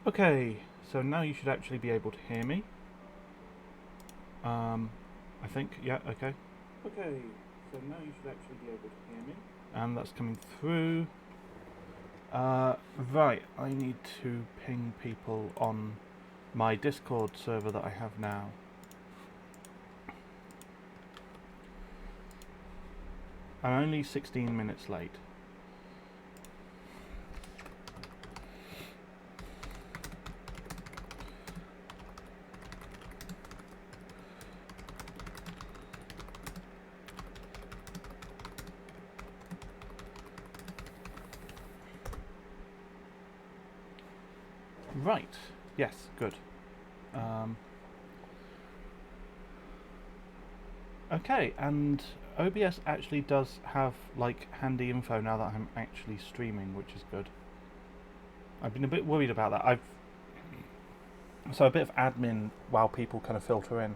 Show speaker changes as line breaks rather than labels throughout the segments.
Okay, so now you should actually be able to hear me. I think, yeah, okay. Okay, so now you should actually be able to hear me. And that's coming through. Right, I need to ping people on my Discord server that I have now. I'm only 16 minutes late. Right, yes, good. Okay, and OBS actually does have like handy info now that I'm actually streaming, which is good. I've been a bit worried about that. So a bit of admin while people kind of filter in.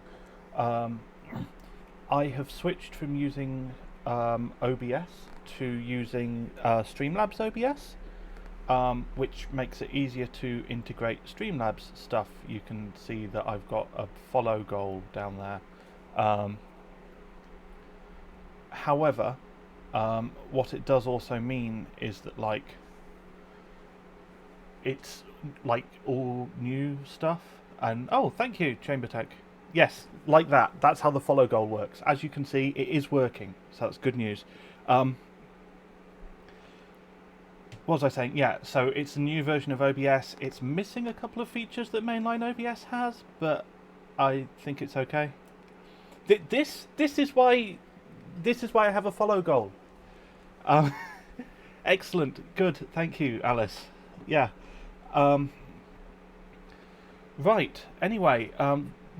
I have switched from using OBS to using Streamlabs OBS, which makes it easier to integrate Streamlabs stuff. You can see that I've got a follow goal down there. However, what it does also mean is that like it's like all new stuff. And oh, thank you, Chamber Tech. Yes, like that. That's how the follow goal works. As you can see, it is working, so that's good news. What was I saying? Yeah, so it's a new version of OBS. It's missing a couple of features that mainline OBS has, but I think it's okay. This is why I have a follow goal. Excellent, good, thank you, Alice. Yeah. Right. Anyway,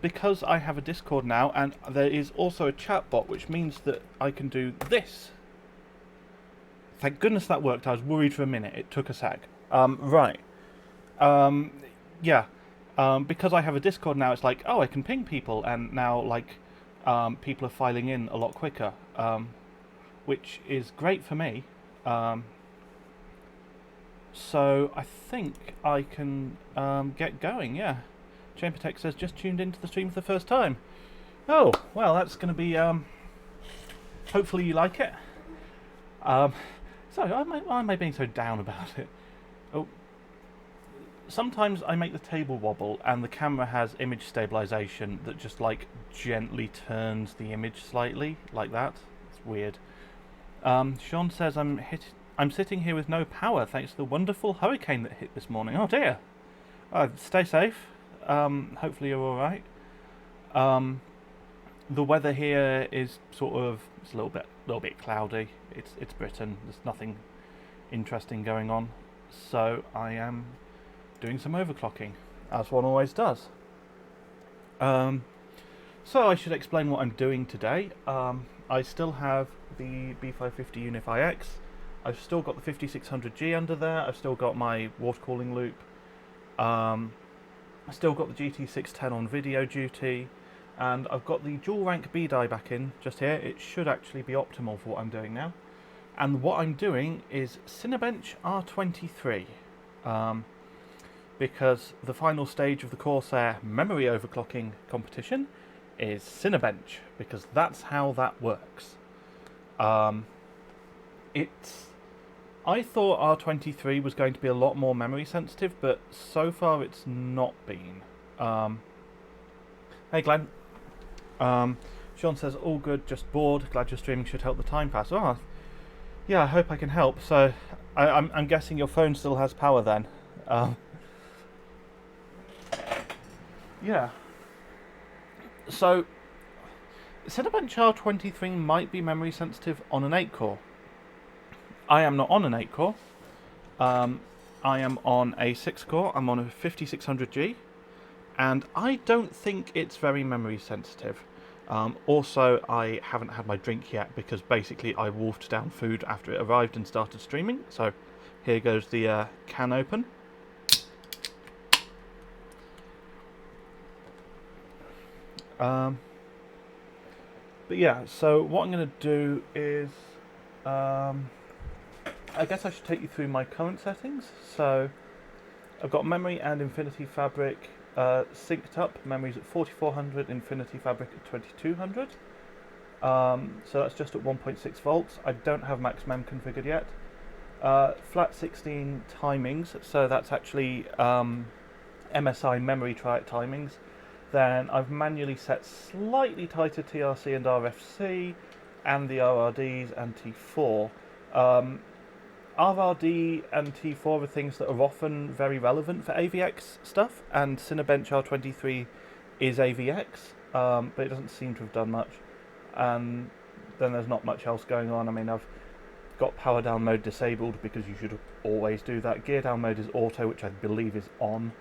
because I have a Discord now, and there is also a chat bot, which means that I can do this. Thank goodness that worked. I was worried for a minute. It took a sec. Right. Yeah. Because I have a Discord now, it's like, oh, I can ping people, and now, like, people are filing in a lot quicker, which is great for me. So I think I can get going, yeah. Chamber Tech says, just tuned into the stream for the first time. Oh, well, that's going to be, hopefully you like it. Sorry, why am I being so down about it? Oh, sometimes I make the table wobble and the camera has image stabilization that just, like, gently turns the image slightly, like that. It's weird. Sean says, I'm sitting here with no power thanks to the wonderful hurricane that hit this morning. Oh dear. Stay safe. Hopefully you're alright. The weather here is sort of, it's a little bit cloudy. It's Britain. There's nothing interesting going on. So I am doing some overclocking, as one always does. So I should explain what I'm doing today. I still have the B550 Unify X. I've still got the 5600G under there. I've still got my water cooling loop. I still got the GT610 on video duty. And I've got the dual rank B die back in just here. It should actually be optimal for what I'm doing now. And what I'm doing is Cinebench R20. Because the final stage of the Corsair memory overclocking competition is Cinebench, because that's how that works. I thought R23 was going to be a lot more memory sensitive, but so far it's not been. Hey Glenn. Sean says, all good, just bored. Glad your streaming should help the time pass. Oh, yeah, I hope I can help. So, I'm guessing your phone still has power then. Yeah. So, Cinebench R23 might be memory sensitive on an 8-core. I am not on an 8-core. I am on a 6-core. I'm on a 5600G. And I don't think it's very memory sensitive. Also, I haven't had my drink yet because basically I wolfed down food after it arrived and started streaming. So here goes the can open. But yeah, so what I'm going to do is, I guess I should take you through my current settings. So I've got memory and Infinity Fabric synced up. Memory's at 4400, Infinity Fabric at 2200. So that's just at 1.6 volts. I don't have maxmem configured yet. Flat 16 timings, so that's actually MSI memory timings. Then I've manually set slightly tighter TRC and RFC, and the RRDs and T4. RRD and T4 are things that are often very relevant for AVX stuff, and Cinebench R20 is AVX, but it doesn't seem to have done much. And then there's not much else going on. I mean, I've got power down mode disabled because you should always do that. Gear down mode is auto, which I believe is on.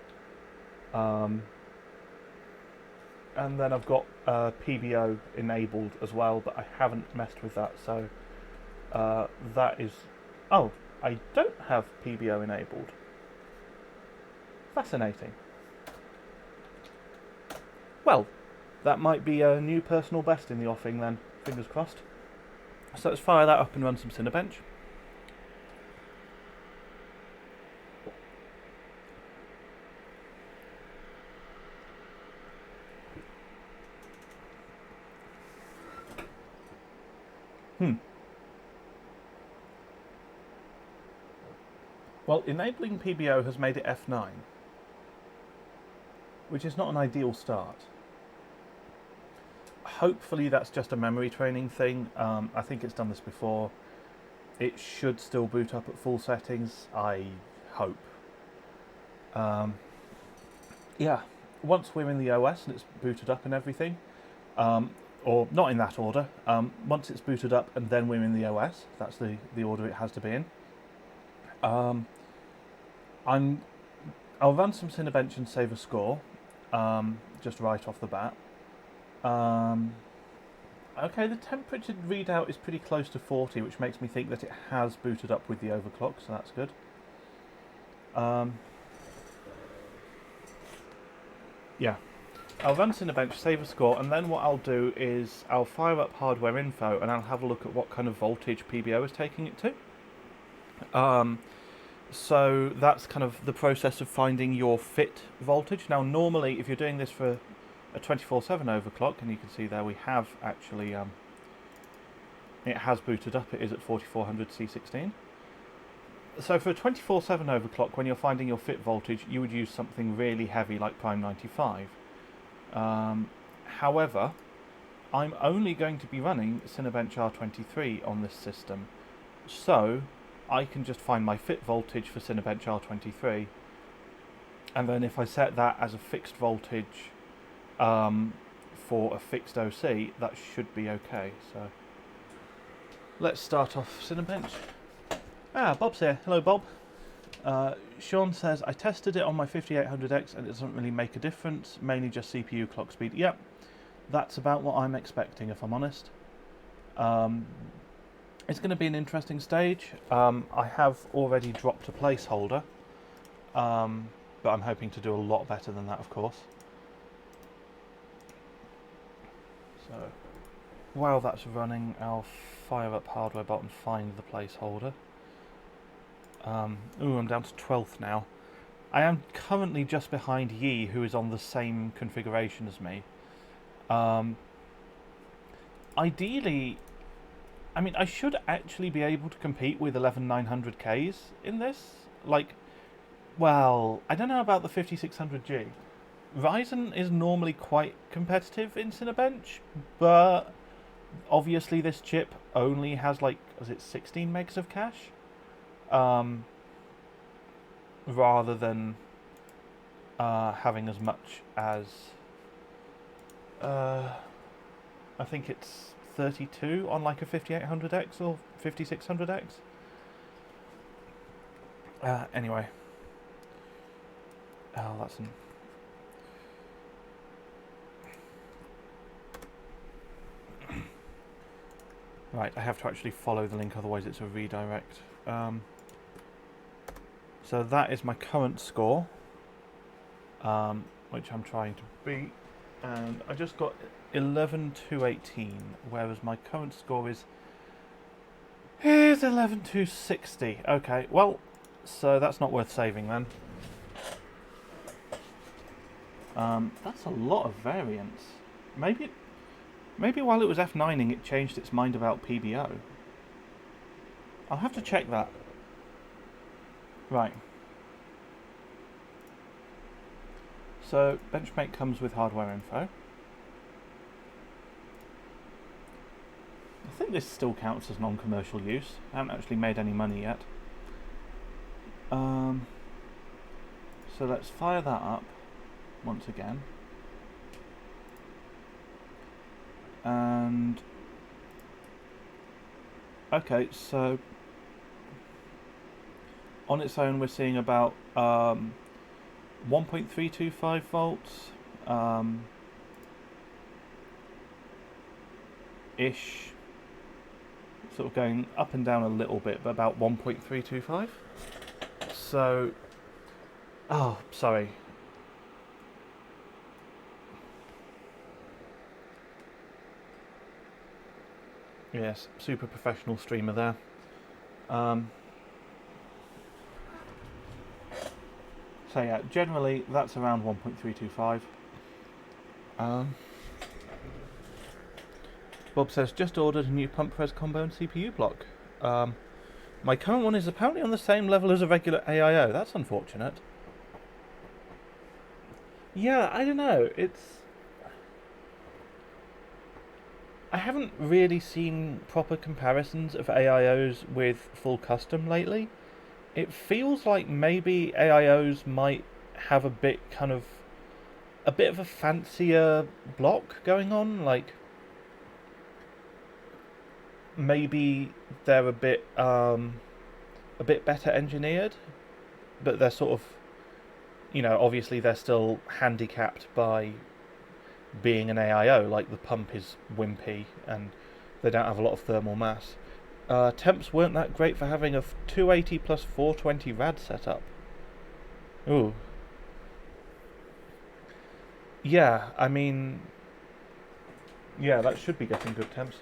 And then I've got PBO enabled as well, but I haven't messed with that, so that is... Oh, I don't have PBO enabled. Fascinating. Well, that might be a new personal best in the offing then, fingers crossed. So let's fire that up and run some Cinebench. Well, enabling PBO has made it F9, which is not an ideal start. Hopefully that's just a memory training thing. I think it's done this before. It should still boot up at full settings, I hope. Yeah, once we're in the OS and it's booted up and everything, or not in that order, once it's booted up and then we're in the OS, that's the order it has to be in. I'll run some Cinebench and save a score, just right off the bat. Okay, the temperature readout is pretty close to 40, which makes me think that it has booted up with the overclock, so that's good. Yeah, I'll run Cinebench, save a score, and then what I'll do is I'll fire up hardware info and I'll have a look at what kind of voltage PBO is taking it to. So that's kind of the process of finding your fit voltage. Now normally if you're doing this for a 24/7 overclock, and you can see there we have actually, it has booted up, it is at 4400 C16. So for a 24/7 overclock, when you're finding your fit voltage, you would use something really heavy like Prime 95. However, I'm only going to be running Cinebench R23 on this system, so I can just find my fit voltage for Cinebench R23, and then if I set that as a fixed voltage for a fixed OC, that should be okay. So let's start off Cinebench. Ah, Bob's here. Hello, Bob. Sean says, I tested it on my 5800X and it doesn't really make a difference, mainly just CPU clock speed. Yep, that's about what I'm expecting, if I'm honest. It's going to be an interesting stage. I have already dropped a placeholder, but I'm hoping to do a lot better than that, of course. So, while that's running, I'll fire up HWBOT and find the placeholder. Ooh, I'm down to 12th now. I am currently just behind Yi, who is on the same configuration as me. Ideally, I mean, I should actually be able to compete with 11900Ks in this. Like, well, I don't know about the 5600G. Ryzen is normally quite competitive in Cinebench, but obviously this chip only has, like, is it 16 megs of cache? Rather than having as much as, I think it's 32 on like a 5800X or 5600X. Anyway. Oh, that's an... Right, I have to actually follow the link, otherwise it's a redirect. So that is my current score, which I'm trying to beat, and I just got 11,218, whereas my current score is 11,260. Okay, well, so that's not worth saving then. That's a lot of variance. Maybe while it was F9ing it changed its mind about PBO. I'll have to check that. Right. So Benchmate comes with hardware info. I think this still counts as non-commercial use. I haven't actually made any money yet. So let's fire that up once again. And okay, so on its own we're seeing about 1.325 volts ish, sort of going up and down a little bit, but about 1.325. So, oh, sorry. Yes, super professional streamer there. So yeah, generally that's around 1.325. Bob says, just ordered a new pump press combo and CPU block. My current one is apparently on the same level as a regular AIO. That's unfortunate. Yeah, I don't know. I haven't really seen proper comparisons of AIOs with full custom lately. It feels like maybe AIOs might have a bit of a fancier block going on, like maybe they're a bit better engineered, but they're sort of, obviously they're still handicapped by being an AIO, like the pump is wimpy and they don't have a lot of thermal mass. Temps weren't that great for having a 280 plus 420 rad setup. Ooh. Yeah, I mean, yeah, that should be getting good temps.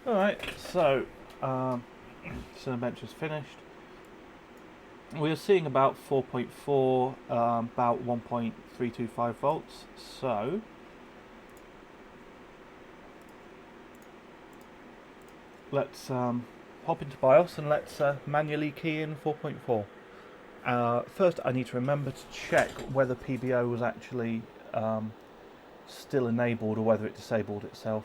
Alright, so Cinebench is finished. We're seeing about 4.4, about 1.325 volts, so let's hop into BIOS and let's manually key in 4.4. First I need to remember to check whether PBO was actually still enabled or whether it disabled itself.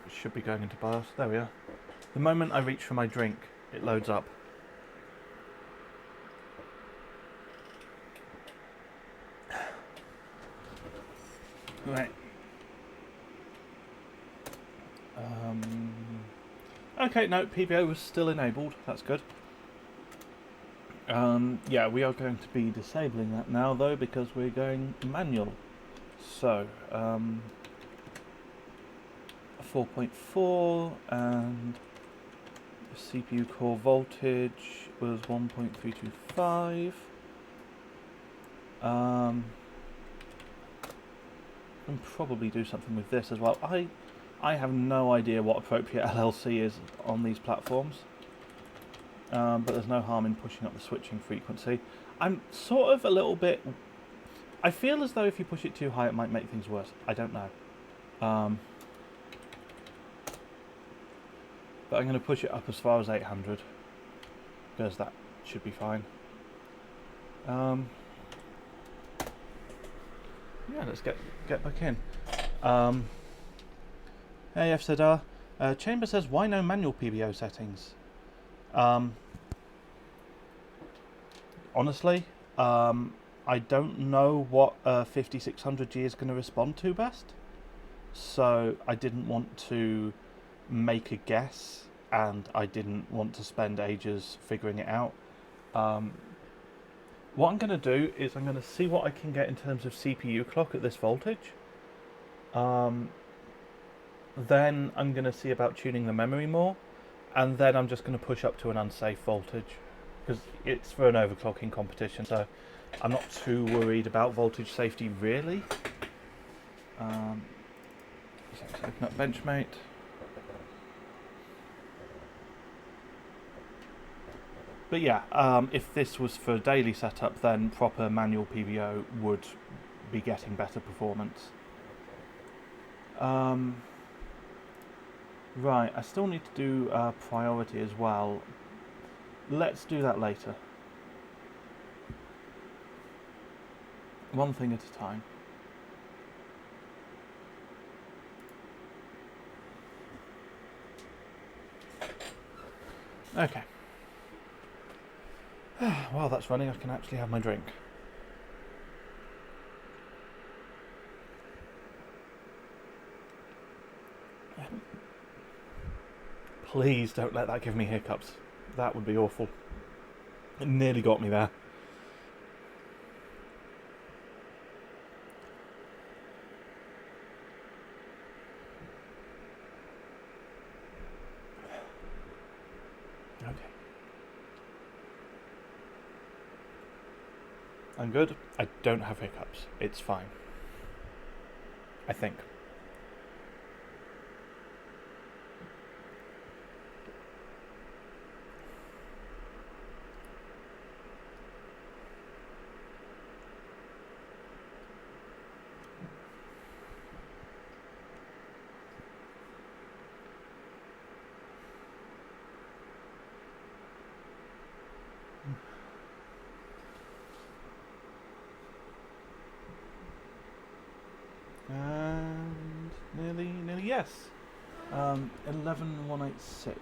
It should be going into BIOS. There we are. The moment I reach for my drink, it loads up. Right. Okay, no, PBO was still enabled. That's good. Yeah, we are going to be disabling that now, though, because we're going manual. So, 4.4, and the CPU core voltage was 1.325. And probably do something with this as well. I have no idea what appropriate LLC is on these platforms, but there's no harm in pushing up the switching frequency. I'm sort of a little bit... I feel as though if you push it too high it might make things worse. I don't know. But I'm going to push it up as far as 800, because that should be fine. Yeah, let's get back in. Hey FZR, Chamber says, why no manual PBO settings? Honestly, I don't know what 5600G is going to respond to best, so I didn't want to make a guess, and I didn't want to spend ages figuring it out. What I'm going to do is I'm going to see what I can get in terms of CPU clock at this voltage. Then I'm going to see about tuning the memory more, and then I'm just going to push up to an unsafe voltage, because it's for an overclocking competition, so I'm not too worried about voltage safety really. Let's open up Benchmate. But yeah, if this was for daily setup, then proper manual PVO would be getting better performance. Right, I still need to do priority as well. Let's do that later. One thing at a time. Okay. While that's running, I can actually have my drink. Please don't let that give me hiccups. That would be awful. It nearly got me there. Okay. I'm good. I don't have hiccups. It's fine. I think. And nearly yes. 11186.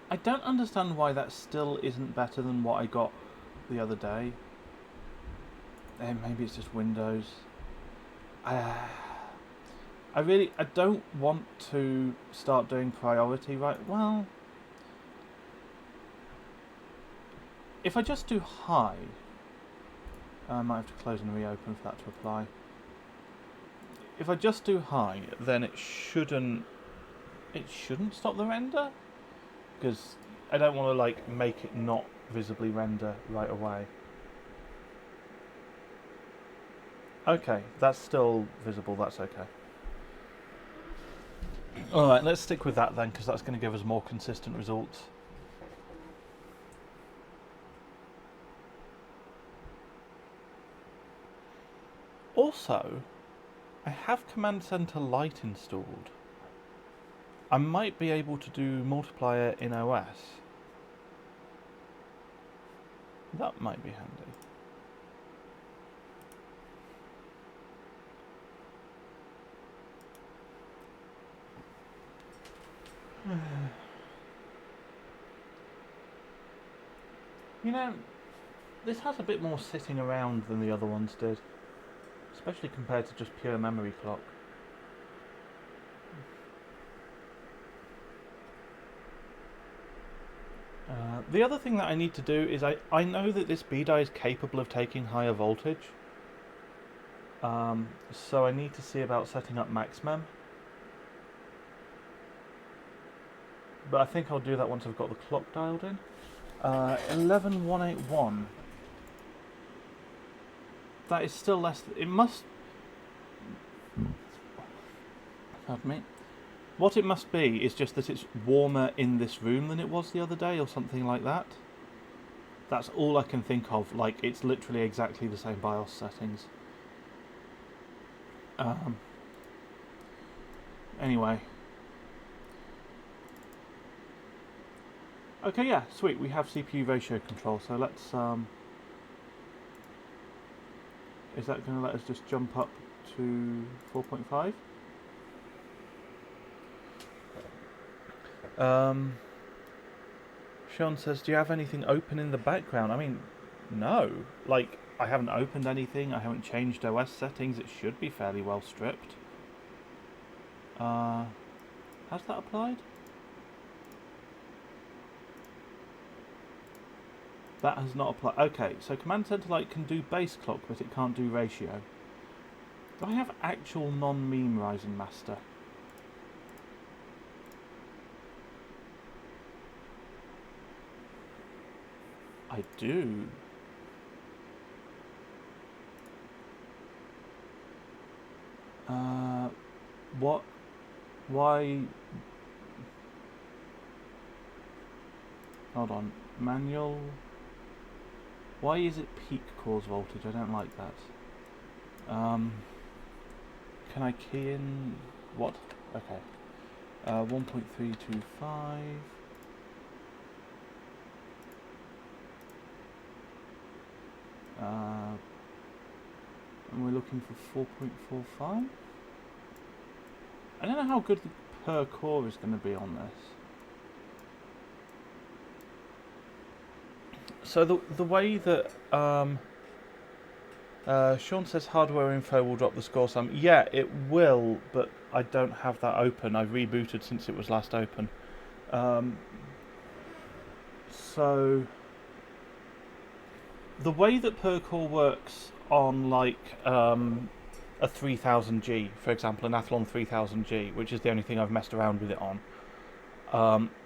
I don't understand why that still isn't better than what I got the other day. Maybe it's just Windows. I don't want to start doing priority right. Well, if I just do high, I might have to close and reopen for that to apply. If I just do high, then it shouldn't stop the render, because I don't want to like make it not visibly render right away. Okay, that's still visible, that's okay. Alright, let's stick with that then, because that's going to give us more consistent results. Also, I have Command Center Lite installed. I might be able to do multiplier in OS. That might be handy. You know, this has a bit more sitting around than the other ones did, especially compared to just pure memory clock. The other thing that I need to do is I know that this B die is capable of taking higher voltage, so I need to see about setting up maxmem. But I think I'll do that once I've got the clock dialed in. 11181. That is still less. It must. Pardon me. What it must be is just that it's warmer in this room than it was the other day, or something like that. That's all I can think of. Like, it's literally exactly the same BIOS settings. Anyway. Okay, yeah, sweet. We have CPU ratio control, so let's... is that going to let us just jump up to 4.5? Sean says, do you have anything open in the background? I mean, no. Like, I haven't opened anything. I haven't changed OS settings. It should be fairly well stripped. Has that applied? That has not applied. Okay, so Command Center Lite can do base clock, but it can't do ratio. Do I have actual non-meme Ryzen master? I do. What? Why? Hold on. Manual. Why is it peak cores voltage? I don't like that. Can I key in what? Okay. 1.325. And we're looking for 4.45. I don't know how good the per core is going to be on this. So the way that Sean says hardware info will drop the score some. Yeah, it will, but I don't have that open. I've rebooted since it was last open. So the way that per core works on like a 3000G, for example, an Athlon 3000G, which is the only thing I've messed around with it on.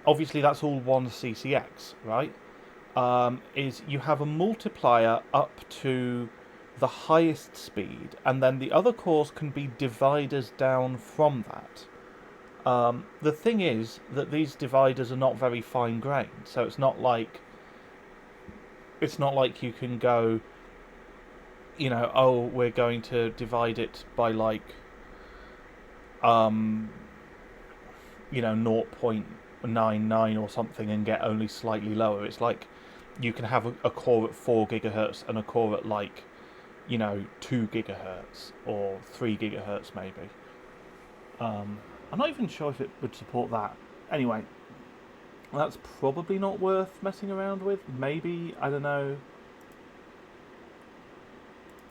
Obviously, that's all one CCX, right? Is you have a multiplier up to the highest speed, and then the other cores can be dividers down from that. The thing is that these dividers are not very fine grained, so it's not like you can go, you know, oh, we're going to divide it by like, you know, 0.99 or something and get only slightly lower. It's like you can have a core at 4 gigahertz and a core at like, you know, 2 gigahertz or 3 gigahertz maybe. I'm not even sure if it would support that. Anyway, that's probably not worth messing around with. Maybe, I don't know.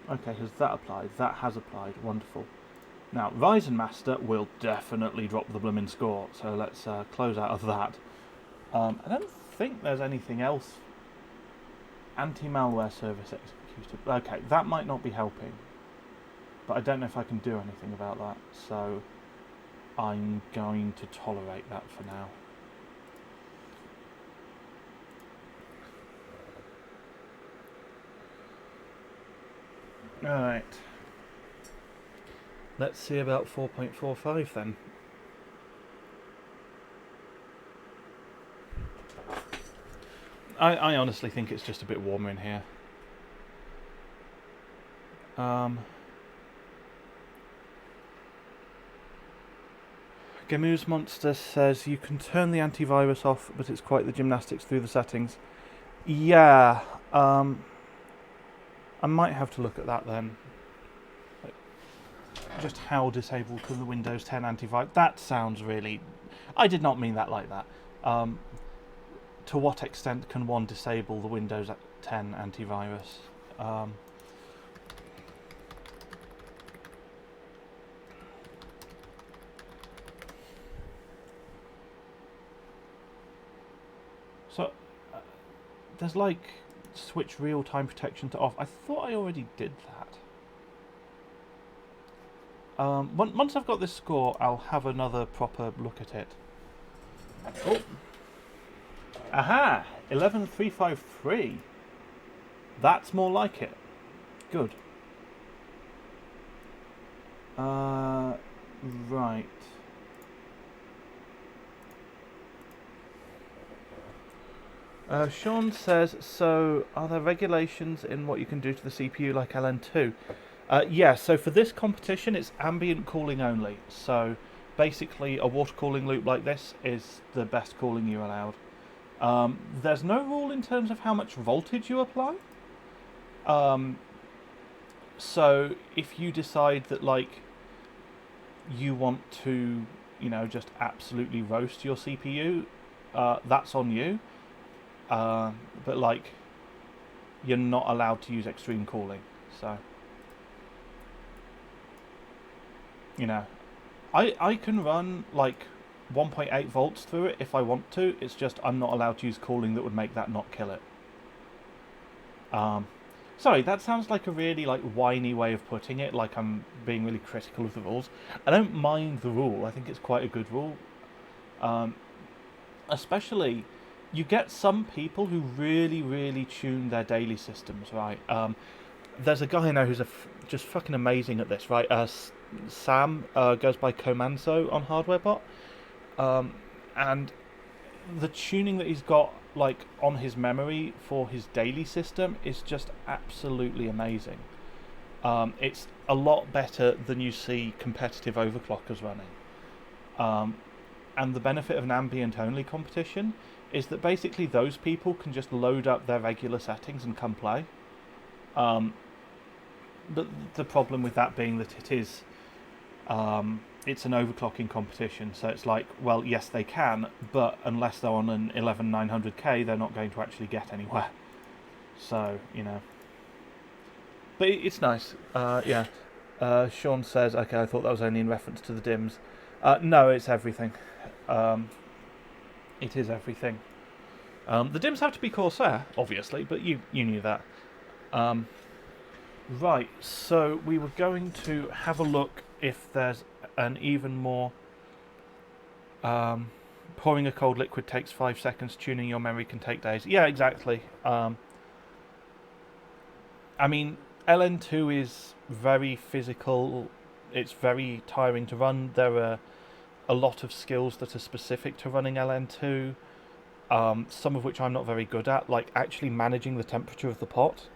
Okay, has that applied? That has applied. Wonderful. Now, Ryzen Master will definitely drop the blooming score, so let's close out of that. I don't think there's anything else. Anti-malware service executed. Okay, that might not be helping, but I don't know if I can do anything about that, so I'm going to tolerate that for now. Alright. Let's see about 4.45 then. I honestly think it's just a bit warmer in here. Gamoose Monster says you can turn the antivirus off, but it's quite the gymnastics through the settings. Yeah, I might have to look at that then. Just how disabled can the Windows 10 antivirus? That sounds really... I did not mean that like that. To what extent can one disable the Windows 10 antivirus? So, there's like switch real-time protection to off. I thought I already did that. Once I've got this score, I'll have another proper look at it. Oh. Aha! 11353. That's more like it. Good. Right. Sean says, so are there regulations in what you can do to the CPU like LN2? Yeah, so for this competition it's ambient cooling only. So basically a water cooling loop like this is the best cooling you're allowed. There's no rule in terms of how much voltage you apply. So if you decide that like you want to, you know, just absolutely roast your CPU, that's on you. But like you're not allowed to use extreme cooling. So you know, I can run like 1.8 volts through it if I want to. It's just I'm not allowed to use cooling that would make that not kill it. Sorry, that sounds like a really like whiny way of putting it, like I'm being really critical of the rules. I don't mind the rule. I think it's quite a good rule. Especially, you get some people who really tune their daily systems, right? There's a guy I know who's just fucking amazing at this, right? Sam goes by Comanzo on HWBOT, and the tuning that he's got like on his memory for his daily system is just absolutely amazing. It's a lot better than you see competitive overclockers running. And the benefit of an ambient only competition is that basically those people can just load up their regular settings and come play. But the problem with that being that it's an overclocking competition, so it's like, well, yes they can, but unless they're on an 11900K, they're not going to actually get anywhere. So, you know. But it's nice. Yeah. Sean says, okay, I thought that was only in reference to the DIMMs. No, it's everything. It is everything. The DIMMs have to be Corsair, obviously, but you knew that. Right, so we were going to have a look if there's an even more... pouring a cold liquid takes 5 seconds, tuning your memory can take days. Yeah, exactly. I mean, LN2 is very physical, it's very tiring to run. There are a lot of skills that are specific to running LN2, some of which I'm not very good at, like actually managing the temperature of the pot.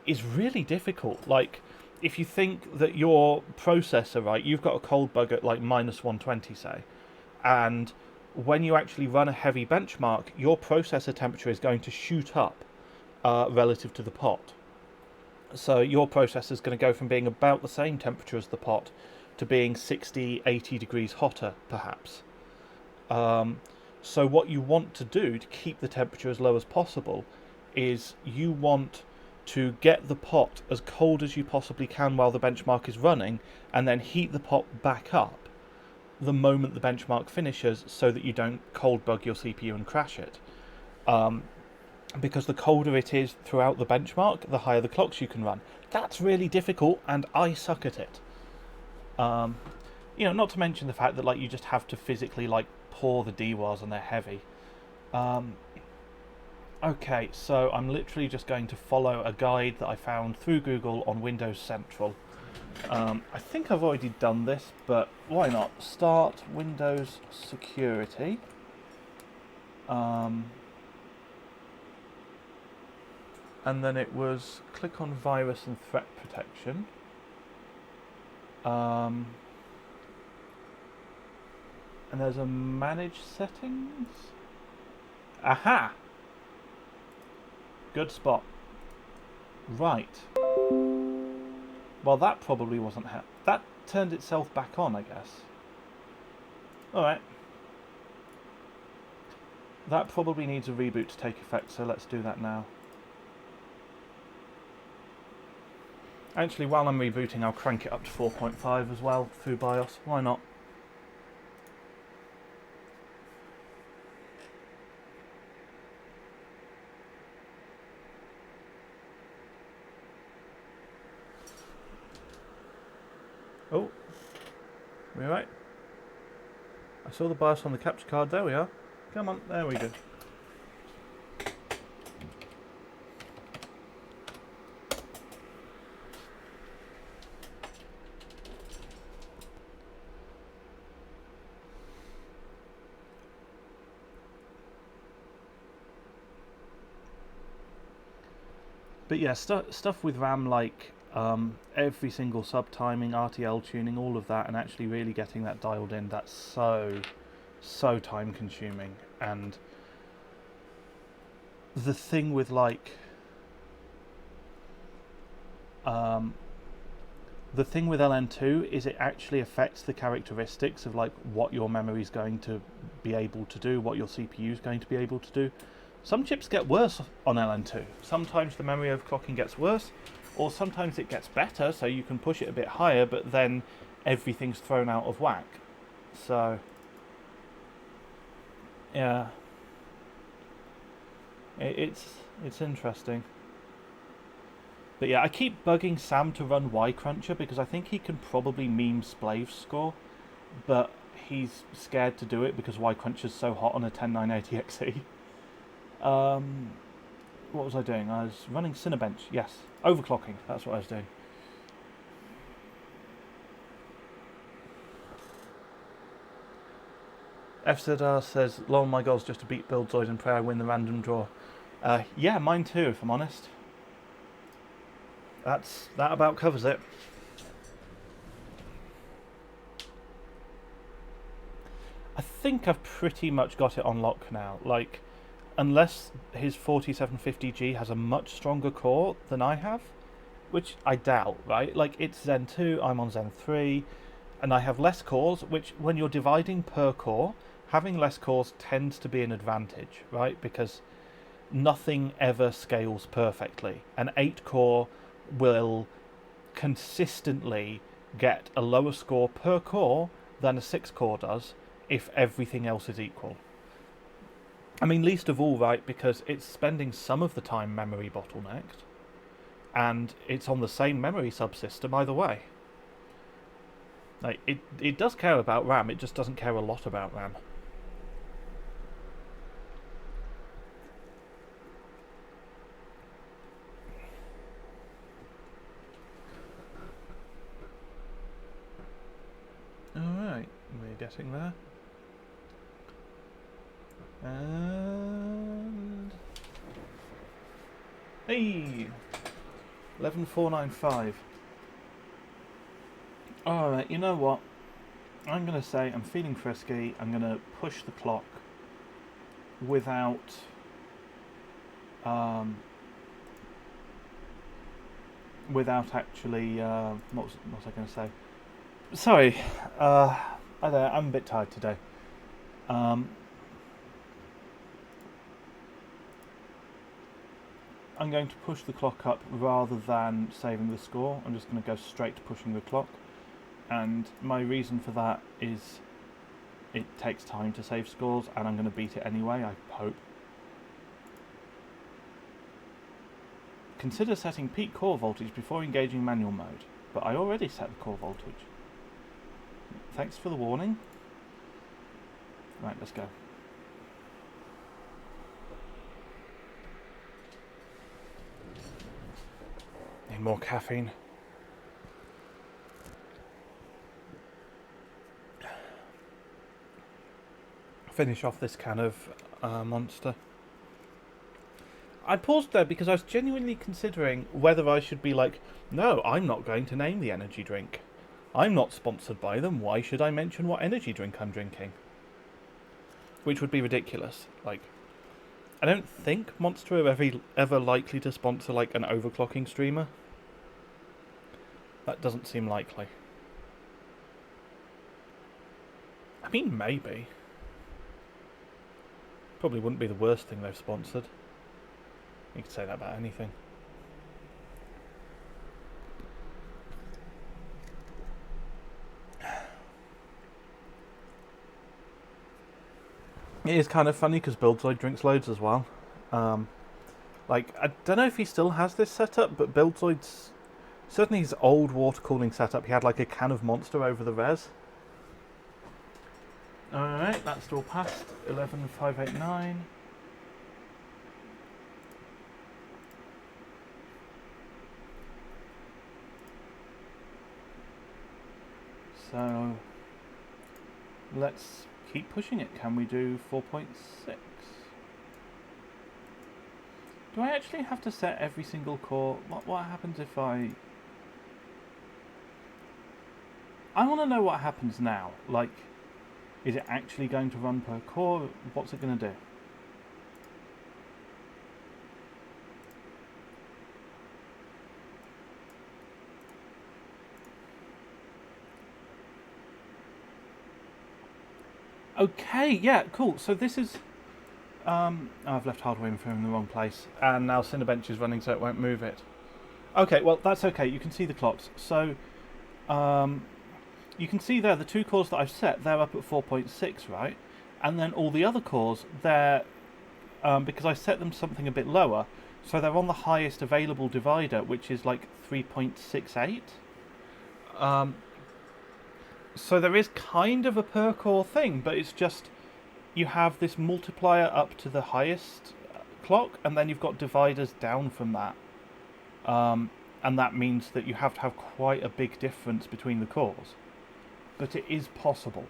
Is really difficult. Like, if you think that your processor, right, you've got a cold bug at like -120, say, and when you actually run a heavy benchmark, your processor temperature is going to shoot up relative to the pot. So your processor is going to go from being about the same temperature as the pot to being 60, 80 degrees hotter, perhaps. So what you want to do to keep the temperature as low as possible is you want to get the pot as cold as you possibly can while the benchmark is running, and then heat the pot back up the moment the benchmark finishes so that you don't cold bug your CPU and crash it. Because the colder it is throughout the benchmark, the higher the clocks you can run. That's really difficult, and I suck at it. You know, not to mention the fact that like you just have to physically like pour the DWARs and they're heavy. Okay, so I'm literally just going to follow a guide that I found through Google on Windows Central. I think I've already done this, but why not? Start Windows Security. And then it was click on Virus and Threat Protection. And there's a Manage Settings. Aha! Good spot. Right. Well, that probably wasn't... that turned itself back on, I guess. Alright. That probably needs a reboot to take effect, so let's do that now. Actually, while I'm rebooting, I'll crank it up to 4.5 as well through BIOS. Why not? Oh, we right? I saw the BIOS on the capture card. There we are. Come on, there we go. But yeah, stuff with RAM like every single subtiming, RTL tuning, all of that, and actually really getting that dialed in, that's so time consuming. And the thing with like the thing with LN2 is it actually affects the characteristics of like what your memory is going to be able to do, what your CPU is going to be able to do. Some chips get worse on LN2. Sometimes the memory overclocking gets worse, or sometimes it gets better, so you can push it a bit higher, but then everything's thrown out of whack. So, yeah, it's interesting. But yeah, I keep bugging Sam to run ycruncher because I think he can probably meme Splav's score, but he's scared to do it because ycruncher's so hot on a 10980XE. What was I doing? I was running Cinebench, yes. Overclocking, that's what I was doing. FZR says, lol, my goal's just to beat Buildzoid and pray I win the random draw. Yeah, mine too, if I'm honest. That about covers it. I think I've pretty much got it on lock now. Like, unless his 4750G has a much stronger core than I have, which I doubt, right? Like, it's Zen 2, I'm on Zen 3, and I have less cores, which, when you're dividing per core, having less cores tends to be an advantage, right? Because nothing ever scales perfectly. An 8-core will consistently get a lower score per core than a 6-core does if everything else is equal. I mean, least of all, right, because it's spending some of the time memory bottlenecked, and it's on the same memory subsystem either way. Like, it does care about RAM, it just doesn't care a lot about RAM. Alright, we're getting there. And... hey! 11495. Alright, you know what? I'm going to say I'm feeling frisky. I'm going to push the clock without... without actually... what was I going to say? Sorry. I don't know, I'm a bit tired today. I'm going to push the clock up rather than saving the score. I'm just going to go straight to pushing the clock. And my reason for that is it takes time to save scores, and I'm going to beat it anyway, I hope. Consider setting peak core voltage before engaging manual mode, but I already set the core voltage. Thanks for the warning. Right, let's go. Need more caffeine. Finish off this can of Monster. I paused there because I was genuinely considering whether I should be like, no, I'm not going to name the energy drink. I'm not sponsored by them. Why should I mention what energy drink I'm drinking? Which would be ridiculous. Like, I don't think Monster are ever likely to sponsor like an overclocking streamer. That doesn't seem likely. I mean, maybe. Probably wouldn't be the worst thing they've sponsored. You could say that about anything. It is kind of funny because Buildzoid drinks loads as well. Like, I don't know if he still has this setup, but Buildzoid's... certainly his old water cooling setup, he had like a can of Monster over the res. Alright, that's still passed. 11589. So, let's keep pushing it. Can we do 4.6? Do I actually have to set every single core? What happens if I want to know what happens now. Like, is it actually going to run per core? What's it going to do? Okay, yeah, cool. So this is... oh, I've left hardware info in the wrong place. And now Cinebench is running so it won't move it. Okay, well, that's okay. You can see the clocks. So, you can see there the two cores that I've set, they're up at 4.6, right? And then all the other cores, they're... because I set them something a bit lower, so they're on the highest available divider, which is like 3.68. So there is kind of a per core thing, but it's just you have this multiplier up to the highest clock, and then you've got dividers down from that. And that means that you have to have quite a big difference between the cores. But it is possible.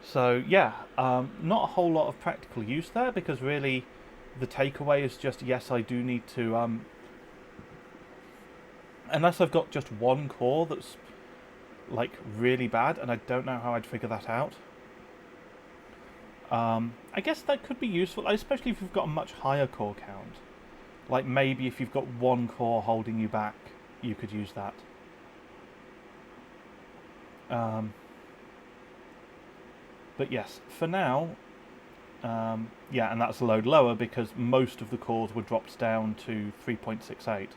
So yeah, not a whole lot of practical use there, because really the takeaway is just, yes, I do need to, unless I've got just one core that's like really bad, and I don't know how I'd figure that out. I guess that could be useful, especially if you've got a much higher core count. Like maybe if you've got one core holding you back, you could use that. But yes, for now, yeah, and that's a load lower because most of the cores were dropped down to 3.68.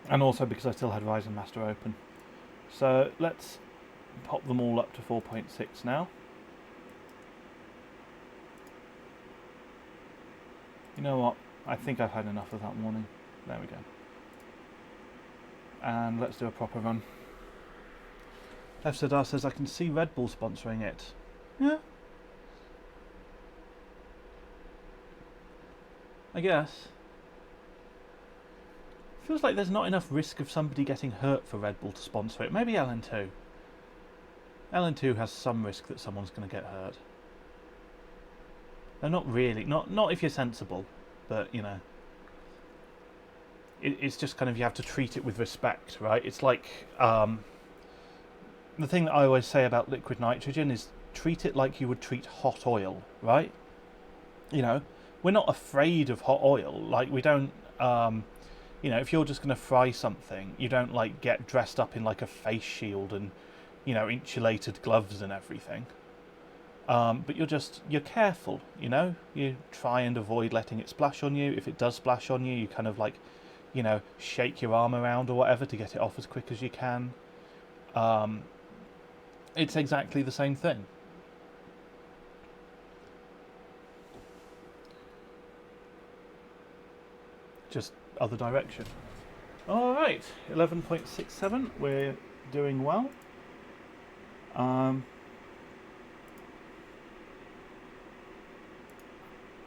And also because I still had Ryzen Master open. So let's pop them all up to 4.6 now. You know what? I think I've had enough of that warning. There we go. And let's do a proper run. FZR says I can see Red Bull sponsoring it. Yeah. I guess. Feels like there's not enough risk of somebody getting hurt for Red Bull to sponsor it. Maybe LN2. LN2 has some risk that someone's going to get hurt. They're not really. Not if you're sensible. But, you know. It's just kind of, you have to treat it with respect, right? It's like... the thing that I always say about liquid nitrogen is treat it like you would treat hot oil, right? You know, we're not afraid of hot oil. Like, we don't... you know, if you're just going to fry something, you don't, like, get dressed up in, like, a face shield and, you know, insulated gloves and everything. But you're careful, you know? You try and avoid letting it splash on you. If it does splash on you, you kind of, like, you know, shake your arm around or whatever to get it off as quick as you can. It's exactly the same thing. Just other direction. Alright, 11.67, we're doing well.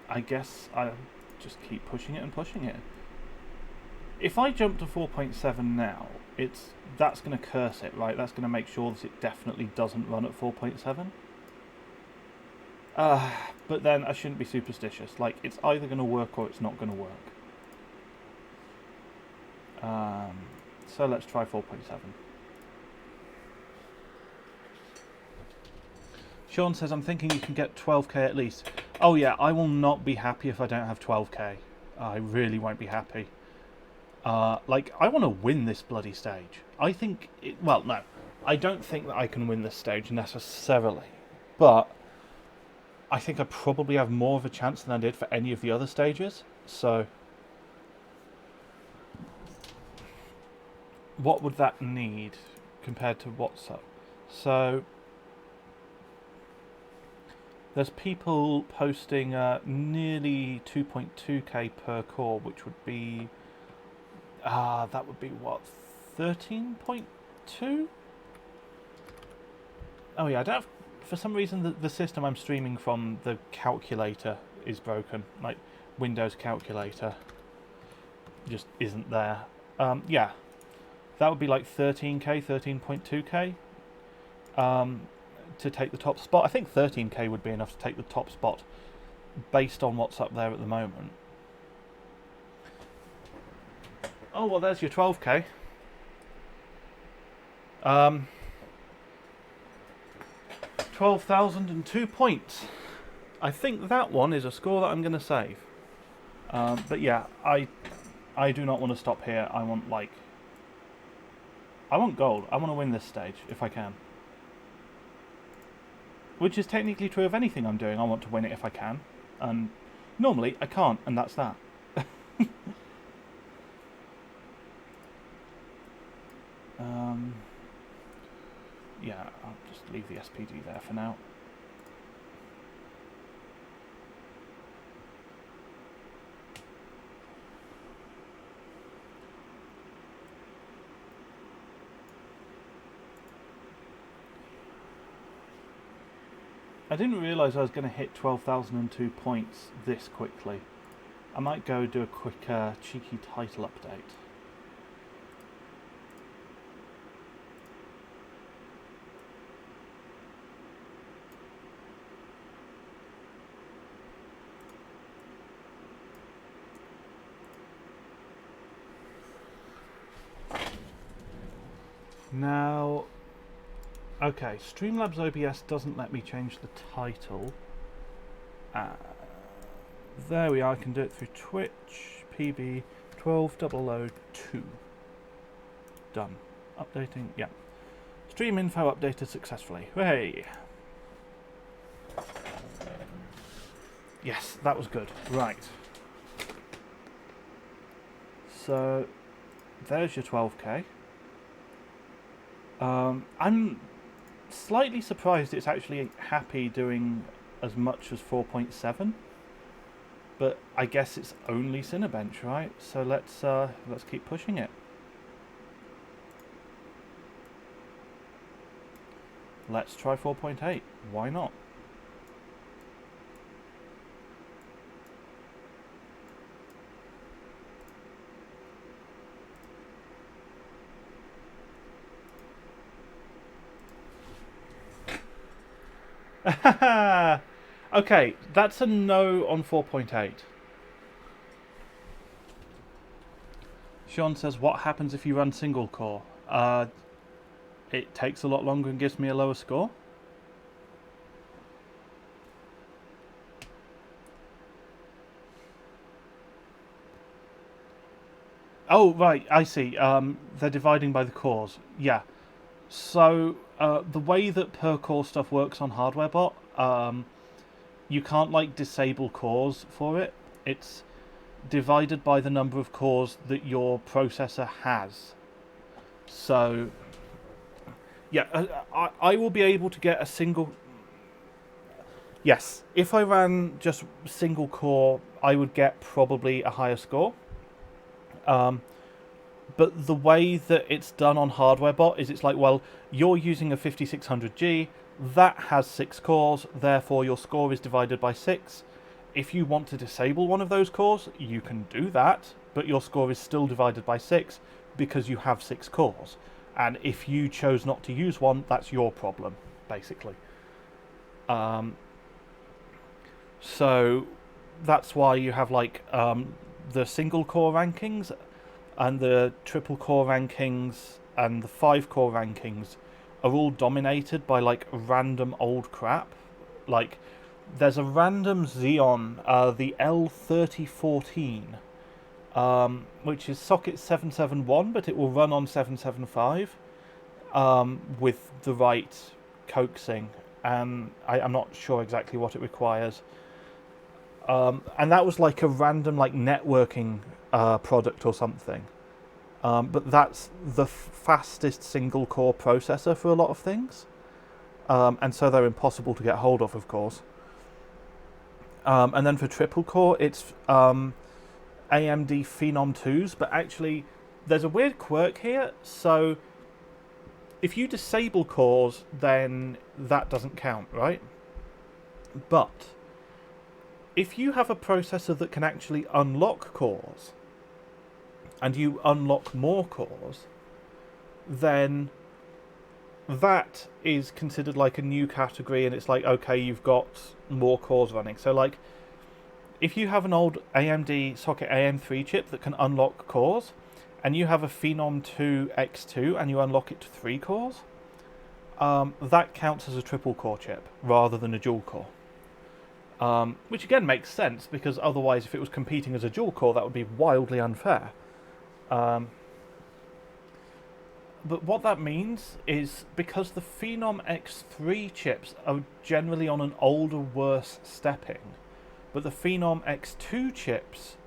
I guess I'll just keep pushing it and pushing it. If I jump to 4.7 now, that's going to curse it, right? That's going to make sure that it definitely doesn't run at 4.7. But then I shouldn't be superstitious. Like, it's either going to work or it's not going to work. So let's try 4.7. Sean says, I'm thinking you can get 12k at least. Oh yeah, I will not be happy if I don't have 12k. I really won't be happy. Like, I want to win this bloody stage. I think... well, no. I don't think that I can win this stage necessarily. But I think I probably have more of a chance than I did for any of the other stages. So... what would that need compared to what's up? So... there's people posting nearly 2.2k per core, which would be... that would be what, 13.2? Oh yeah, I don't have, for some reason the system I'm streaming from, the calculator is broken. Like, Windows calculator just isn't there. Yeah, that would be like 13k, 13.2k to take the top spot. I think 13k would be enough to take the top spot based on what's up there at the moment. Oh, well, there's your 12k. 12,002 points. I think that one is a score that I'm going to save. But yeah, I do not want to stop here. I want, like... I want gold. I want to win this stage, if I can. Which is technically true of anything I'm doing. I want to win it if I can. And normally, I can't, and that's that. Yeah, I'll just leave the SPD there for now. I didn't realise I was going to hit 12,002 points this quickly. I might go do a quick cheeky title update. Now, okay, Streamlabs OBS doesn't let me change the title. There we are, I can do it through Twitch, PB 12002. Done. Updating, yeah. Stream info updated successfully. Hey! Yes, that was good. Right. So, there's your 12K. I'm slightly surprised it's actually happy doing as much as 4.7, but I guess it's only Cinebench, right? So let's keep pushing it. Let's try 4.8. Why not? Okay, that's a no on 4.8. Sean says, what happens if you run single core? It takes a lot longer and gives me a lower score. Oh, right, I see. They're dividing by the cores. Yeah. So, the way that per core stuff works on HWBOT, you can't, like, disable cores for it. It's divided by the number of cores that your processor has. So, yeah, I will be able to get a single... Yes, if I ran just single core, I would get probably a higher score. But the way that it's done on HWBOT is it's like, well, you're using a 5600G, that has 6 cores, therefore your score is divided by 6. If you want to disable one of those cores, you can do that, but your score is still divided by 6 because you have 6 cores. And if you chose not to use one, that's your problem, basically. So that's why you have, like, the single core rankings and the triple core rankings and the 5 core rankings are all dominated by, like, random old crap. Like, there's a random Xeon, the L3014, which is socket 771, but it will run on 775 with the right coaxing, and I'm not sure exactly what it requires. And that was like a random, like, networking product or something. But that's the fastest single core processor for a lot of things. And so they're impossible to get hold of course. And then for triple core, it's AMD Phenom 2s, but actually there's a weird quirk here. So if you disable cores, then that doesn't count, right? But if you have a processor that can actually unlock cores, and you unlock more cores, then that is considered like a new category, and it's like, okay, you've got more cores running. So, like, if you have an old AMD socket AM3 chip that can unlock cores, and you have a Phenom 2 X2 and you unlock it to 3 cores, that counts as a triple core chip rather than a dual core. Which again makes sense, because otherwise if it was competing as a dual core, that would be wildly unfair. But what that means is, because the Phenom X3 chips are generally on an older, worse stepping, but the Phenom X2 chips,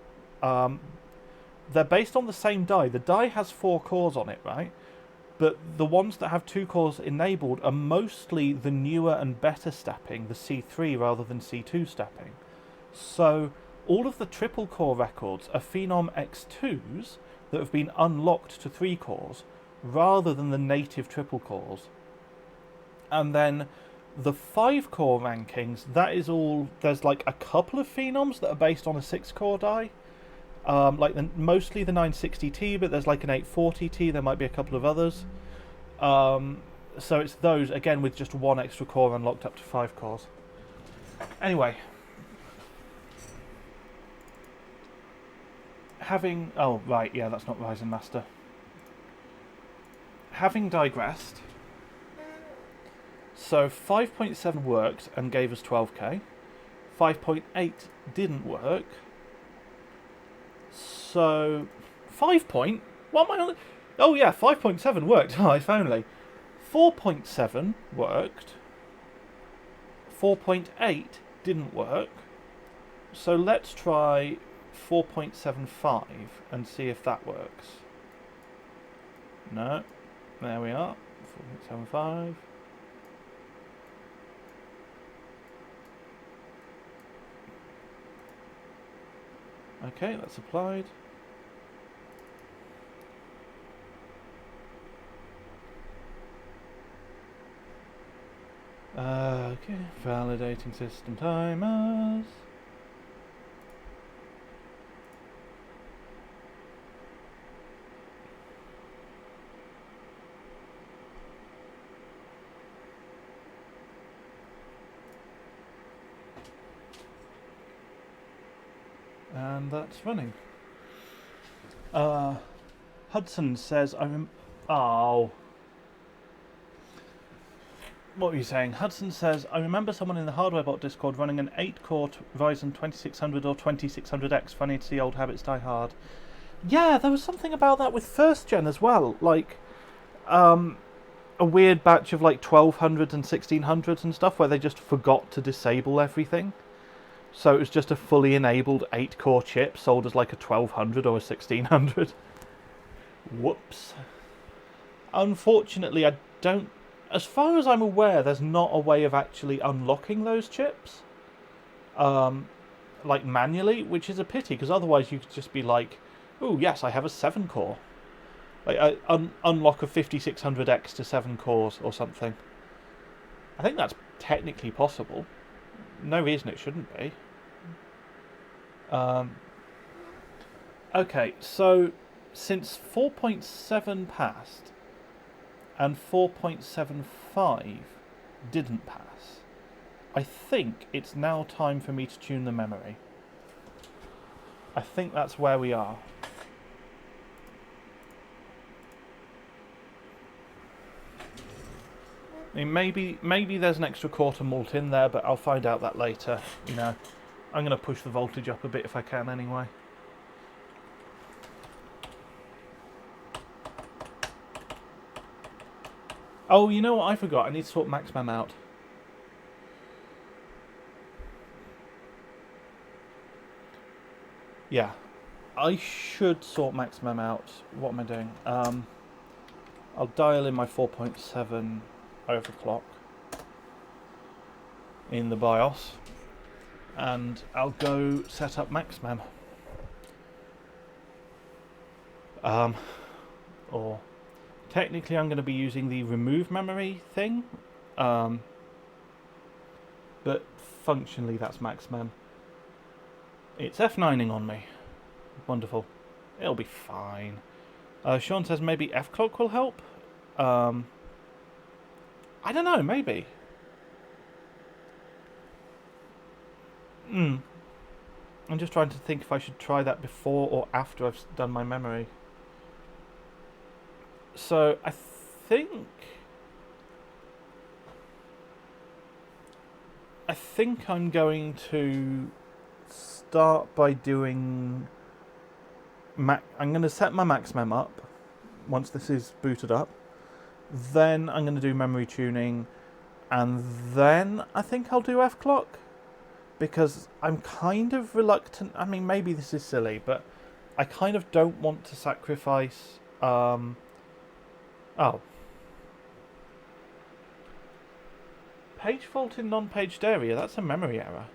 they're based on the same die. The die has 4 cores on it, right? But the ones that have 2 cores enabled are mostly the newer and better stepping, the C3 rather than C2 stepping. So all of the triple core records are Phenom X2s that have been unlocked to 3 cores, rather than the native triple cores. And then the 5 core rankings, that is all, there's like a couple of Phenoms that are based on a 6 core die, like mostly the 960T, but there's like an 840T, there might be a couple of others. So it's those, again, with just 1 extra core unlocked up to 5 cores. Anyway, oh right, yeah, that's not Ryzen Master. having digressed, so 5.7 worked and gave us 12k. 5.8 didn't work. So 5 point. What am I on? Oh yeah, 5.7 worked. Oh, if only. 4.7 worked. 4.8 didn't work. So let's try 4.75 and see if that works. No. There we are. 4.75. Okay, that's applied. Okay, validating system timers. And that's running. Hudson says, oh. What were you saying? Hudson says, I remember someone in the HWBOT Discord running an 8-core Ryzen 2600 or 2600X. Funny to see old habits die hard. Yeah, there was something about that with first gen as well. Like, a weird batch of like 1200s and 1600s and stuff where they just forgot to disable everything. So it was just a fully enabled 8-core chip sold as like a 1200 or a 1600. Whoops. Unfortunately, I don't... As far as I'm aware, there's not a way of actually unlocking those chips. Like manually, which is a pity, because otherwise you could just be like, oh yes, I have a 7-core. Like, unlock a 5600X to 7 cores or something. I think that's technically possible. No reason it shouldn't be. Okay, so since 4.7 passed and 4.75 didn't pass, I think it's now time for me to tune the memory. I think that's where we are. I mean, maybe there's an extra quarter mult in there, but I'll find out that later. You know, I'm going to push the voltage up a bit if I can anyway. Oh, you know what I forgot? I need to sort maxmem out. Yeah, I should sort maxmem out. What am I doing? I'll dial in my 4.7 overclock in the BIOS, and I'll go set up maxmem. Or technically I'm going to be using the remove memory thing, but functionally that's maxmem. It's F9ing on me. Wonderful. It'll be fine. Sean says maybe Fclock will help. I don't know, maybe. I'm just trying to think if I should try that before or after I've done my memory. So, I think I'm going to start by doing... I'm going to set my maxmem up once this is booted up. Then I'm going to do memory tuning, and then I think I'll do Fclock, because I'm kind of reluctant. I mean, maybe this is silly, but I kind of don't want to sacrifice... Oh. Page fault in non-paged area, that's a memory error.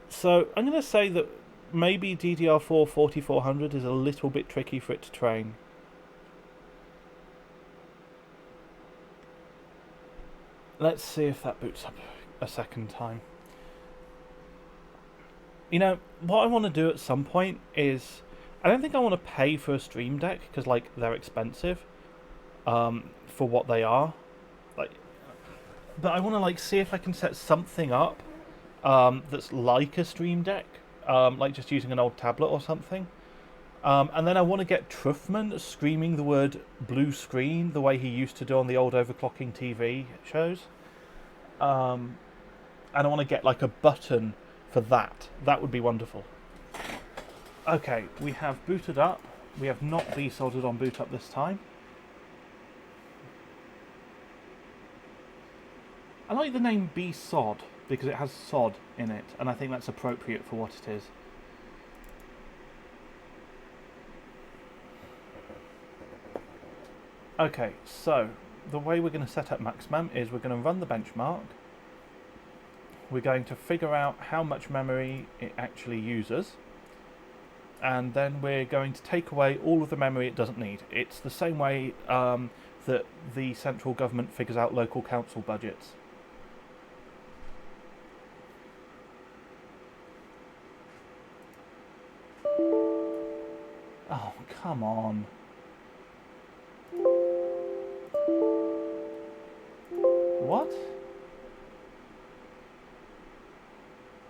So I'm going to say that maybe DDR4 4400 is a little bit tricky for it to train. Let's see if that boots up a second time. You know, what I want to do at some point is... I don't think I want to pay for a Stream Deck, because, like, they're expensive for what they are. Like, but I want to, like, see if I can set something up that's like a Stream Deck, like just using an old tablet or something. And then I want to get Truffman screaming the word blue screen the way he used to do on the old overclocking TV shows. And I want to get like a button for that. That would be wonderful. Okay, we have booted up. We have not desoldered on boot up this time. I like the name BSOD because it has sod in it, and I think that's appropriate for what it is. Okay, so the way we're going to set up maxmem is we're going to run the benchmark. We're going to figure out how much memory it actually uses, and then we're going to take away all of the memory it doesn't need. It's the same way that the central government figures out local council budgets. Oh, come on. What?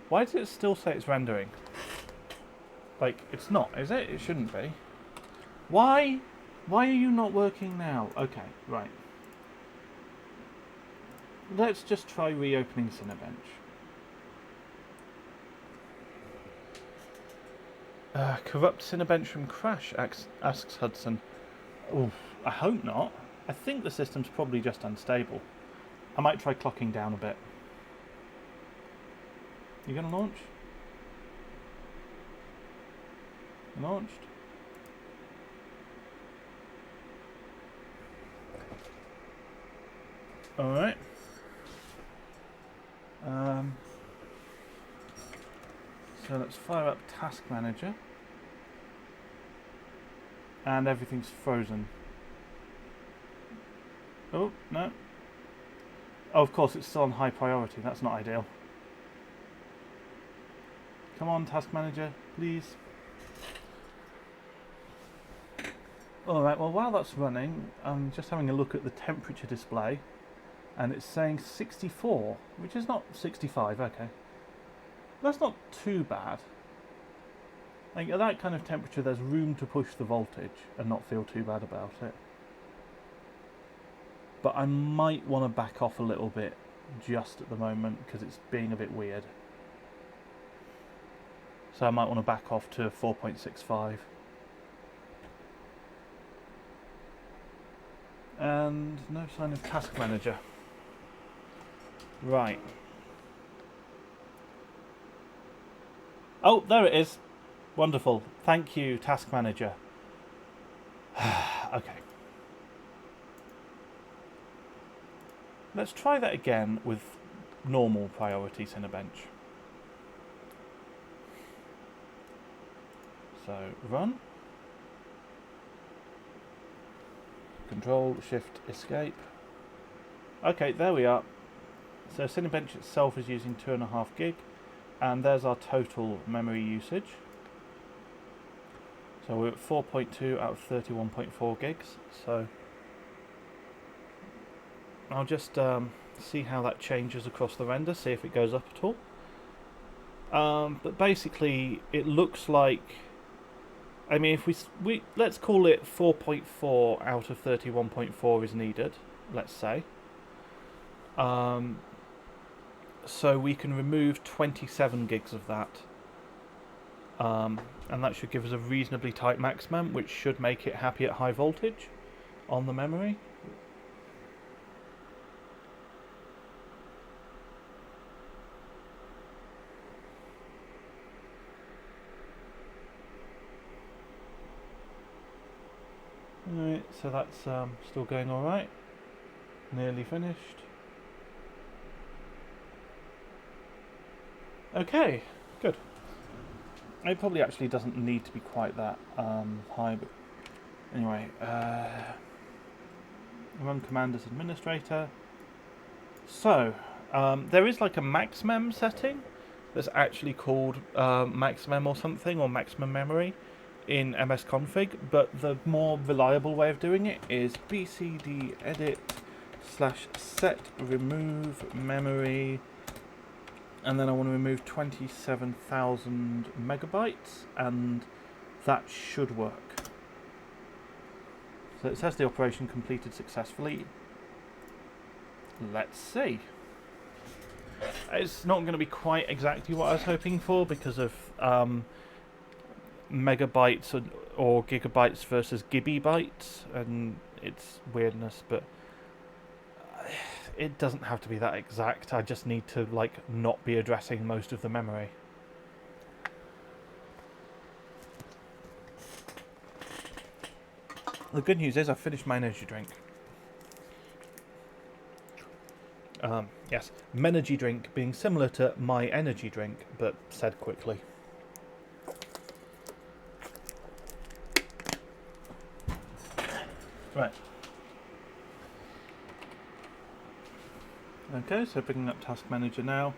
Why does it still say it's rendering? Like, it's not, is it? It shouldn't be. Why? Why are you not working now? Okay, right. Let's just try reopening Cinebench. Corrupt Cinebench from crash, asks Hudson. Oof, I hope not. I think the system's probably just unstable. I might try clocking down a bit. You gonna launch? Launched. Alright. So let's fire up Task Manager. And everything's frozen. Oh, no. Oh, of course, it's still on high priority. That's not ideal. Come on, Task Manager, please. Alright, well, while that's running, I'm just having a look at the temperature display, and it's saying 64, which is not 65, okay. That's not too bad. Like, at that kind of temperature, there's room to push the voltage and not feel too bad about it. But I might want to back off a little bit just at the moment, because it's being a bit weird. So I might want to back off to 4.65. And no sign of Task Manager. Right. Oh, there it is. Wonderful. Thank you, Task Manager. Okay. Let's try that again with normal priority Cinebench. So, run. Control, Shift, Escape. Okay, there we are. So Cinebench itself is using 2.5 gig, and there's our total memory usage. So we're at 4.2 out of 31.4 gigs. So I'll just see how that changes across the render, see if it goes up at all. But basically, it looks like, I mean, if we let's call it 4.4 out of 31.4 is needed, let's say. So we can remove 27 gigs of that. And that should give us a reasonably tight maxmem, which should make it happy at high voltage on the memory. Alright, so that's still going alright. Nearly finished. Okay, good. It probably actually doesn't need to be quite that high, but anyway, run command as administrator. So, there is like a maxmem setting that's actually called maxmem or something, or maximum memory in msconfig, but the more reliable way of doing it is bcd edit /set remove memory and then I want to remove 27,000 megabytes, and that should work. So it says the operation completed successfully. Let's see. It's not going to be quite exactly what I was hoping for because of megabytes or gigabytes versus gibibytes and its weirdness, but it doesn't have to be that exact. I just need to like not be addressing most of the memory. The good news is I finished my energy drink. Yes, Menergy drink being similar to my energy drink, but said quickly. Right. Okay, so picking up Task Manager now.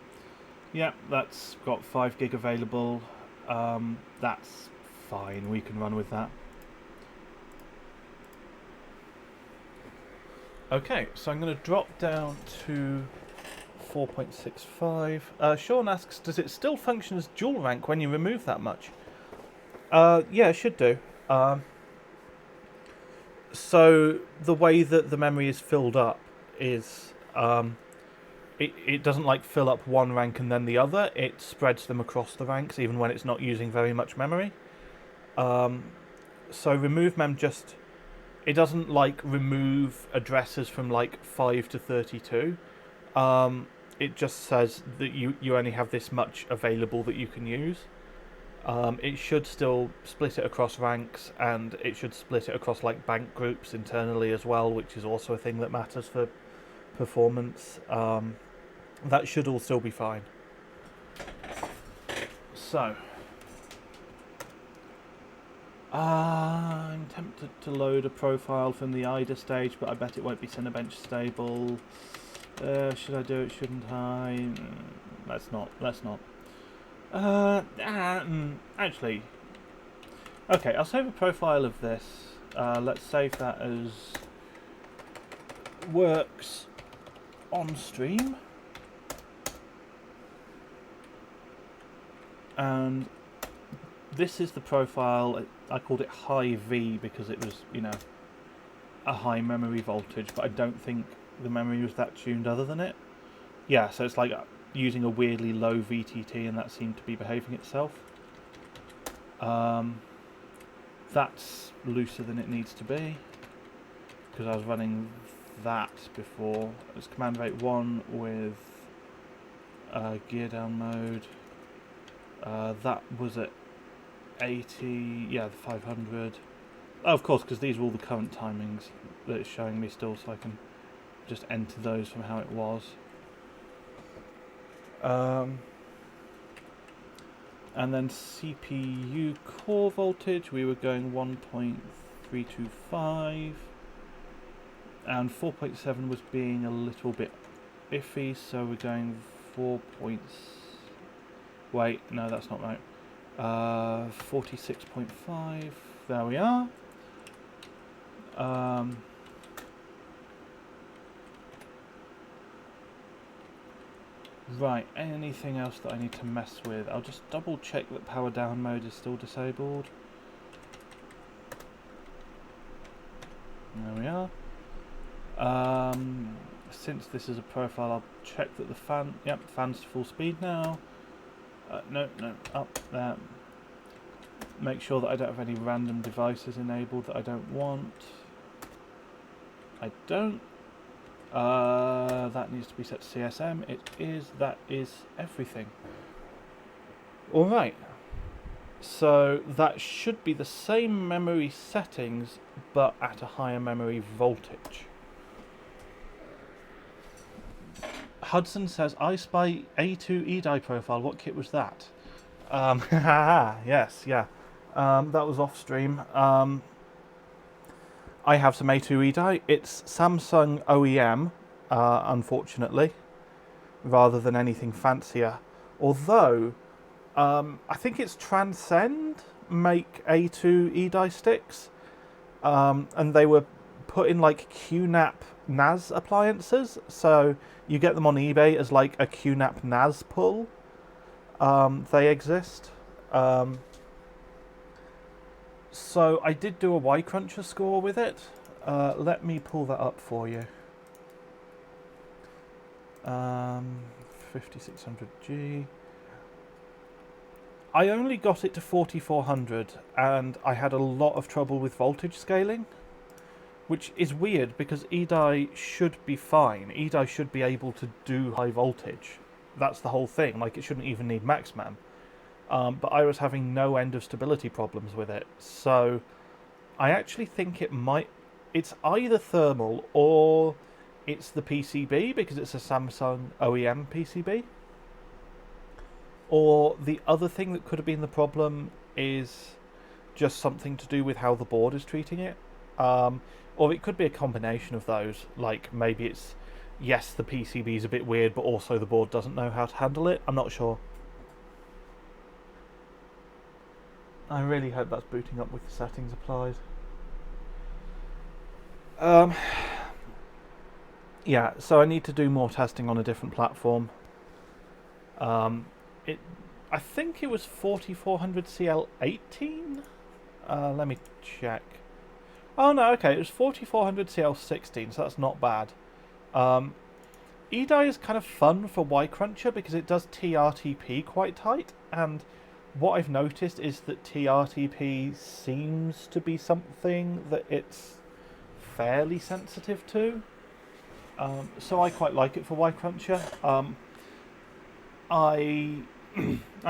Yeah, that's got 5 gig available. That's fine, we can run with that. Okay, so I'm going to drop down to 4.65. Sean asks, does it still function as dual rank when you remove that much? Yeah, it should do. So the way that the memory is filled up is it doesn't like fill up one rank and then the other. It spreads them across the ranks even when it's not using very much memory. So removemem just... It doesn't like remove addresses from like 5 to 32. It just says that you only have this much available that you can use. It should still split it across ranks, and it should split it across like bank groups internally as well, which is also a thing that matters for performance. That should all still be fine. So I'm tempted to load a profile from the IDA stage, but I bet it won't be Cinebench stable. Should I do it? Shouldn't I? Let's not. Actually, okay, I'll save a profile of this. Let's save that as works on stream. And this is the profile. I called it high V because it was, you know, a high memory voltage, but I don't think the memory was that tuned other than it. Yeah, so it's like using a weirdly low VTT, and that seemed to be behaving itself. That's looser than it needs to be because I was running that before. It's command rate 1 with gear down mode. That was at 80, yeah, the 500. Oh, of course, because these are all the current timings that it's showing me still, so I can just enter those from how it was. And then CPU core voltage, we were going 1.325, and 4.7 was being a little bit iffy, so we're going 4 points. Wait, no, that's not right. 46.5. There we are. Right, anything else that I need to mess with? I'll just double check that power down mode is still disabled. There we are. Since this is a profile, I'll check that the fan, yep, fan's to full speed now. No, up there. Make sure that I don't have any random devices enabled that I don't want. I don't. That needs to be set to CSM. It is. That is everything. Alright. So that should be the same memory settings, but at a higher memory voltage. Hudson says, I spy A2 EDI profile. What kit was that? Yes, yeah. That was off stream. I have some A2 EDI. It's Samsung OEM, unfortunately, rather than anything fancier. Although, I think it's Transcend make A2 EDI sticks, and they were put in like QNAP NAS appliances, so you get them on eBay as like a QNAP NAS pull, They exist. So I did do a ycruncher score with it. Let me pull that up for you. 5600G. I only got it to 4400 and I had a lot of trouble with voltage scaling, which is weird because EDI should be fine. EDI should be able to do high voltage. That's the whole thing. Like, it shouldn't even need maxmem. But I was having no end of stability problems with it. So I actually think it's either thermal or it's the PCB because it's a Samsung OEM PCB. Or the other thing that could have been the problem is just something to do with how the board is treating it. Or it could be a combination of those. Like, maybe it's, yes, the PCB is a bit weird, but also the board doesn't know how to handle it. I'm not sure. I really hope that's booting up with the settings applied. Yeah, so I need to do more testing on a different platform. I think it was 4400 CL18? Let me check. Oh no, okay, it was 4400 CL16, so that's not bad. EDI is kind of fun for ycruncher because it does TRTP quite tight, and what I've noticed is that TRTP seems to be something that it's fairly sensitive to. So I quite like it for ycruncher. I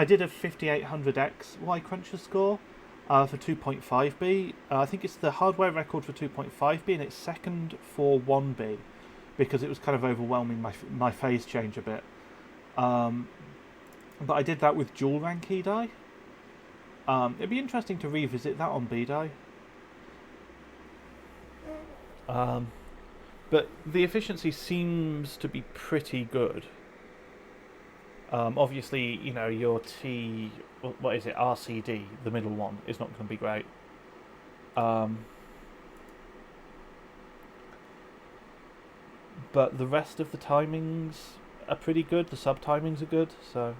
did a 5800X ycruncher score for 2.5B. I think it's the hardware record for 2.5B and it's second for 1B because it was kind of overwhelming my phase change a bit. But I did that with dual rank EDI. It'd be interesting to revisit that on BDI. But the efficiency seems to be pretty good. Obviously, you know, your what is it, RCD, the middle one, is not going to be great. But the rest of the timings are pretty good. The subtimings are good, so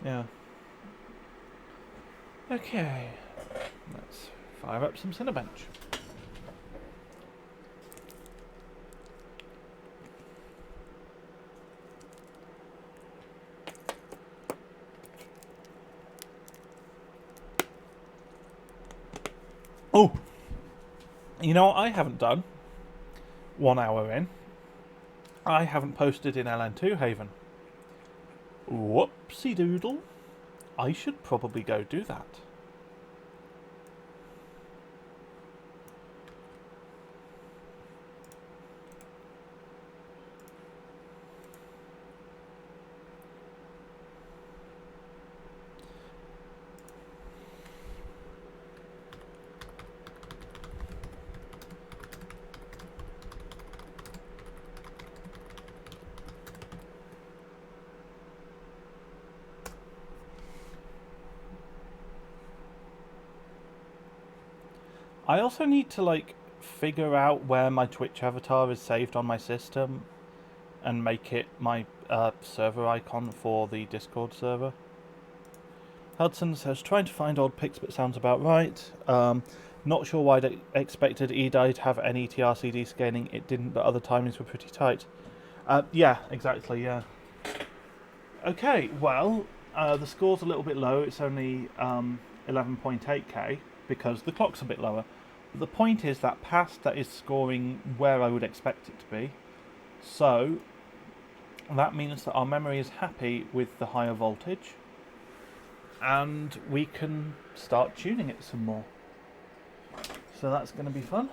yeah. Okay, let's fire up some Cinebench. Oh, you know what I haven't done? 1 hour in, I haven't posted in LN2 Haven. Whoopsie doodle. I should probably go do that. I also need to, like, figure out where my Twitch avatar is saved on my system and make it my server icon for the Discord server. Hudson says, trying to find old pics but sounds about right. Not sure why they expected EDI to have any TRCD scaling. It didn't, but other timings were pretty tight. Yeah, exactly, yeah. Okay, well, the score's a little bit low. It's only 11.8k because the clock's a bit lower. But the point is that past that is scoring where I would expect it to be. So that means that our memory is happy with the higher voltage and we can start tuning it some more. So that's going to be fun.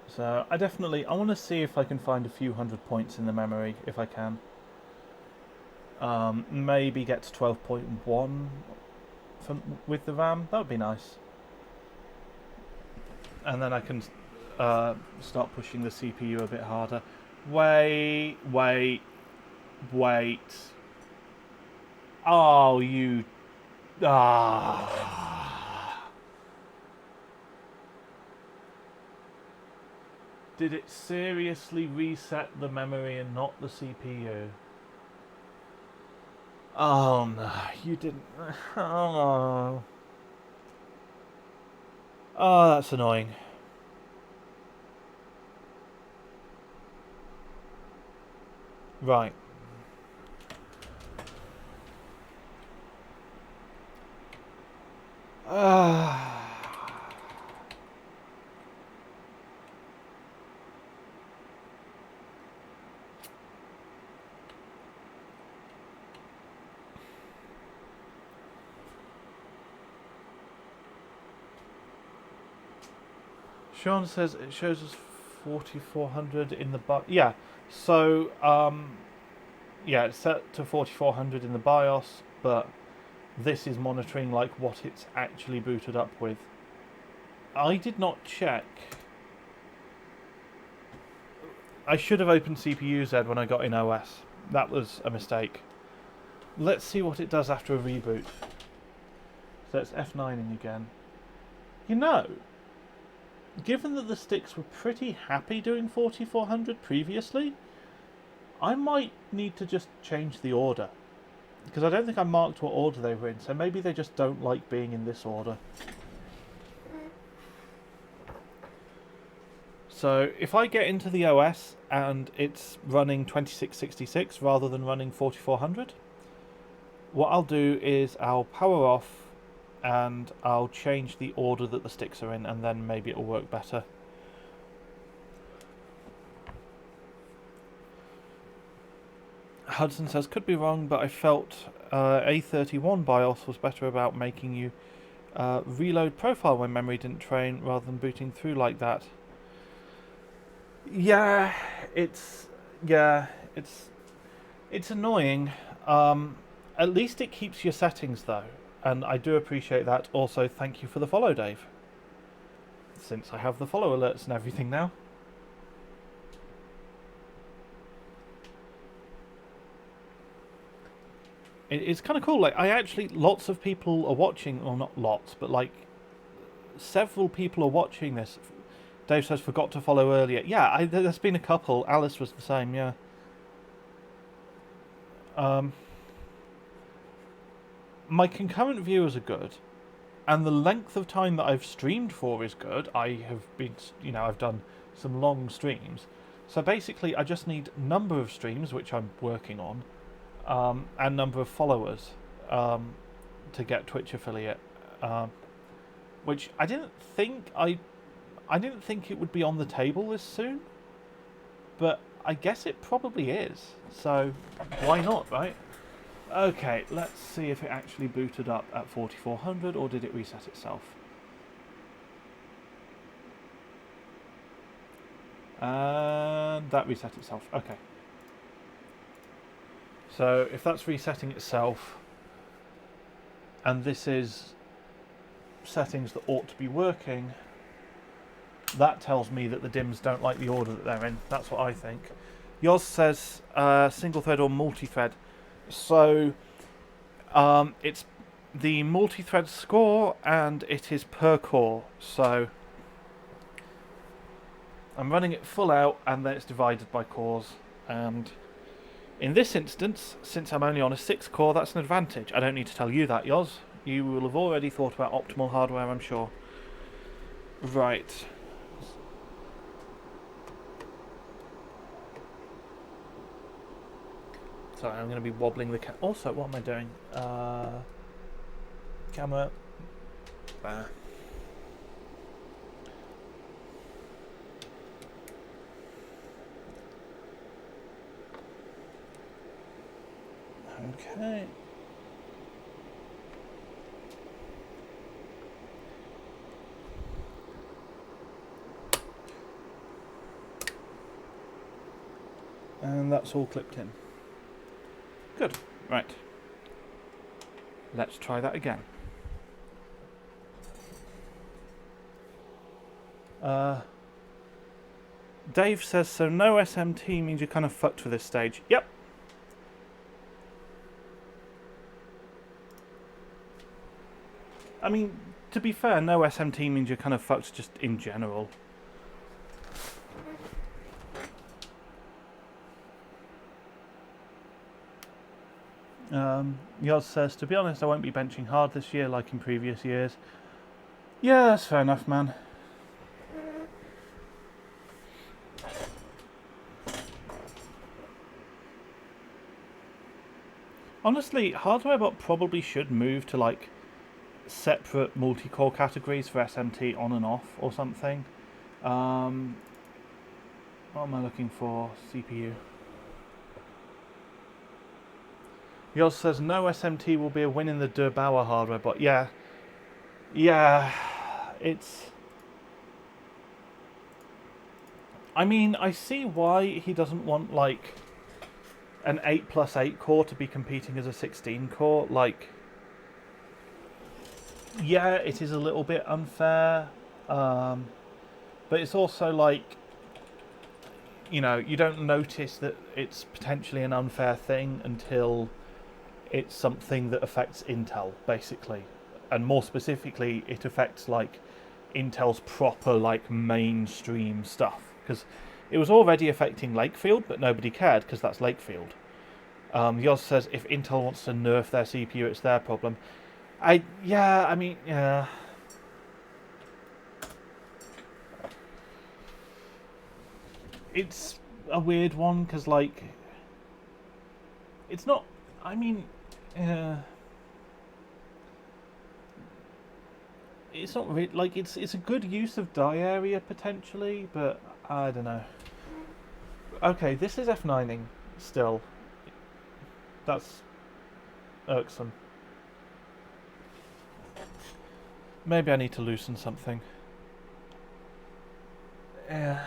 So I want to see if I can find a few hundred points in the memory, if I can. Maybe get to 12.1 with the RAM. That would be nice. And then I can start pushing the CPU a bit harder. Wait. Oh, you... Ah... Did it seriously reset the memory and not the CPU? Oh no, you didn't. Oh. Oh, that's annoying. Right. Sean says it shows us 4400 in the yeah. So yeah, it's set to 4400 in the BIOS, but this is monitoring like what it's actually booted up with. I did not check. I should have opened CPU-Z when I got in OS. That was a mistake. Let's see what it does after a reboot. So it's F9ing again. You know, given that the sticks were pretty happy doing 4400 previously, I might need to just change the order. Because I don't think I marked what order they were in, so maybe they just don't like being in this order. So if I get into the OS and it's running 2666 rather than running 4400, what I'll do is I'll power off and I'll change the order that the sticks are in, and then maybe it'll work better. Hudson says, could be wrong, but I felt A31 BIOS was better about making you reload profile when memory didn't train rather than booting through like that. Yeah, it's annoying. At least it keeps your settings though, and I do appreciate that. Also, thank you for the follow, Dave. Since I have the follow alerts and everything now. It's kind of cool. Like, lots of people are watching, or not lots, but like several people are watching this. Dave says, forgot to follow earlier. Yeah, there's been a couple. Alice was the same, yeah. My concurrent viewers are good, and the length of time that I've streamed for is good. I have been, I've done some long streams. So basically, I just need number of streams, which I'm working on, and number of followers to get Twitch affiliate, which I didn't think it would be on the table this soon, but I guess it probably is. So why not, right? Okay, let's see if it actually booted up at 4400 or did it reset itself. And that reset itself. Okay. So if that's resetting itself, and this is settings that ought to be working, that tells me that the DIMMs don't like the order that they're in. That's what I think. Yoz says single thread or multi-thread. So it's the multi-thread score and it is per core. So I'm running it full out and then it's divided by cores. And in this instance, since I'm only on a 6 core, that's an advantage. I don't need to tell you that, Yoz. You will have already thought about optimal hardware, I'm sure. Right. Sorry, I'm going to be wobbling the also, what am I doing? Camera. There. Okay. And that's all clipped in. Good. Right. Let's try that again. Dave says, so no SMT means you're kind of fucked for this stage. Yep. I mean, to be fair, no SMT means you're kind of fucked just in general. Yoz says, to be honest, I won't be benching hard this year like in previous years. Yeah, that's fair enough, man. Honestly, HWBOT probably should move to like separate multi-core categories for SMT on and off or something. What am I looking for? CPU. Yoz says no SMT will be a win in the De Bauer hardware, but yeah, it's. I mean, I see why he doesn't want like an 8+8 core to be competing as a 16 core. Like, yeah, it is a little bit unfair, but it's also like, you know, you don't notice that it's potentially an unfair thing until it's something that affects Intel, basically. And more specifically, it affects, like, Intel's proper, like, mainstream stuff. Because it was already affecting Lakefield, but nobody cared, because that's Lakefield. Yoz says, if Intel wants to nerf their CPU, it's their problem. Yeah. It's a weird one, because, like, it's not... I mean... it's not really... Like, it's a good use of die area, potentially, but I don't know. Okay, this is F9ing, still. That's irksome. Maybe I need to loosen something. Yeah.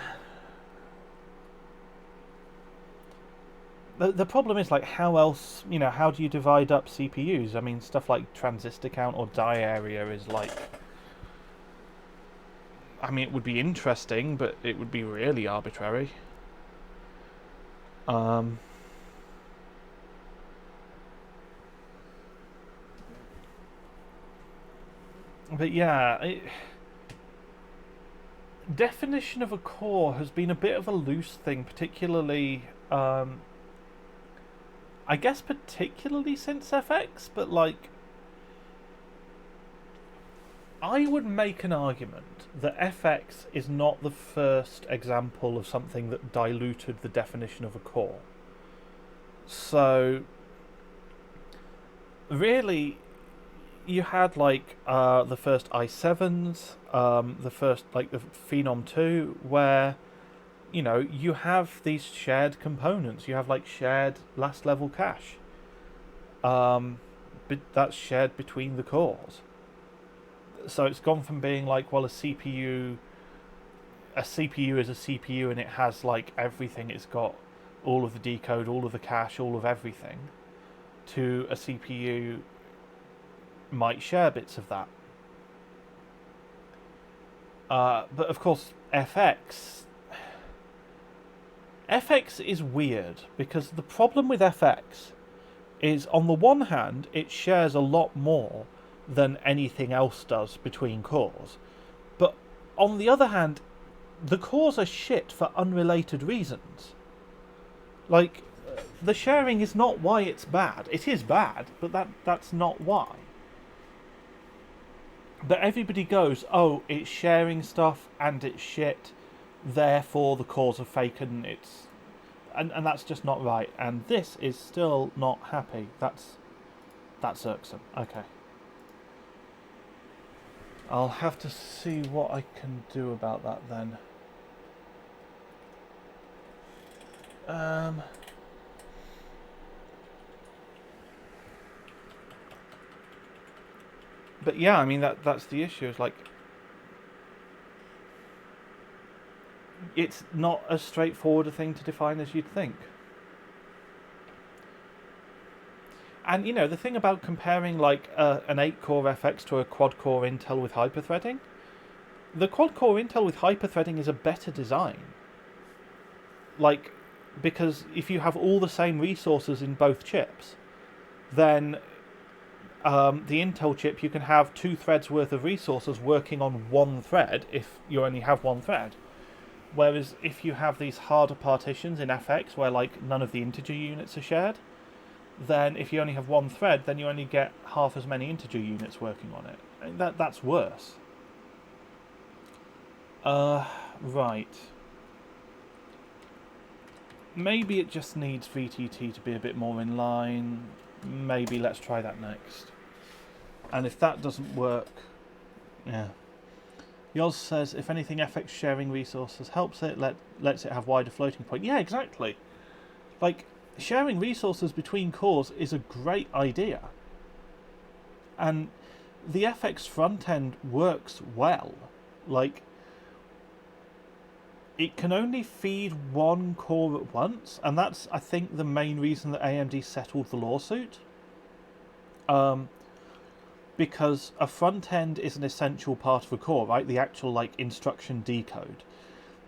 The problem is, like, how else, you know, how do you divide up CPUs? I mean, stuff like transistor count or die area is like... I mean, it would be interesting, but it would be really arbitrary. But yeah, definition of a core has been a bit of a loose thing, particularly... I guess particularly since FX, but like... I would make an argument that FX is not the first example of something that diluted the definition of a core. So, really, you had like the first i7s, the first, like the Phenom 2, where... You know, you have these shared components. You have like shared last level cache. But that's shared between the cores. So it's gone from being like, well, a CPU is a CPU and it has like everything. It's got all of the decode, all of the cache, all of everything, to a CPU might share bits of that. But of course, FX is weird, because the problem with FX is, on the one hand, it shares a lot more than anything else does between cores. But on the other hand, the cores are shit for unrelated reasons. Like, the sharing is not why it's bad. It is bad, but that's not why. But everybody goes, oh, it's sharing stuff and it's shit, therefore the cores are fake, and it's... And that's just not right. And this is still not happy. That's irksome. Okay. I'll have to see what I can do about that then. But yeah, I mean, that's the issue. It's like... It's not as straightforward a thing to define as you'd think. And, you know, the thing about comparing, like, an 8-core FX to a quad-core Intel with hyperthreading, the quad-core Intel with hyperthreading is a better design. Like, because if you have all the same resources in both chips, then the Intel chip, you can have 2 threads worth of resources working on one thread if you only have one thread. Whereas if you have these harder partitions in FX where like none of the integer units are shared, then if you only have one thread, then you only get half as many integer units working on it. And that's worse. Right. Maybe it just needs VTT to be a bit more in line. Maybe let's try that next. And if that doesn't work, yeah. Yoz says, if anything, FX sharing resources helps it, lets it have wider floating point. Yeah, exactly. Like, sharing resources between cores is a great idea. And the FX front end works well. Like, it can only feed one core at once, and that's, I think, the main reason that AMD settled the lawsuit. Because a front end is an essential part of a core, right? The actual, like, instruction decode.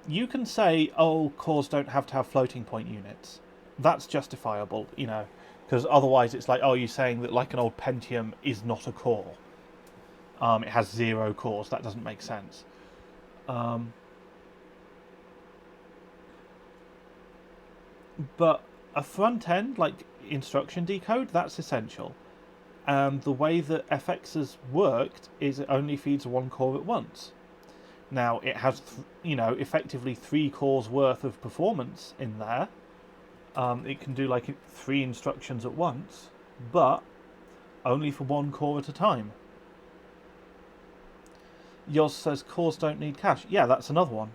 You can say, oh, cores don't have to have floating point units. That's justifiable, you know, because otherwise it's like, oh, you're saying that, like, an old Pentium is not a core. It has 0 cores. That doesn't make sense. But a front end, like instruction decode, that's essential. And the way that FX has worked is it only feeds one core at once. Now, it has, you know, effectively 3 cores worth of performance in there. It can do like 3 instructions at once, but only for 1 core at a time. Yoz says cores don't need cache. Yeah, that's another one.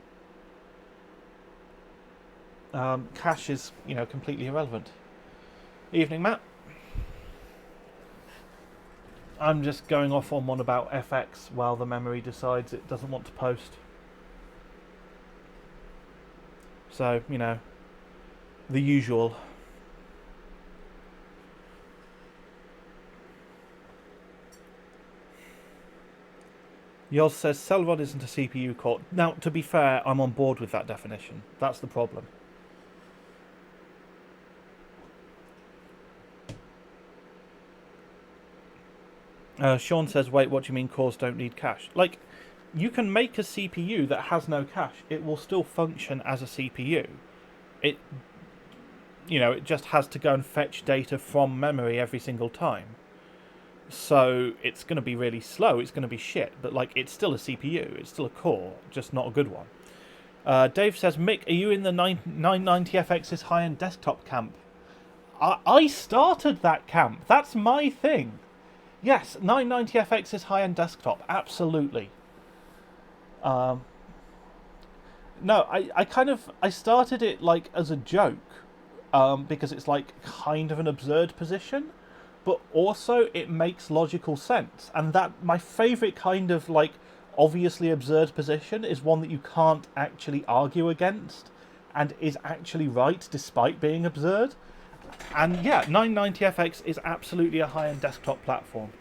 Cache is, you know, completely irrelevant. Evening, Matt. I'm just going off on one about FX while the memory decides it doesn't want to post. So, you know, the usual. Yoz says Celeron isn't a CPU core. Now, to be fair, I'm on board with that definition. That's the problem. Sean says, wait, what do you mean cores don't need cache? Like, you can make a CPU that has no cache. It will still function as a CPU. It, you know, it just has to go and fetch data from memory every single time. So it's going to be really slow. It's going to be shit. But, like, it's still a CPU. It's still a core, just not a good one. Dave says, Mick, are you in the 990FX's high-end desktop camp? I started that camp. That's my thing. Yes, 990FX's high-end desktop, absolutely. No, I started it like as a joke, because it's like kind of an absurd position, but also it makes logical sense. And that my favourite kind of like obviously absurd position is one that you can't actually argue against, and is actually right despite being absurd. And yeah, 990FX is absolutely a high-end desktop platform.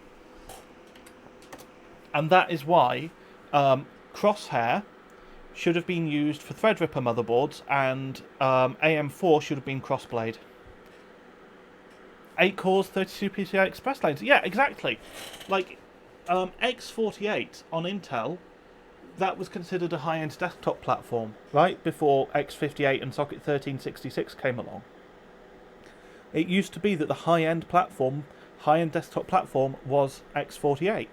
And that is why Crosshair should have been used for Threadripper motherboards, and AM4 should have been Crossblade. 8 cores, 32 PCI Express lanes. Yeah, exactly. Like, X48 on Intel, that was considered a high-end desktop platform, right? Before X58 and Socket 1366 came along. It used to be that the high-end desktop platform was X48.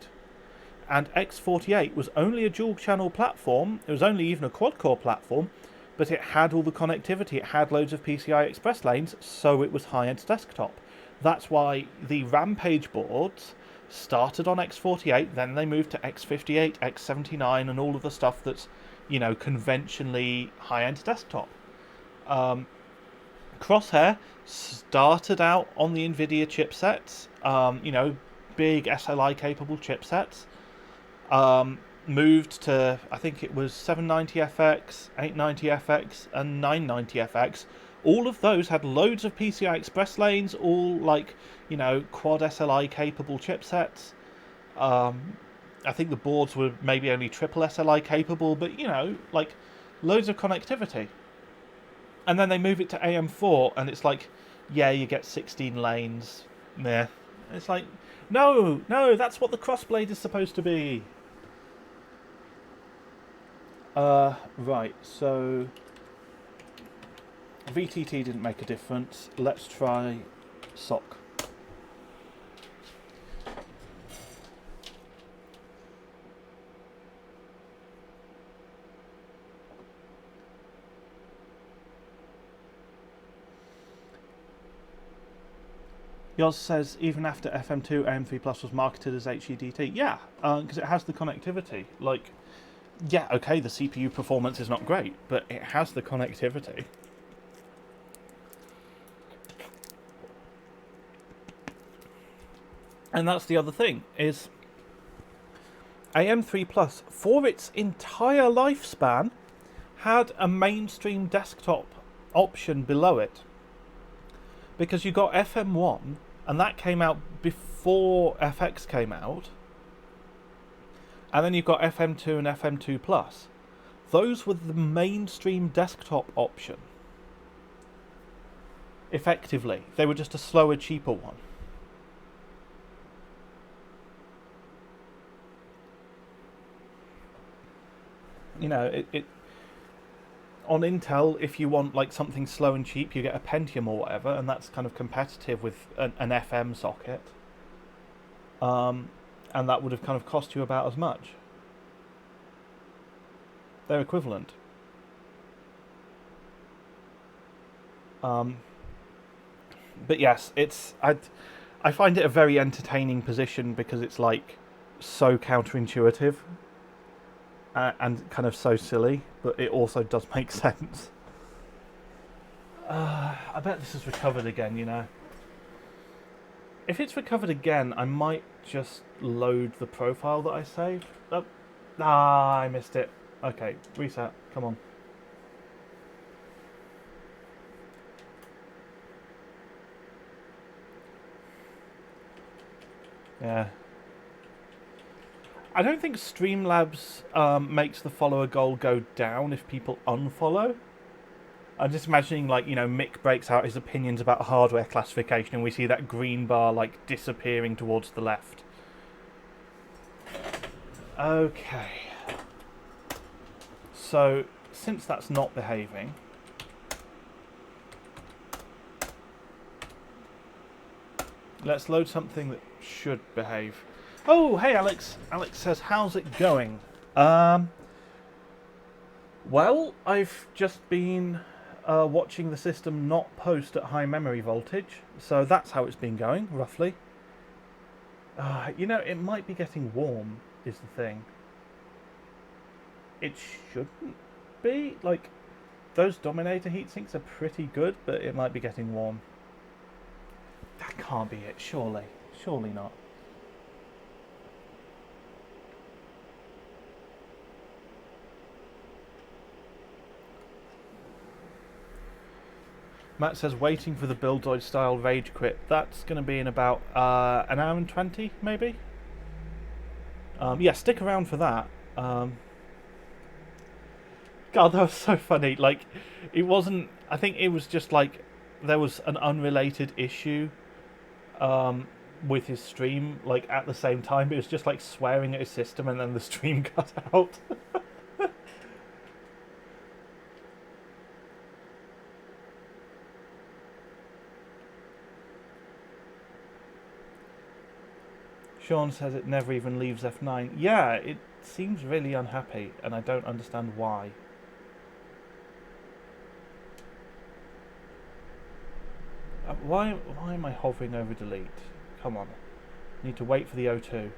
And X48 was only a dual-channel platform. It was only even a quad-core platform, but it had all the connectivity. It had loads of PCI Express lanes, so it was high-end desktop. That's why the Rampage boards started on X48, then they moved to X58, X79, and all of the stuff that's, you know, conventionally high-end desktop. Crosshair started out on the NVIDIA chipsets, you know, big SLI-capable chipsets. Moved to, I think it was 790FX, 890FX, and 990FX. All of those had loads of PCI Express lanes, all like, you know, quad SLI-capable chipsets. I think the boards were maybe only triple SLI-capable, but, you know, like, loads of connectivity. And then they move it to AM4, and it's like, yeah, you get 16 lanes. Meh. It's like, no, that's what the Crossblade is supposed to be. Right, so VTT didn't make a difference. Let's try SOC. Yours says even after FM2, AM3 Plus was marketed as HEDT. Yeah, because it has the connectivity. Like, yeah, okay, the CPU performance is not great, but it has the connectivity. And that's the other thing, is AM3 Plus, for its entire lifespan, had a mainstream desktop option below it. Because you got FM1, and that came out before FX came out. And then you've got FM2 and FM2 Plus. Those were the mainstream desktop option. Effectively. They were just a slower, cheaper one. You know, on Intel, if you want like something slow and cheap, you get a Pentium or whatever, and that's kind of competitive with an FM socket. And that would have kind of cost you about as much. They're equivalent. But yes, I find it a very entertaining position because it's like so counterintuitive. And kind of so silly, but it also does make sense. I bet this is recovered again, you know. If it's recovered again, I might just load the profile that I saved. Oh, I missed it. Okay, reset. Come on. Yeah. I don't think Streamlabs makes the follower goal go down if people unfollow. I'm just imagining, like, you know, Mick breaks out his opinions about hardware classification and we see that green bar, like, disappearing towards the left. Okay. So, since that's not behaving... let's load something that should behave. Oh, hey Alex. Alex says, how's it going? Well, I've just been watching the system not post at high memory voltage, so that's how it's been going, roughly. You know, it might be getting warm, is the thing. It shouldn't be. Like, those Dominator heatsinks are pretty good, but it might be getting warm. That can't be it, surely. Surely not. Matt says, waiting for the Buildoid style rage quit. That's going to be in about an hour and 20, maybe? Yeah, stick around for that. God, that was so funny. Like, it wasn't... I think it was just like... there was an unrelated issue with his stream, like, at the same time. It was just, like, swearing at his system and then the stream cut out. Sean says it never even leaves F9. Yeah, it seems really unhappy, and I don't understand why. Why am I hovering over delete? Come on. Need to wait for the O2.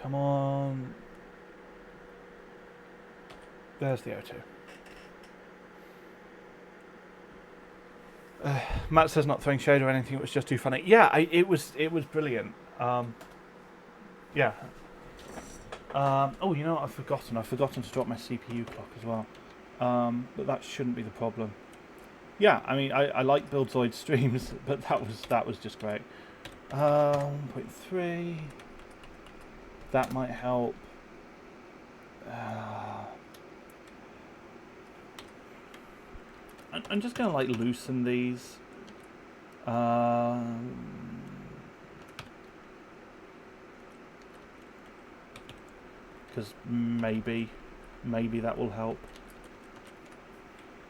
Come on. There's the O2. Matt says not throwing shade or anything, it was just too funny. Yeah, it was brilliant. Yeah. Oh, you know what, I've forgotten to drop my CPU clock as well. But that shouldn't be the problem. Yeah, I mean, I like Buildzoid streams, but that was just great. 1.3. That might help. I'm just going to like loosen these. Because maybe that will help.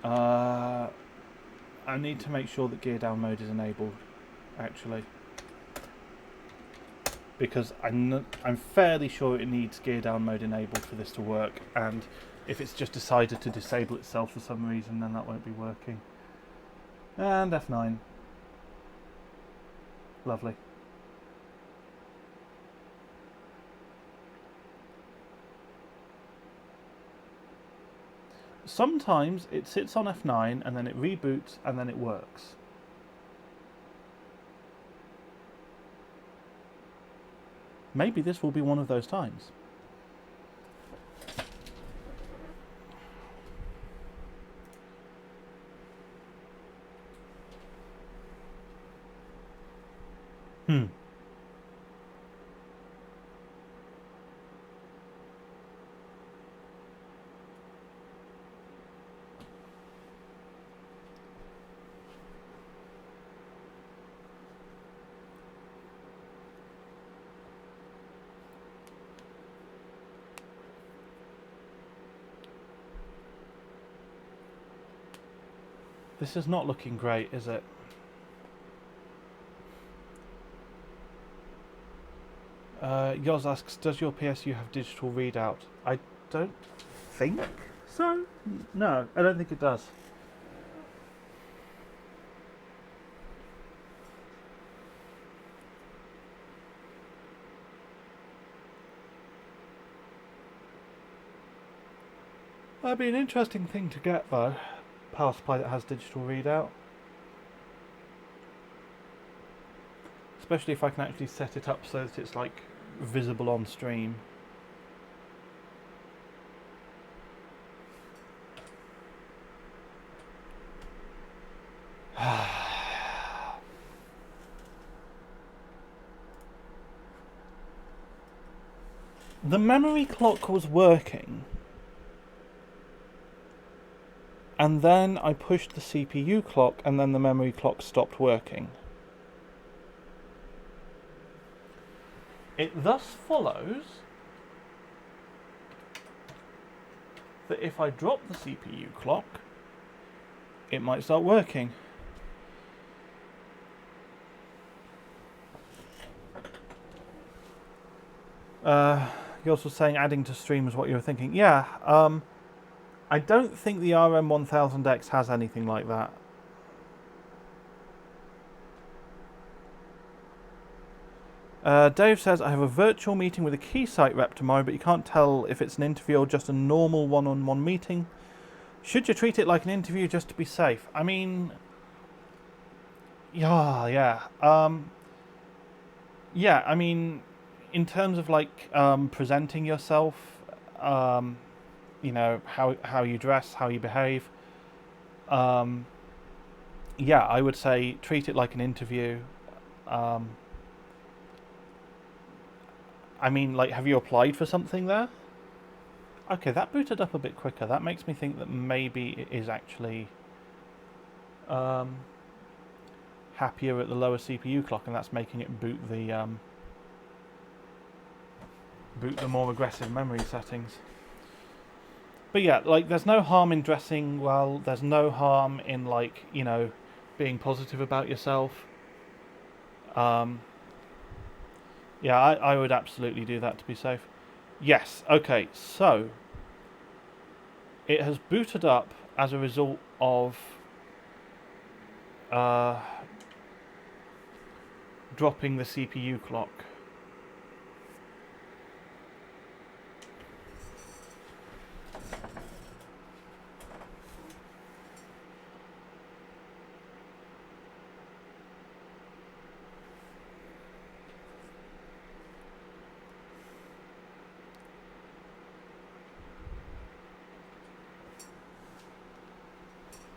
I need to make sure that gear down mode is enabled. actually. Because I'm fairly sure it needs gear down mode enabled for this to work, and if it's just decided to disable itself for some reason, then that won't be working. And F9. Lovely. Sometimes it sits on F9 and then it reboots and then it works. Maybe this will be one of those times. This is not looking great, is it? Yoz asks, does your PSU have digital readout? I don't think so. No, I don't think it does. That'd be an interesting thing to get, though. Power supply that has digital readout. Especially if I can actually set it up so that it's like visible on stream. The memory clock was working, and then I pushed the CPU clock and then the memory clock stopped working. It thus follows that if I drop the CPU clock, it might start working. You also saying adding to stream is what you were thinking. Yeah, I don't think the RM1000X has anything like that. Dave says, I have a virtual meeting with a Keysight rep tomorrow, but you can't tell if it's an interview or just a normal one-on-one meeting. Should you treat it like an interview just to be safe? I mean, yeah. Yeah, I mean, in terms of like presenting yourself, you know, how you dress, how you behave, yeah, I would say treat it like an interview. I mean, like, have you applied for something there? Okay, that booted up a bit quicker. That makes me think that maybe it is actually happier at the lower CPU clock, and that's making it boot the more aggressive memory settings. But yeah, like, there's no harm in dressing well. There's no harm in, like, you know, being positive about yourself. Yeah, I would absolutely do that to be safe. Yes, okay, so it has booted up as a result of dropping the CPU clock.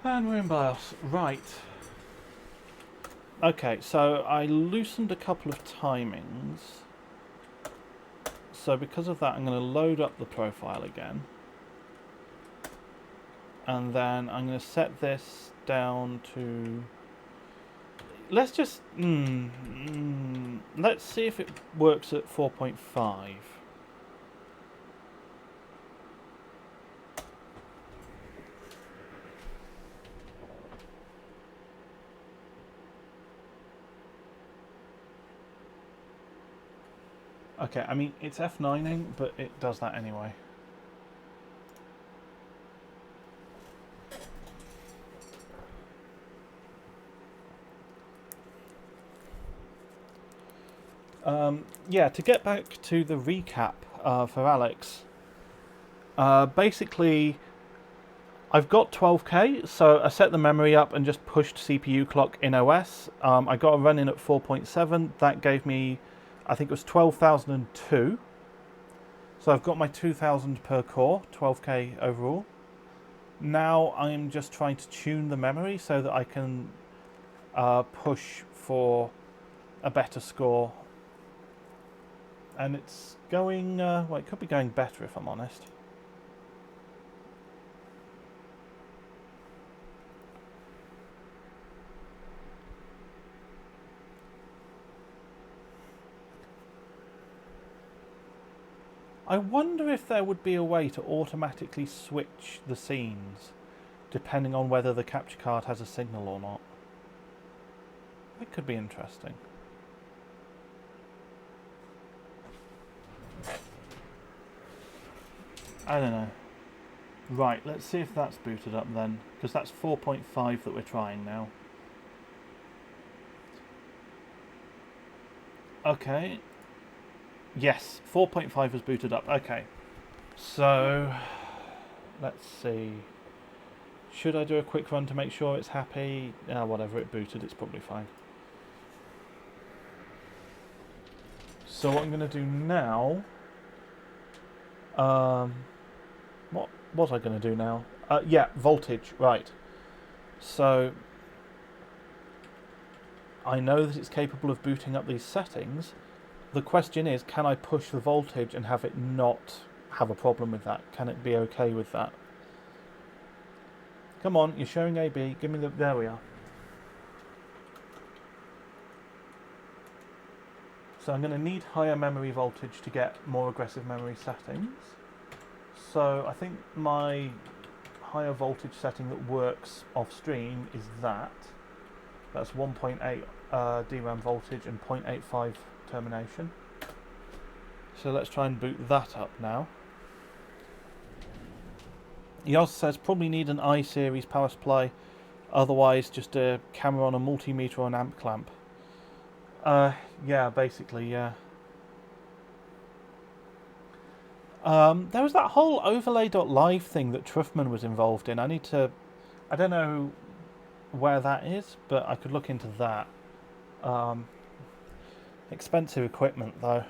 And we're in BIOS. Right. Okay, so I loosened a couple of timings. So because of that, I'm going to load up the profile again. And then I'm going to set this down to... Let's just... let's see if it works at 4.5. Okay, I mean, it's F9ing, but it does that anyway. Yeah, to get back to the recap for Alex, basically, I've got 12K, so I set the memory up and just pushed CPU clock in OS. I got a run in at 4.7. That gave me, I think it was 12,002. So I've got my 2,000 per core, 12K overall. Now I'm just trying to tune the memory so that I can push for a better score. And it's going, well, it could be going better if I'm honest. I wonder if there would be a way to automatically switch the scenes depending on whether the capture card has a signal or not. It could be interesting. I don't know. Right, let's see if that's booted up then, because that's 4.5 that we're trying now. Okay. Yes, 4.5 has booted up. Okay. So, let's see. Should I do a quick run to make sure it's happy? Whatever, it booted, it's probably fine. So what I'm going to do now... what was I going to do now? Yeah, voltage, right. So, I know that it's capable of booting up these settings. The question is, can I push the voltage and have it not have a problem with that? Can it be okay with that? Come on, you're showing AB. Give me the... There we are. So I'm going to need higher memory voltage to get more aggressive memory settings. So I think my higher voltage setting that works off stream is that. That's 1.8 DRAM voltage and 0.85 termination. So let's try and boot that up now. He also says probably need an I-series power supply, otherwise just a camera on a multimeter or an amp clamp. Yeah, basically, yeah. There was that whole overlay.live thing that Truffman was involved in. I don't know where that is, but I could look into that. Expensive equipment, though.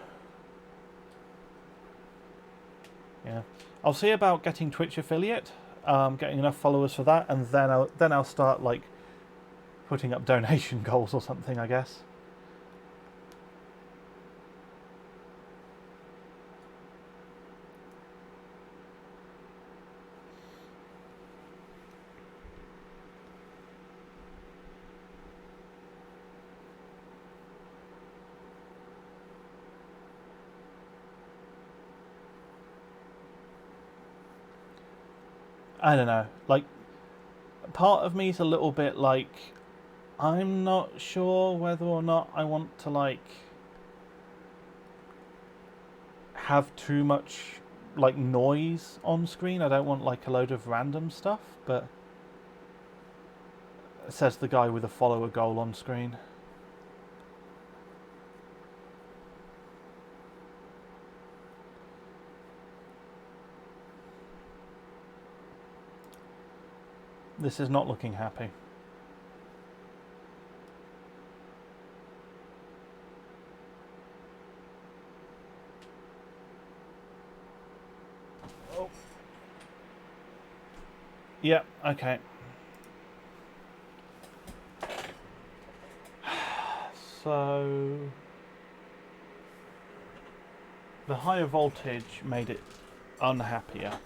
Yeah, I'll see about getting Twitch affiliate, getting enough followers for that, and then I'll start like putting up donation goals or something, I guess. I don't know, like, part of me is a little bit like, I'm not sure whether or not I want to, like, have too much, like, noise on screen. I don't want, like, a load of random stuff, but says the guy with a follower goal on screen. This is not looking happy. Oh. Yeah, okay. So the higher voltage made it unhappier.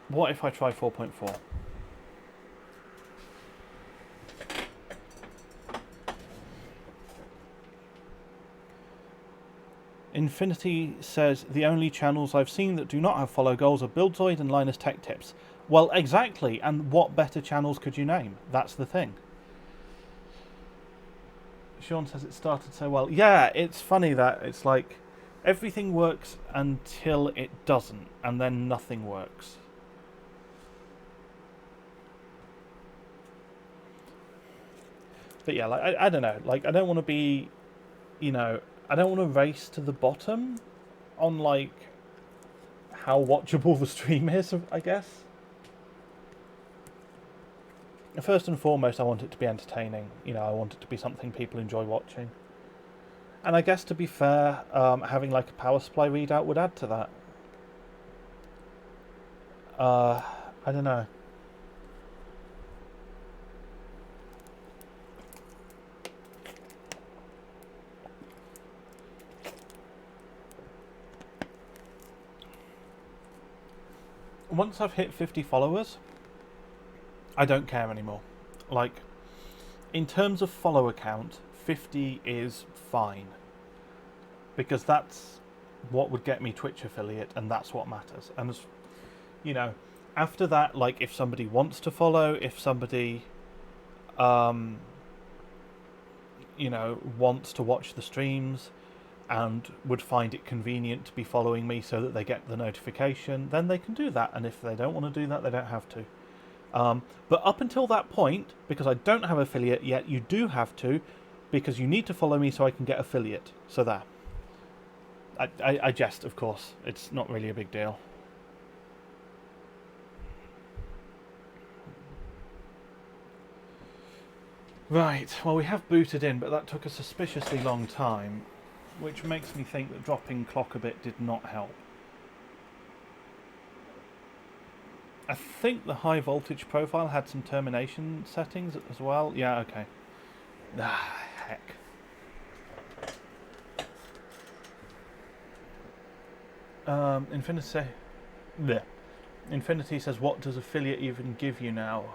What if I try 4.4? Infinity says, the only channels I've seen that do not have follow goals are Buildzoid and Linus Tech Tips. Well, exactly, and what better channels could you name? That's the thing. Sean says it started so well. Yeah, it's funny that it's like everything works until it doesn't, and then nothing works. But yeah, like I don't know. Like I don't want to be, you know, I don't want to race to the bottom on like how watchable the stream is, I guess. First and foremost, I want it to be entertaining. You know, I want it to be something people enjoy watching. And I guess, to be fair, having like a power supply readout would add to that. I don't know. Once I've hit 50 followers, I don't care anymore. Like, in terms of follower count, 50 is fine. Because that's what would get me Twitch affiliate, and that's what matters. And, you know, after that, like, if somebody wants to follow, if somebody, you know, wants to watch the streams and would find it convenient to be following me so that they get the notification, then they can do that. And if they don't want to do that, they don't have to. But up until that point, because I don't have affiliate yet, you do have to, because you need to follow me so I can get affiliate. So there. I jest, of course. It's not really a big deal. Right, well, we have booted in, but that took a suspiciously long time, which makes me think that dropping clock a bit did not help. I think the high voltage profile had some termination settings as well. Yeah, okay. Ah, heck. Infinity says, what does affiliate even give you now?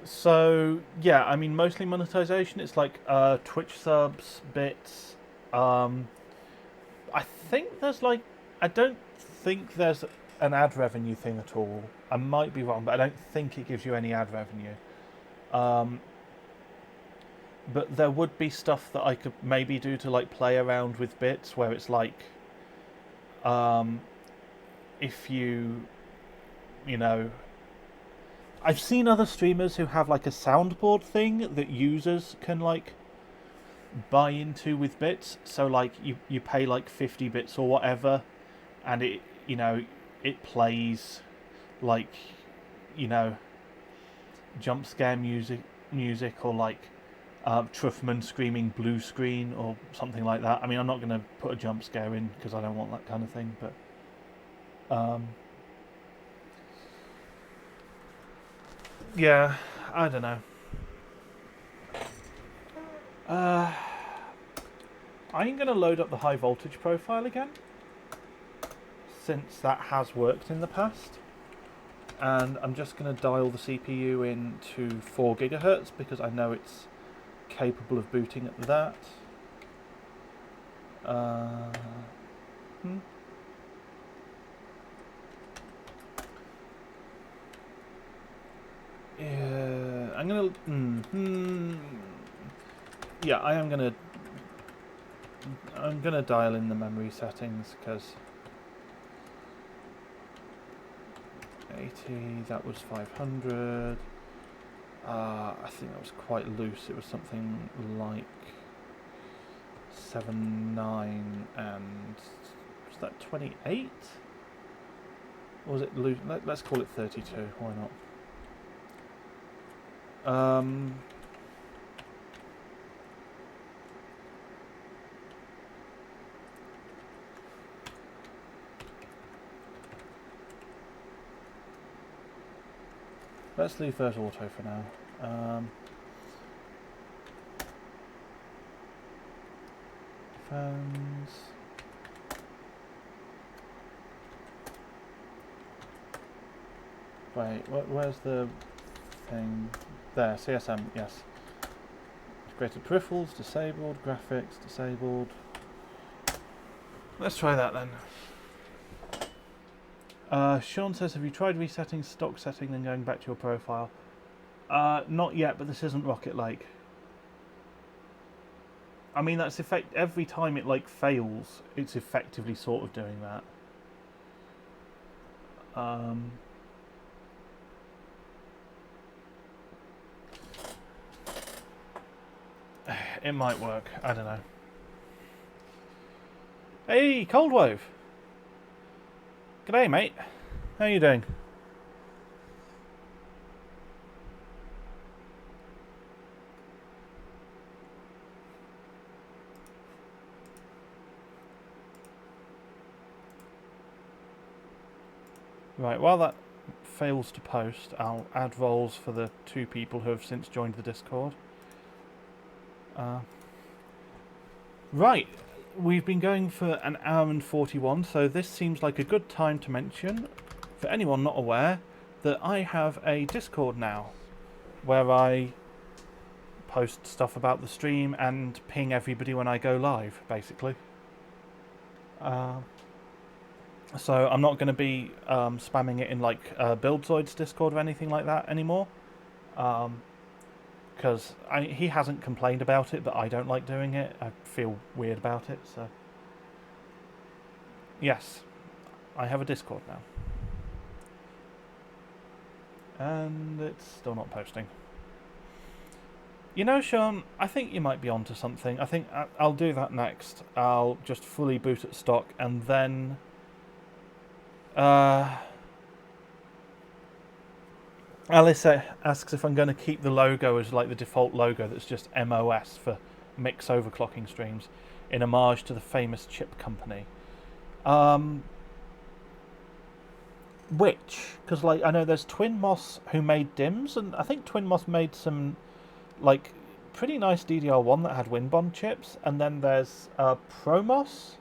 So, yeah, I mean, mostly monetization. It's like Twitch subs, bits. I think there's like... I don't think there's an ad revenue thing at all. I might be wrong, but I don't think it gives you any ad revenue. But there would be stuff that I could maybe do to like play around with bits, where it's like, if you know, I've seen other streamers who have like a soundboard thing that users can like buy into with bits. So like you pay like 50 bits or whatever, and it, you know, it plays like, you know, jump scare music or like Truffman screaming blue screen or something like that. I mean, I'm not going to put a jump scare in because I don't want that kind of thing, but yeah, I don't know. I'm going to load up the high voltage profile again, since that has worked in the past. And I'm just going to dial the CPU into 4 gigahertz because I know it's capable of booting at that. Yeah, I'm gonna. Yeah, I'm gonna dial in the memory settings because 80. That was 500. I think that was quite loose. It was something like 79 and was that 28? Or was it loose? Let's call it 32. Why not? Let's leave those auto for now. Phones. Wait, where's the thing? There, CSM, yes. Integrated peripherals, disabled. Graphics, disabled. Let's try that then. Sean says, have you tried resetting stock setting then going back to your profile? Not yet, but this isn't Rocket Lake. I mean, that's every time it like fails, it's effectively sort of doing that. It might work. I don't know. Hey, Cold Wave. G'day, mate. How you doing? Right, while that fails to post, I'll add roles for the 2 people who have since joined the Discord. Right, we've been going for an hour and 41, so this seems like a good time to mention, for anyone not aware, that I have a Discord now, where I post stuff about the stream and ping everybody when I go live, basically. So I'm not going to be spamming it in like Buildzoid's Discord or anything like that anymore, because he hasn't complained about it, but I don't like doing it. I feel weird about it. So yes, I have a Discord now, and it's still not posting. You know, Sean, I think you might be onto something. I think I'll do that next. I'll just fully boot at stock, and then Alice asks if I'm going to keep the logo as like the default logo that's just MOS for mix overclocking streams, in homage to the famous chip company. Which, because like I know there's Twin Moss who made DIMMs, and I think Twin Moss made some like pretty nice DDR1 that had WinBond chips, and then there's ProMOS.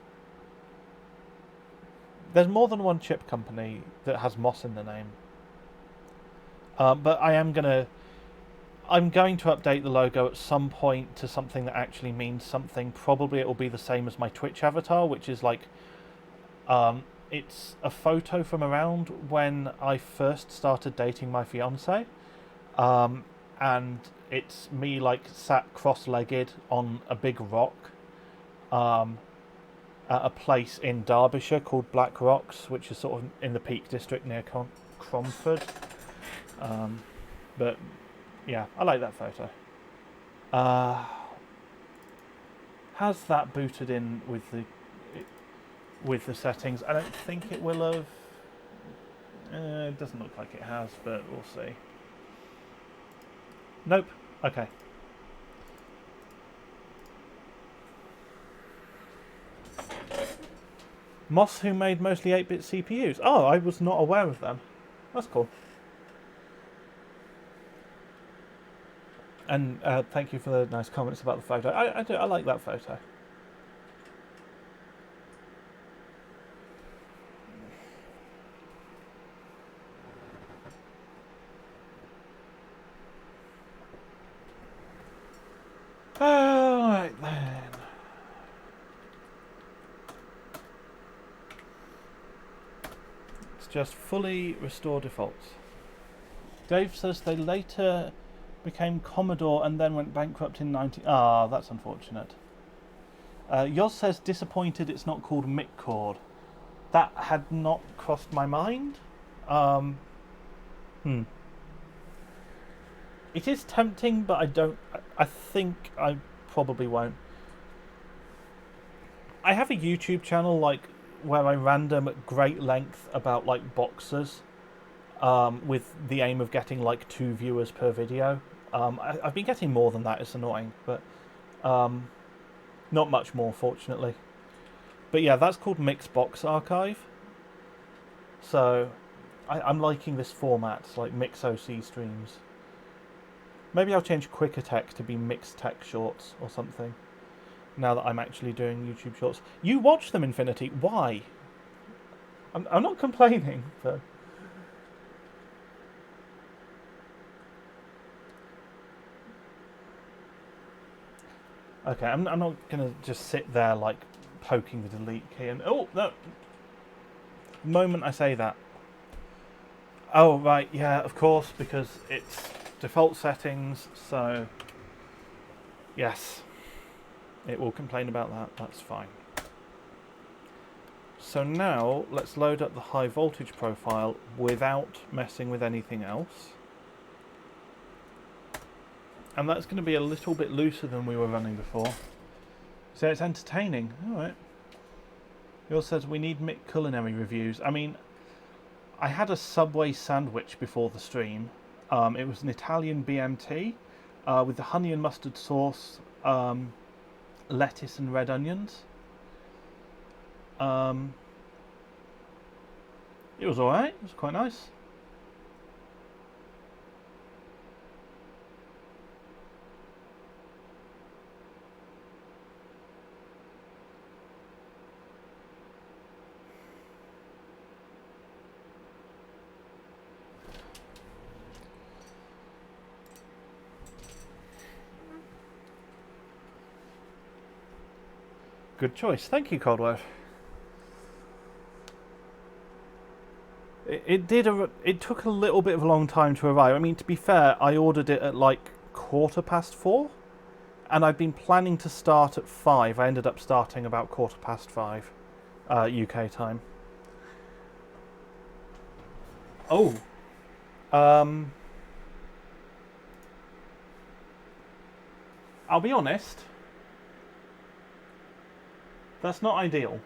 There's more than one chip company that has Moss in the name. But I'm going to update the logo at some point to something that actually means something. Probably it will be the same as my Twitch avatar, which is like, it's a photo from around when I first started dating my fiance. And it's me like sat cross-legged on a big rock. At a place in Derbyshire called Black Rocks, which is sort of in the Peak District near Cromford. But yeah, I like that photo. Has that booted in with the settings? I don't think it will have. It doesn't look like it has, but we'll see. Nope. Okay. Moss, who made mostly 8-bit CPUs. Oh, I was not aware of them. That's cool. And thank you for the nice comments about the photo. I like that photo. Alright then. Just fully restore defaults. Dave says they later became Commodore and then went bankrupt in 90. Ah, that's unfortunate. Yoz says disappointed it's not called Miccord. That had not crossed my mind. It is tempting, but I don't. I think I probably won't. I have a YouTube channel like where I random at great length about like boxers, with the aim of getting like 2 viewers per video. I've been getting more than that. It's annoying, but not much more, fortunately. But yeah, that's called Mixed Box Archive. So I'm liking this format, like Mix OC streams. Maybe I'll change Quicker Tech to be Mixed Tech Shorts or something. Now that I'm actually doing YouTube Shorts. You watch them, Infinity. Why? I'm not complaining, but... Okay, I'm not going to just sit there, like, poking the delete key and... Oh, no! The moment I say that. Oh, right, yeah, of course, because it's default settings, so... Yes. It will complain about that, that's fine. So now let's load up the high voltage profile without messing with anything else. And that's going to be a little bit looser than we were running before. So it's entertaining. Alright. It also says we need Mick culinary reviews. I mean, I had a Subway sandwich before the stream. It was an Italian BMT with the honey and mustard sauce, lettuce and red onions. It was alright. It was quite nice. Good choice. Thank you, Coldwave. It took a little bit of a long time to arrive. I mean, to be fair, I ordered it at like 4:15, and I'd been planning to start at 5. I ended up starting about 5:15 UK time. Oh, I'll be honest. That's not ideal.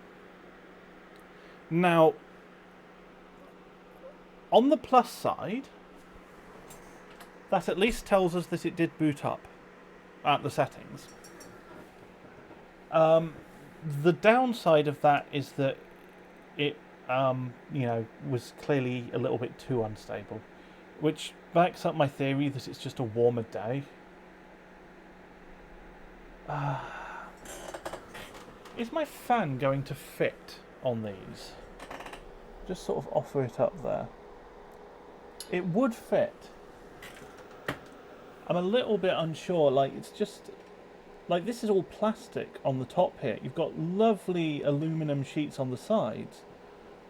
Now, on the plus side, that at least tells us that it did boot up at the settings. The downside of that is that it, you know, was clearly a little bit too unstable, which backs up my theory that it's just a warmer day. Is my fan going to fit on these? Just sort of offer it up there. It would fit. I'm a little bit unsure, like it's just, like this is all plastic on the top here. You've got lovely aluminum sheets on the sides,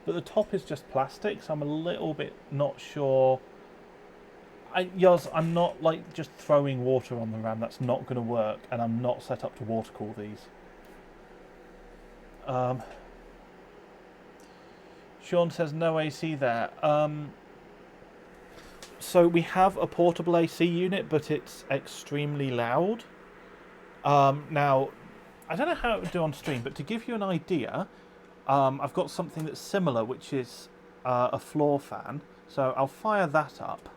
but the top is just plastic, so I'm a little bit not sure. Yoz, I'm not like just throwing water on the RAM, that's not going to work, and I'm not set up to water cool these. Sean says no AC there. So we have a portable AC unit, but it's extremely loud. Now, I don't know how it would do on stream, but to give you an idea, I've got something that's similar, which is a floor fan. So I'll fire that up.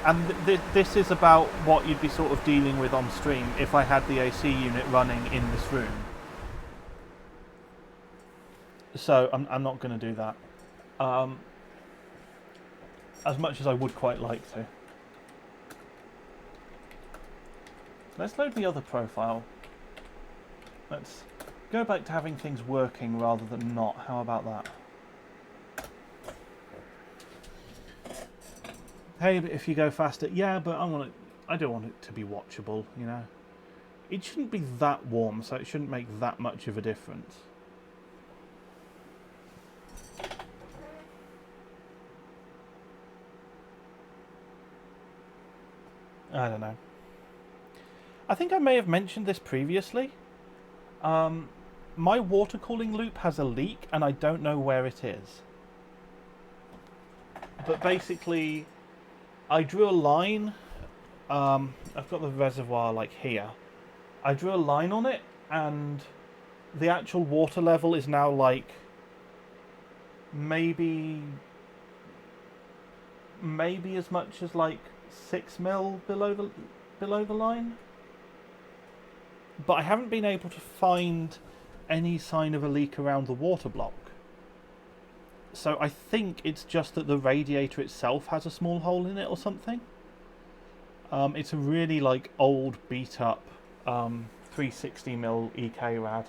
And this is about what you'd be sort of dealing with on stream if I had the AC unit running in this room. So I'm not going to do that. As much as I would quite like to. Let's load the other profile. Let's go back to having things working rather than not. How about that? Hey, but if you go faster, yeah, but I don't want it to be watchable, you know. It shouldn't be that warm, so it shouldn't make that much of a difference. I don't know. I think I may have mentioned this previously. My water cooling loop has a leak, and I don't know where it is. But basically, I drew a line. I've got the reservoir like here. I drew a line on it, and the actual water level is now like maybe as much as like 6 mil below the line. But I haven't been able to find any sign of a leak around the water block. So I think it's just that the radiator itself has a small hole in it or something. It's a really like old beat up 360mm EK rad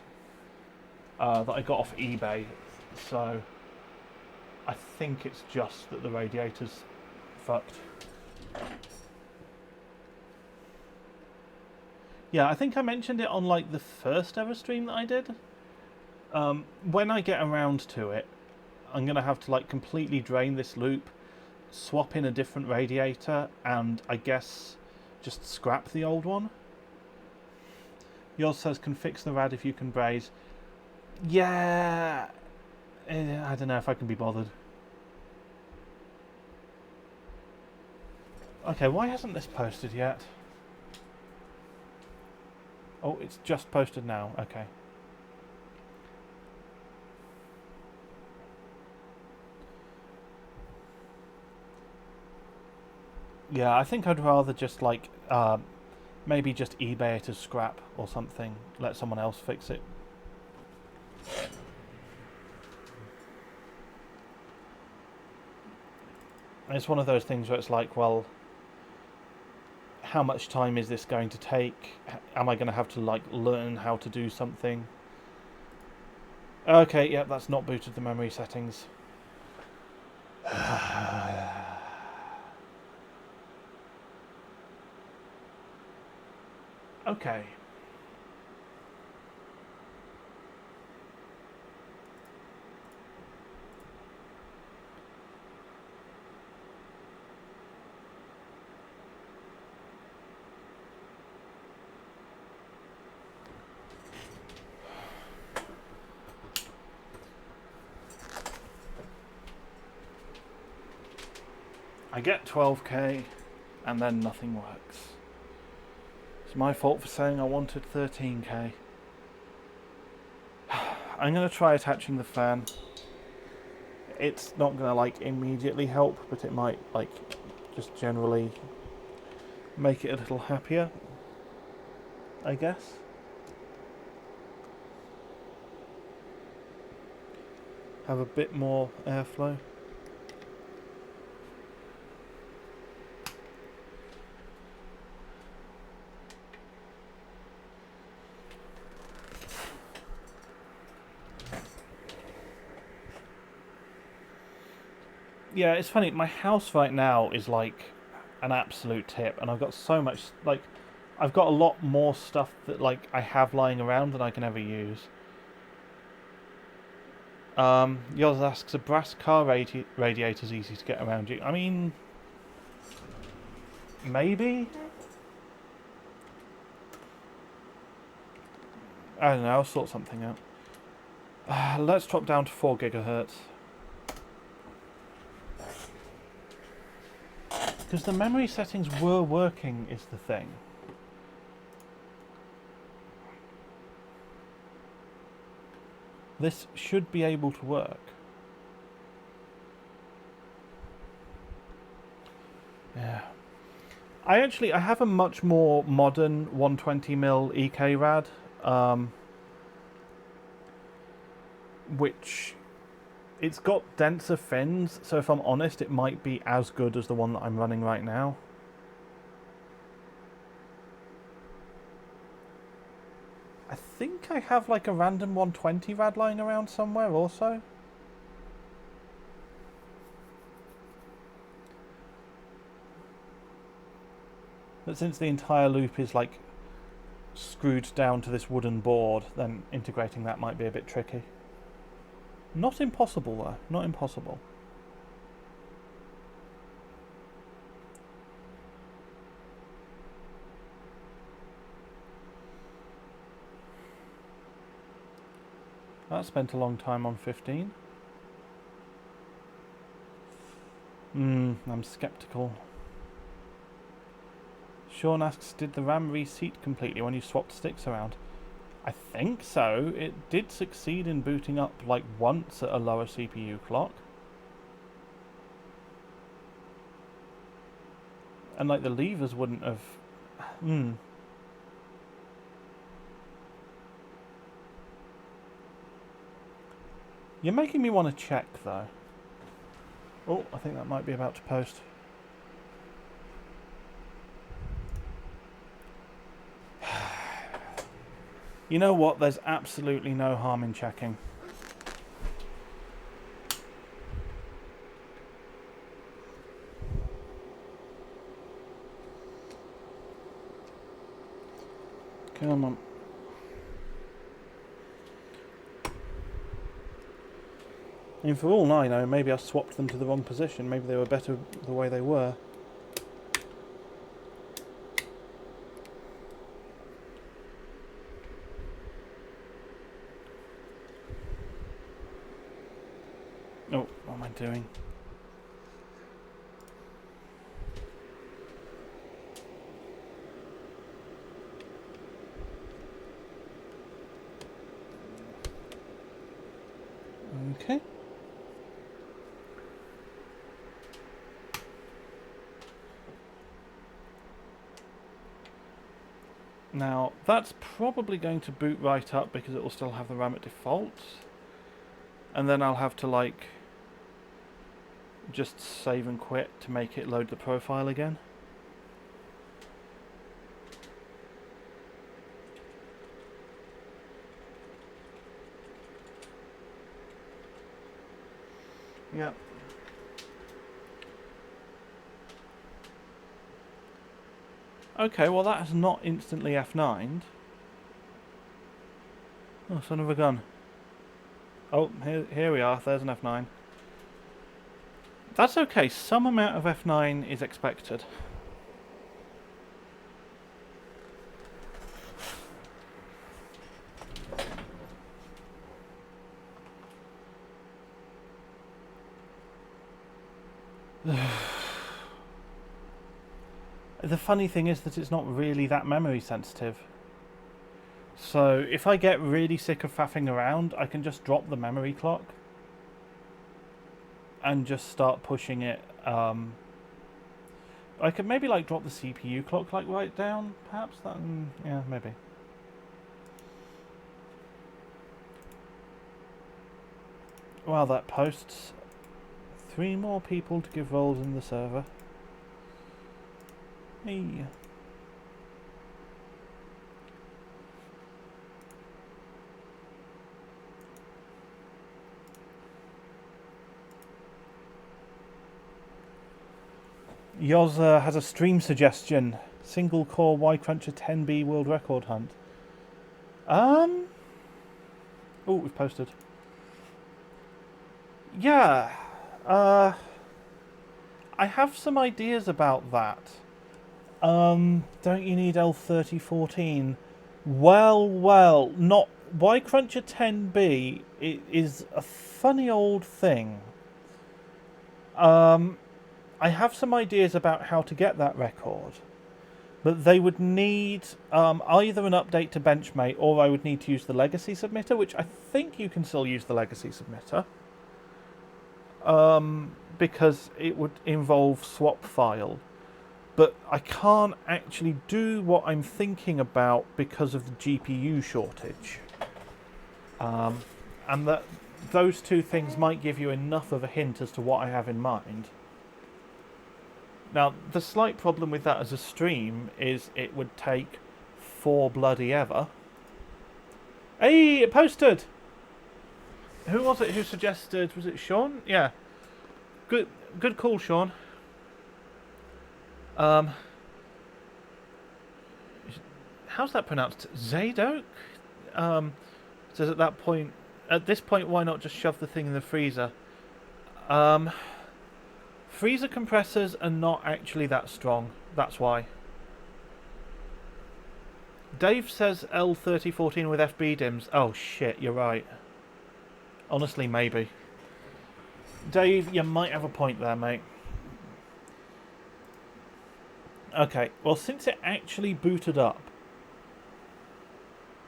that I got off eBay. So I think it's just that the radiator's fucked. Yeah, I think I mentioned it on like the first ever stream that I did. When I get around to it, I'm going to have to like completely drain this loop, swap in a different radiator, and I guess just scrap the old one. Yours says can fix the rad if you can braze. Yeah, I don't know if I can be bothered. Okay, why hasn't this posted yet? Oh, it's just posted now. Okay. Yeah, I think I'd rather just like maybe just eBay it as scrap or something. Let someone else fix it. And it's one of those things where it's like, well, how much time is this going to take? Am I going to have to like learn how to do something? Okay, yeah, that's not booted the memory settings. Okay. I get 12k and then nothing works. It's my fault for saying I wanted 13k. I'm going to try attaching the fan. It's not going to like immediately help, but it might like just generally make it a little happier, I guess. Have a bit more airflow. Yeah, it's funny, my house right now is like an absolute tip, and I've got so much, like, I've got a lot more stuff that, like, I have lying around than I can ever use. Yours asks, a brass car radiator's easy to get around you. I mean, maybe? I don't know, I'll sort something out. Let's drop down to 4 gigahertz. Because the memory settings were working is the thing. This should be able to work. Yeah. I have a much more modern 120mm EK rad, which it's got denser fins, so if I'm honest, it might be as good as the one that I'm running right now. I think I have like a random 120 rad lying around somewhere also. But since the entire loop is like screwed down to this wooden board, then integrating that might be a bit tricky. Not impossible though, not impossible. That spent a long time on 15. I'm skeptical. Sean asks, did the RAM reseat completely when you swapped sticks around? I think so. It did succeed in booting up like once at a lower CPU clock. And like the levers wouldn't have... You're making me want to check though. Oh, I think that might be about to post. You know what? There's absolutely no harm in checking. Come on. And for all I know, maybe I swapped them to the wrong position. Maybe they were better the way they were. Oh, what am I doing? Okay. Now, that's probably going to boot right up because it will still have the RAM at default. And then I'll have to, like, just save and quit to make it load the profile again. Yeah. Okay, well that has not instantly F9'd. Oh, son of a gun. Oh, here we are, there's an F9. That's okay, some amount of F9 is expected. The funny thing is that it's not really that memory sensitive. So if I get really sick of faffing around, I can just drop the memory clock and just start pushing it. I could maybe like drop the CPU clock like right down, perhaps. That, yeah, maybe. Well, that posts 3 more people to give roles in the server. Hey. Yoz has a stream suggestion. Single core ycruncher 10B world record hunt. Oh, we've posted. Yeah. I have some ideas about that. Don't you need L3014? Well, not ycruncher 10B. It is a funny old thing. I have some ideas about how to get that record, but they would need either an update to Benchmate, or I would need to use the legacy submitter, which I think you can still use the legacy submitter, because it would involve swap file. But I can't actually do what I'm thinking about because of the GPU shortage. And that those two things might give you enough of a hint as to what I have in mind. Now, the slight problem with that as a stream is it would take 4 bloody ever. Hey, it posted! Who was it who suggested? Was it Sean? Yeah. Good call, Sean. How's that pronounced? JEDEC? Says at this point, why not just shove the thing in the freezer? Freezer compressors are not actually that strong. That's why. Dave says L3014 with FB DIMMs. Oh shit, you're right. Honestly, maybe. Dave, you might have a point there, mate. Okay, well, since it actually booted up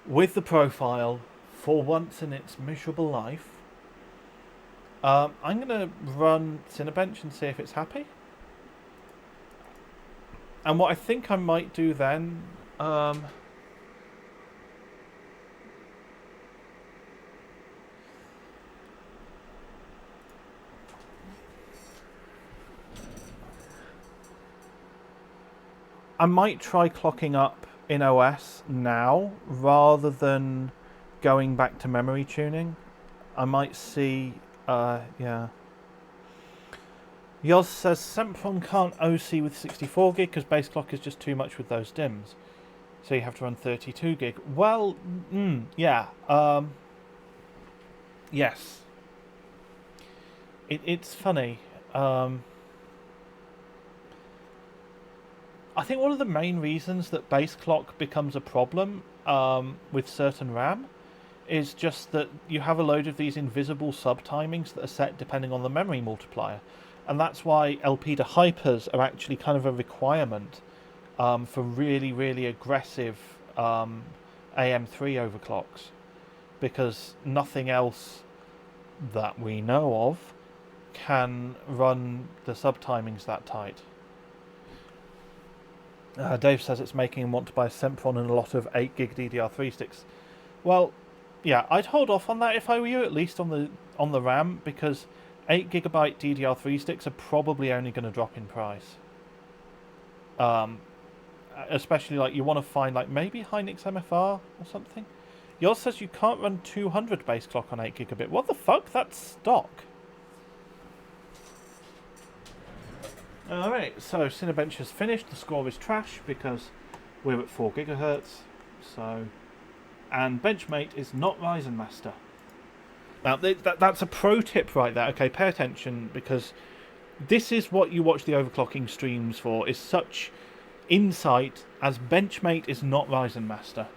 with the profile for once in its miserable life, I'm going to run Cinebench and see if it's happy. And what I think I might do then... I might try clocking up in OS now, rather than going back to memory tuning. I might see... yeah. Yoz says Sempron can't OC with 64 gig because base clock is just too much with those DIMMs. So you have to run 32 gig. Well, yeah. Yes. It's funny. I think one of the main reasons that base clock becomes a problem with certain RAM is just that you have a load of these invisible subtimings that are set depending on the memory multiplier. And that's why LP to hypers are actually kind of a requirement for really, really aggressive AM3 overclocks. Because nothing else that we know of can run the subtimings that tight. Dave says it's making him want to buy a Sempron and a lot of 8GB DDR3 sticks. Well, yeah, I'd hold off on that if I were you, at least on the RAM, because 8GB DDR3 sticks are probably only going to drop in price. Especially, like, you want to find, like, maybe Hynix MFR or something. Yours says you can't run 200 base clock on 8GB. What the fuck? That's stock. Alright, so Cinebench has finished. The score is trash because we're at 4 GHz. So, and Benchmate is not Ryzen Master. Now, that's a pro tip right there. Okay, pay attention, because this is what you watch the overclocking streams for, is such insight, as Benchmate is not Ryzen Master.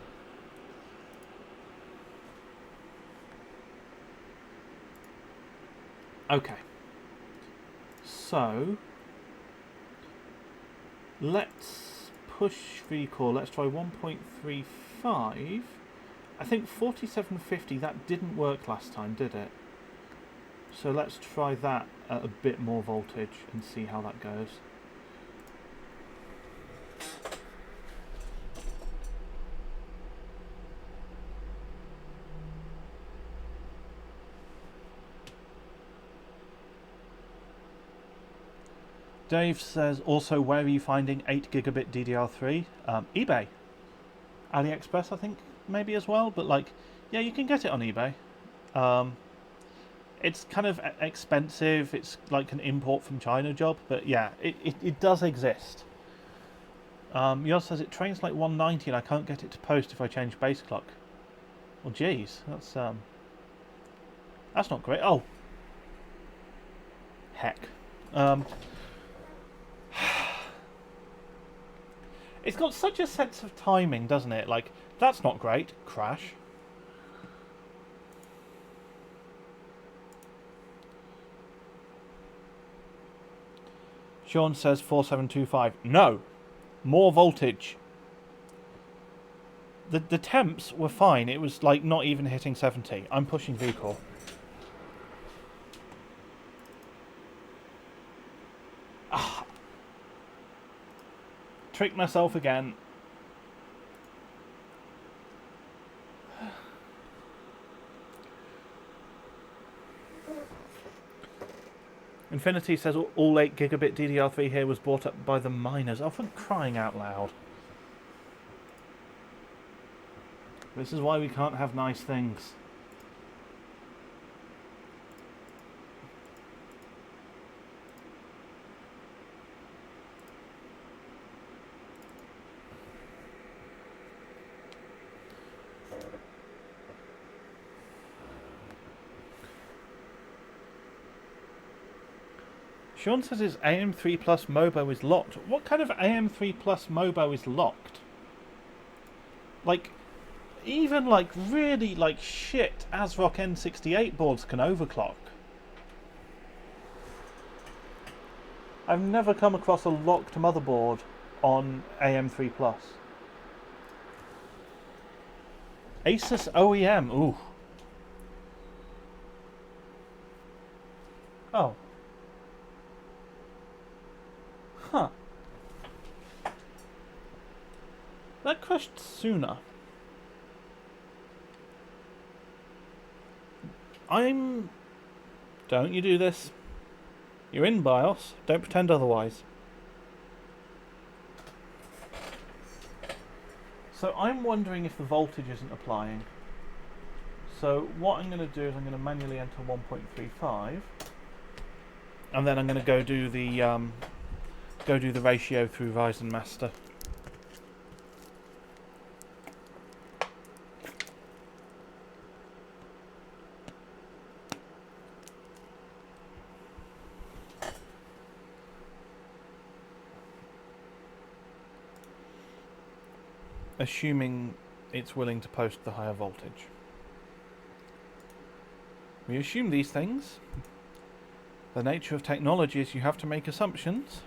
Okay. So, let's push Vcore. Let's try 1.35. I think 4750, that didn't work last time, did it? So let's try that at a bit more voltage and see how that goes. Dave says, also, where are you finding 8GB DDR3? eBay. AliExpress, I think, maybe as well. But, like, yeah, you can get it on eBay. It's kind of expensive. It's like an import from China job. But, yeah, it does exist. Yours says it trains like 190 and I can't get it to post if I change base clock. Well, geez, that's not great. Oh. Heck. It's got such a sense of timing, doesn't it? Like, that's not great. Crash. Sean says 4725. No. More voltage. The temps were fine. It was, like, not even hitting 70. I'm pushing Vcore. Tricked myself again. Infinity says all 8GB DDR3 here was bought up by the miners. Oh, for crying out loud. This is why we can't have nice things. Sean says his AM3 Plus Mobo is locked. What kind of AM3 Plus Mobo is locked? Like, even like really like shit ASRock N68 boards can overclock. I've never come across a locked motherboard on AM3 Plus. Asus OEM, ooh. Oh. Huh. That crashed sooner. Don't you do this. You're in BIOS. Don't pretend otherwise. So I'm wondering if the voltage isn't applying. So what I'm going to do is I'm going to manually enter 1.35. And then I'm going to go do the ratio through Ryzen Master. Assuming it's willing to post the higher voltage. We assume these things. The nature of technology is you have to make assumptions.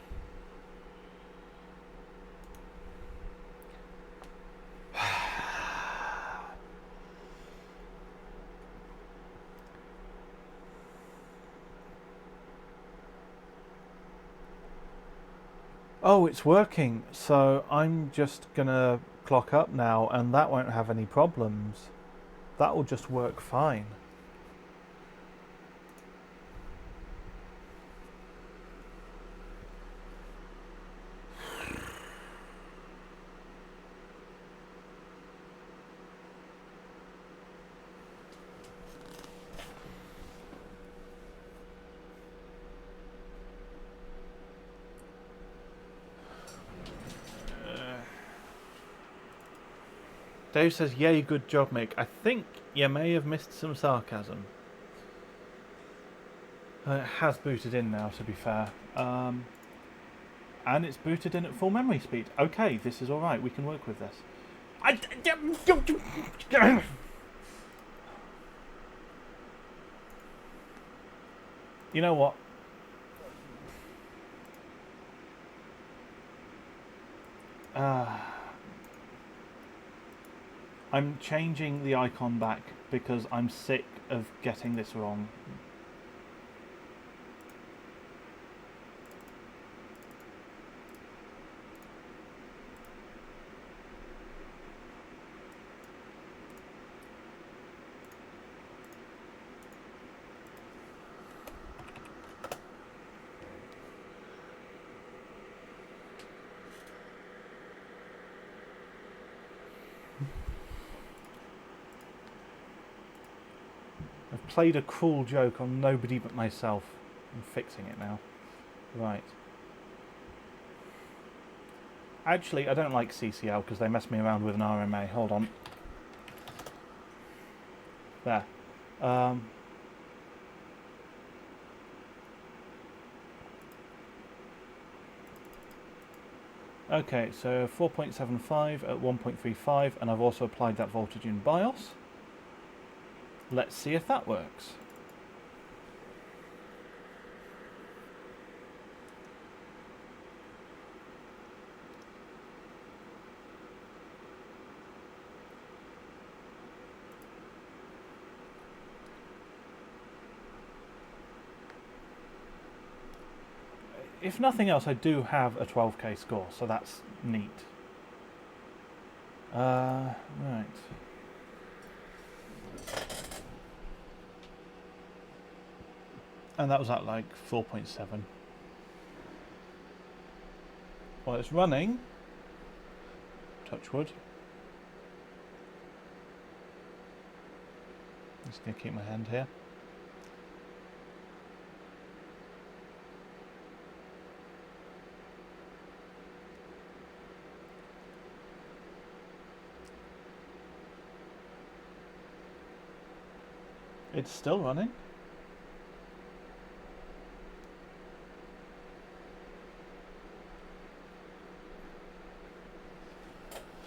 Oh, it's working, so I'm just gonna clock up now and that won't have any problems. That will just work fine. Dave says, yay, good job, Mick. I think you may have missed some sarcasm. It has booted in now, to be fair. And it's booted in at full memory speed. Okay, this is alright. We can work with this. You know what? I'm changing the icon back because I'm sick of getting this wrong. I've played a cruel joke on nobody but myself. I'm fixing it now. Right. Actually, I don't like CCL because they mess me around with an RMA. Hold on. There. Okay, so 4.75 at 1.35, and I've also applied that voltage in BIOS. Let's see if that works. If nothing else, I do have a 12k score, so that's neat. Right. And that was at like 4.7. While it's running, touch wood. I'm just going to keep my hand here. It's still running.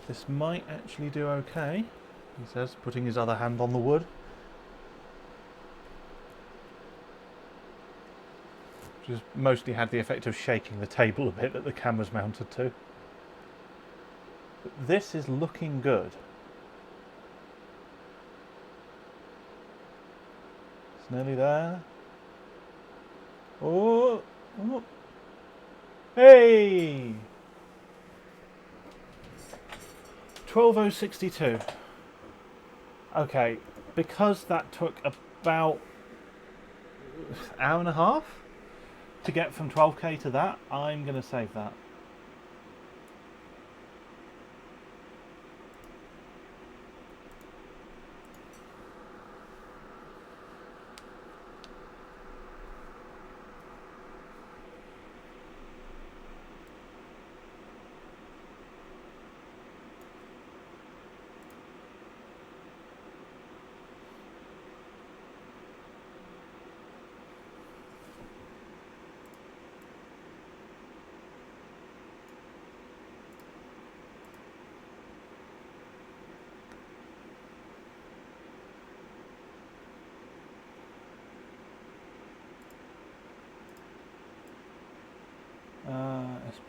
This might actually do okay, he says, putting his other hand on the wood. Which has mostly had the effect of shaking the table a bit that the camera's mounted to. But this is looking good. It's nearly there. Oh! Oh. Hey! 12062. Okay, because that took about an hour and a half to get from 12k to that, I'm going to save that.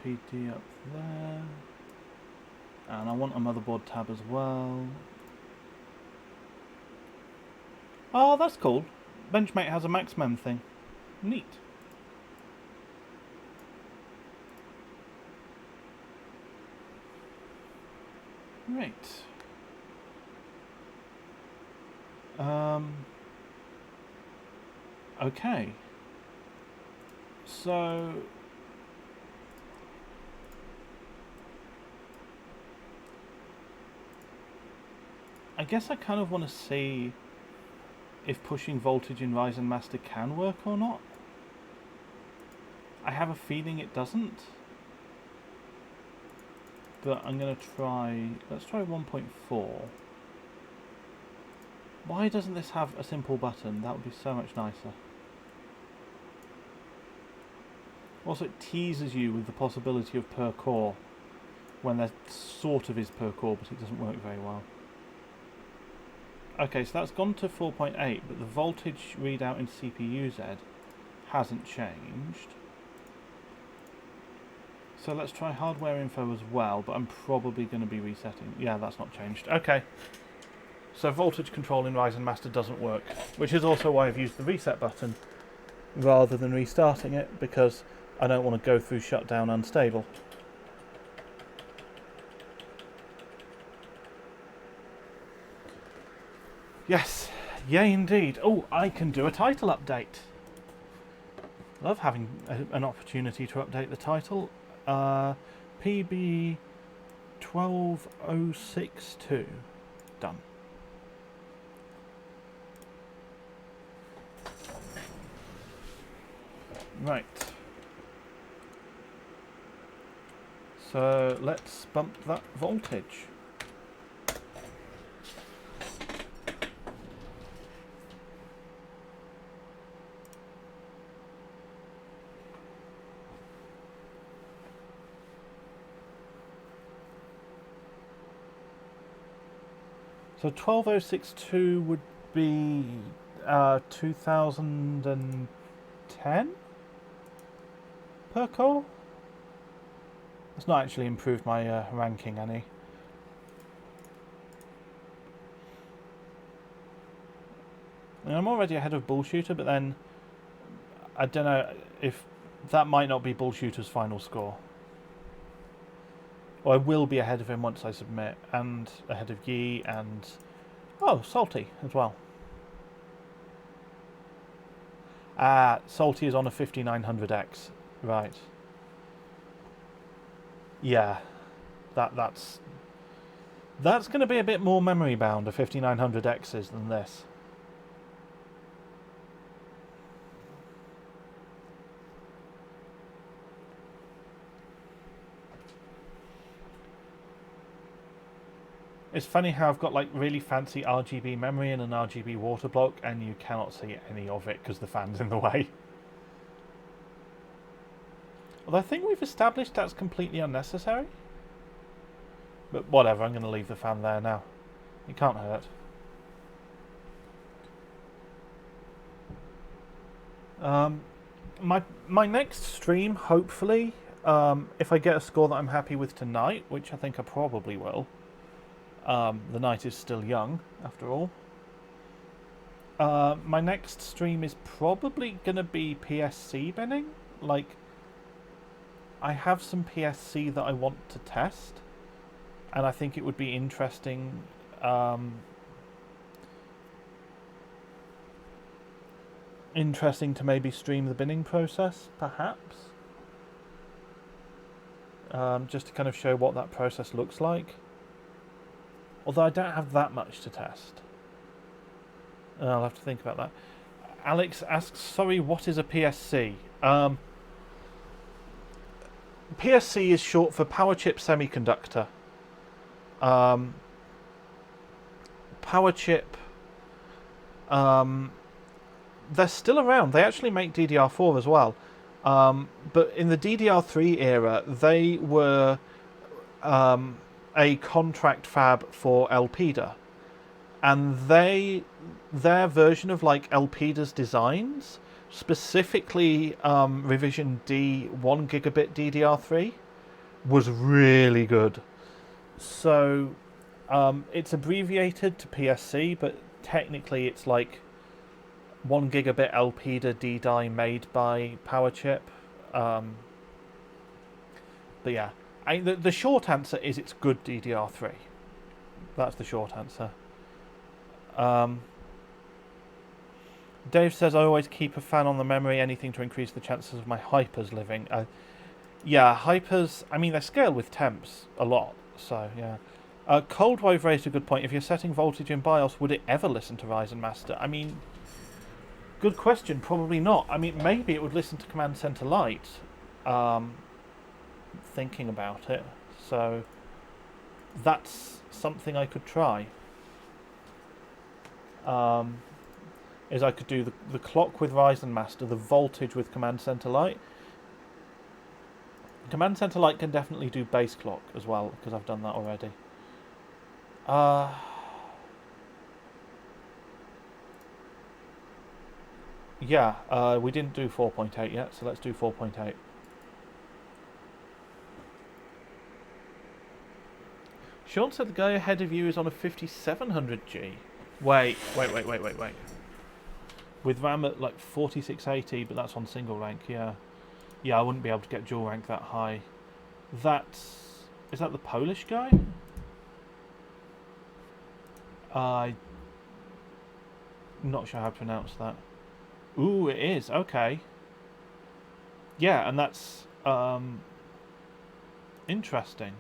PD up there. And I want a motherboard tab as well. Oh, that's cool. Benchmate has a maxmem thing. Neat. Right. Okay. So I guess I kind of want to see if pushing voltage in Ryzen Master can work or not. I have a feeling it doesn't. But I'm going to try, let's try 1.4. Why doesn't this have a simple button? That would be so much nicer. Also, it teases you with the possibility of per core, when there sort of is per core, but it doesn't work very well. Okay, so that's gone to 4.8, but the voltage readout in CPU-Z hasn't changed. So let's try hardware info as well, but I'm probably going to be resetting. Yeah, that's not changed. Okay. So voltage control in Ryzen Master doesn't work, which is also why I've used the reset button rather than restarting it, because I don't want to go through shutdown unstable. Yes, yay indeed. Oh, I can do a title update. Love having an opportunity to update the title. PB 12062. Done. Right. So let's bump that voltage. So 12062 would be 2010 per core. It's not actually improved my ranking any. I mean, I'm already ahead of Bullshooter, but then I don't know if that might not be Bullshooter's final score. Or I will be ahead of him once I submit, and ahead of Yi, and oh, Salty as well. Salty is on a 5900X, right? Yeah, that's going to be a bit more memory bound, a 5900X is, than this. It's funny how I've got like really fancy RGB memory and an RGB water block, and you cannot see any of it because the fan's in the way. Although I think we've established that's completely unnecessary. But whatever, I'm going to leave the fan there now. It can't hurt. My next stream, hopefully, if I get a score that I'm happy with tonight, which I think I probably will. The night is still young, after all. My next stream is probably going to be PSC binning. Like, I have some PSC that I want to test, and I think it would be interesting. Interesting to maybe stream the binning process, perhaps. Just to kind of show what that process looks like. Although I don't have that much to test. I'll have to think about that. Alex asks, sorry, what is a PSC? PSC is short for Power Chip Semiconductor. Power Chip... they're still around. They actually make DDR4 as well. But in the DDR3 era, they were... a contract fab for Elpida, and their version of like Elpida's designs, specifically revision D 1 gigabit DDR3, was really good. So it's abbreviated to PSC, but technically it's like 1 gigabit LPDA D-die made by PowerChip. But yeah, the short answer is it's good DDR3. That's the short answer. Dave says, I always keep a fan on the memory, anything to increase the chances of my hypers living. Yeah, hypers, I mean, they scale with temps a lot, so yeah. Cold Wave raised a good point. If you're setting voltage in BIOS, would it ever listen to Ryzen Master? I mean, good question, probably not. I mean, maybe it would listen to Command Center Lite, thinking about it, so that's something I could try. Is I could do the clock with Ryzen Master, the voltage with Command Center Lite. Command Center Lite can definitely do base clock as well, because I've done that already. Yeah, we didn't do 4.8 yet, so let's do 4.8. Sean said the guy ahead of you is on a 5700G. Wait. With RAM at like 4680, but that's on single rank, yeah. Yeah, I wouldn't be able to get dual rank that high. Is that the Polish guy? I'm not sure how to pronounce that. Ooh, it is, okay. Yeah, and that's interesting.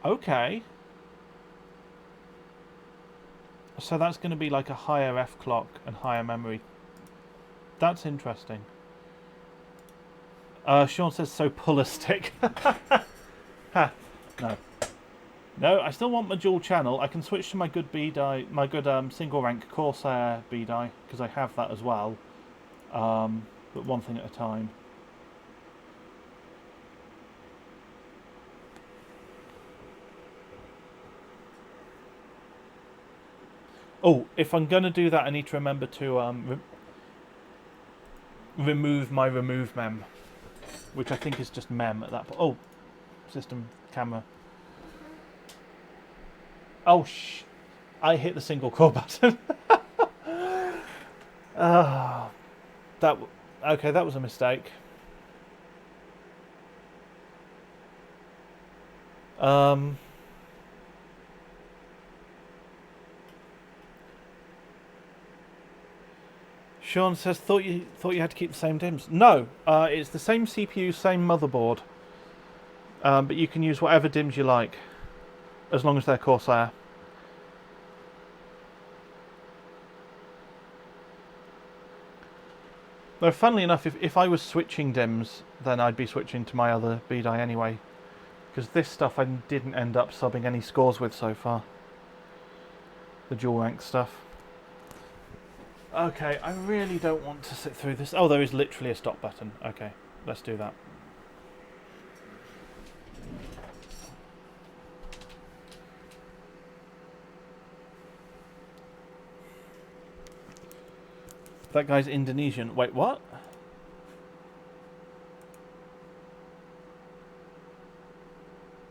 Okay. So that's going to be like a higher F clock and higher memory. That's interesting. Sean says, so pullistic. Ha, no. No, I still want my dual channel. I can switch to my good B-die, my good single rank Corsair B-die, because I have that as well. But one thing at a time. Oh, if I'm going to do that, I need to remember to remove my removemem, which I think is just mem at that point. Oh, system camera. Oh, I hit the single core button. Okay, that was a mistake. Sean says, thought you had to keep the same DIMMs. No, it's the same CPU, same motherboard. But you can use whatever DIMMs you like, as long as they're Corsair. Though, funnily enough, if I was switching DIMMs, then I'd be switching to my other B-die anyway. Because this stuff I didn't end up subbing any scores with so far. The dual rank stuff. Okay, I really don't want to sit through this. Oh, there is literally a stop button. Okay, let's do that. That guy's Indonesian. Wait, what?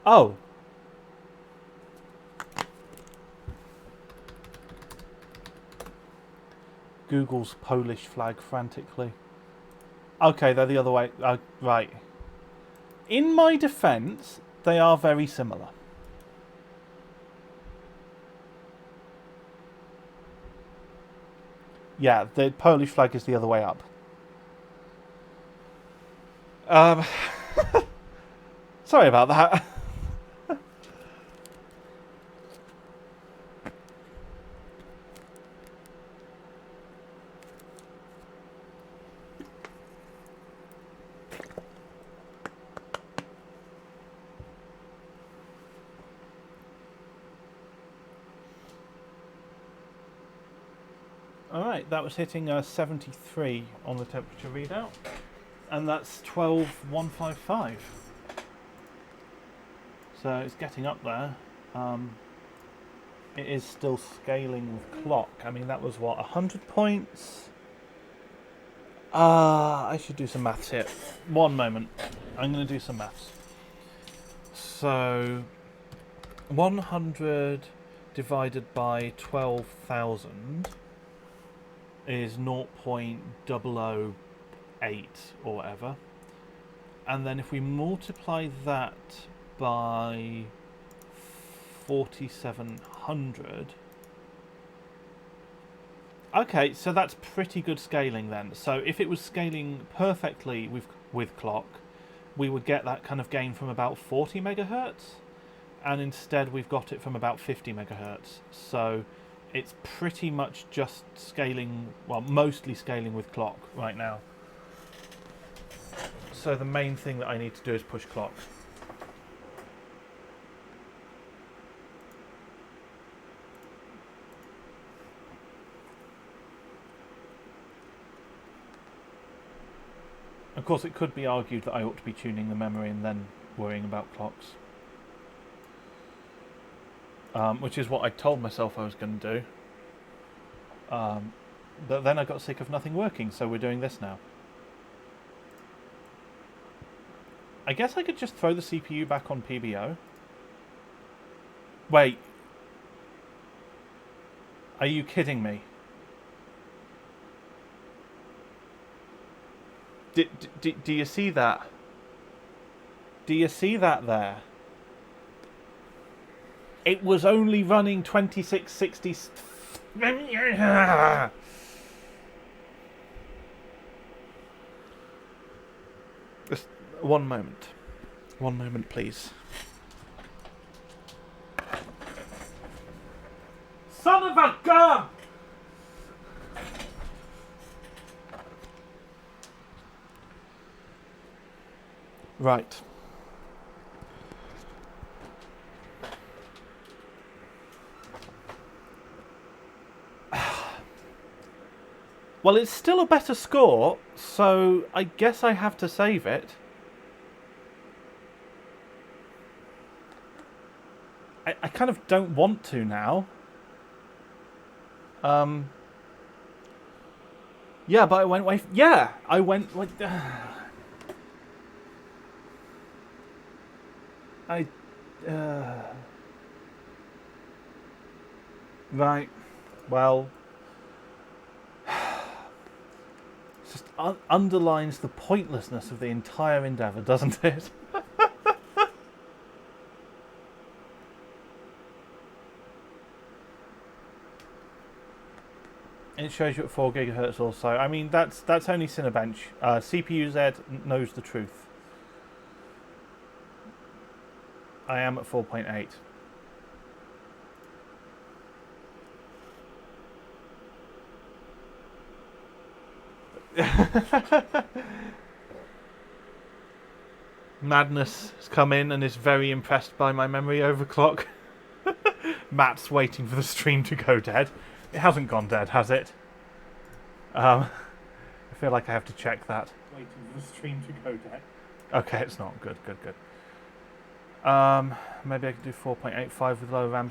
Oh. Google's Polish flag frantically. Okay, they're the other way. Right. In my defense, they are very similar. Yeah, the Polish flag is the other way up. Sorry about that. Alright, that was hitting 73 on the temperature readout, and that's 12,155. So it's getting up there. It is still scaling with clock. I mean, that was what, 100 points? I should do some maths here. One moment. I'm going to do some maths. So, 100 divided by 12,000 is 0.008 or whatever. And then if we multiply that by 4,700... Okay, so that's pretty good scaling then. So if it was scaling perfectly with clock, we would get that kind of gain from about 40 megahertz, and instead we've got it from about 50 megahertz. So it's pretty much just scaling, well, mostly scaling with clock right now. So the main thing that I need to do is push clock. Of course, it could be argued that I ought to be tuning the memory and then worrying about clocks. Which is what I told myself I was going to do. But then I got sick of nothing working, so we're doing this now. I guess I could just throw the CPU back on PBO. Wait. Are you kidding me? Do you see that? Do you see that there? It was only running 2660... Just one moment. One moment, please. Son of a gun! Right. Well, it's still a better score, so I guess I have to save it. I kind of don't want to now. Yeah, but I went away. Yeah, I went like. Right. Well. It just underlines the pointlessness of the entire endeavour, doesn't it? It shows you at 4 gigahertz also. I mean, that's only Cinebench. CPU-Z knows the truth. I am at 4.8. Madness has come in and is very impressed by my memory overclock. Matt's waiting for the stream to go dead. It hasn't gone dead, has it? I feel like I have to check that. Waiting for the stream to go dead. Okay, it's not. Good. Maybe I could do 4.85 with low RAM.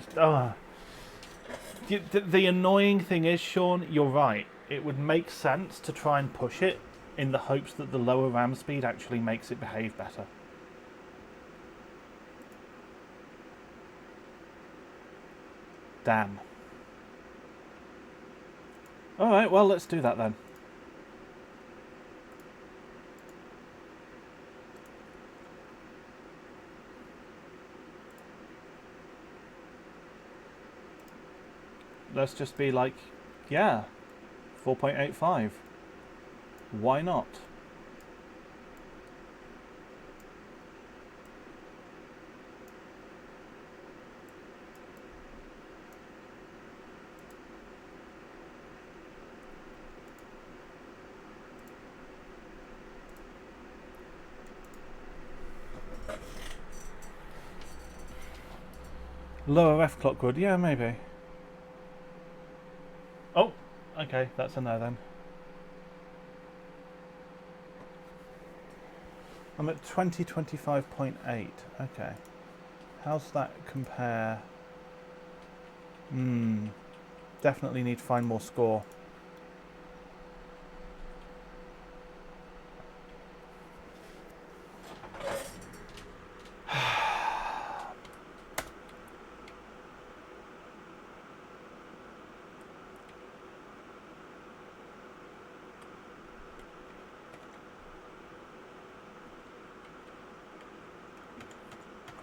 The annoying thing is, Sean, you're right. It would make sense to try and push it in the hopes that the lower RAM speed actually makes it behave better. Damn. Alright, well, let's do that then. Let's just be like, yeah, 4.85. Why not? Lower F clock would, yeah, maybe. Oh, okay, that's a no then. I'm at 2025.8. Okay. How's that compare? Definitely need to find more score.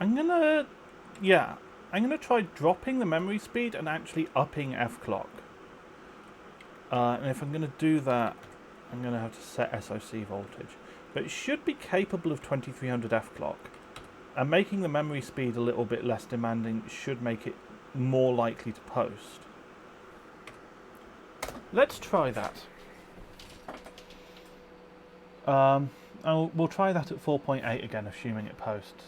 I'm gonna, yeah, I'm gonna try dropping the memory speed and actually upping F-clock. And if I'm gonna do that, I'm gonna have to set SoC voltage. But it should be capable of 2300 F-clock. And making the memory speed a little bit less demanding should make it more likely to post. Let's try that. We'll try that at 4.8 again, assuming it posts.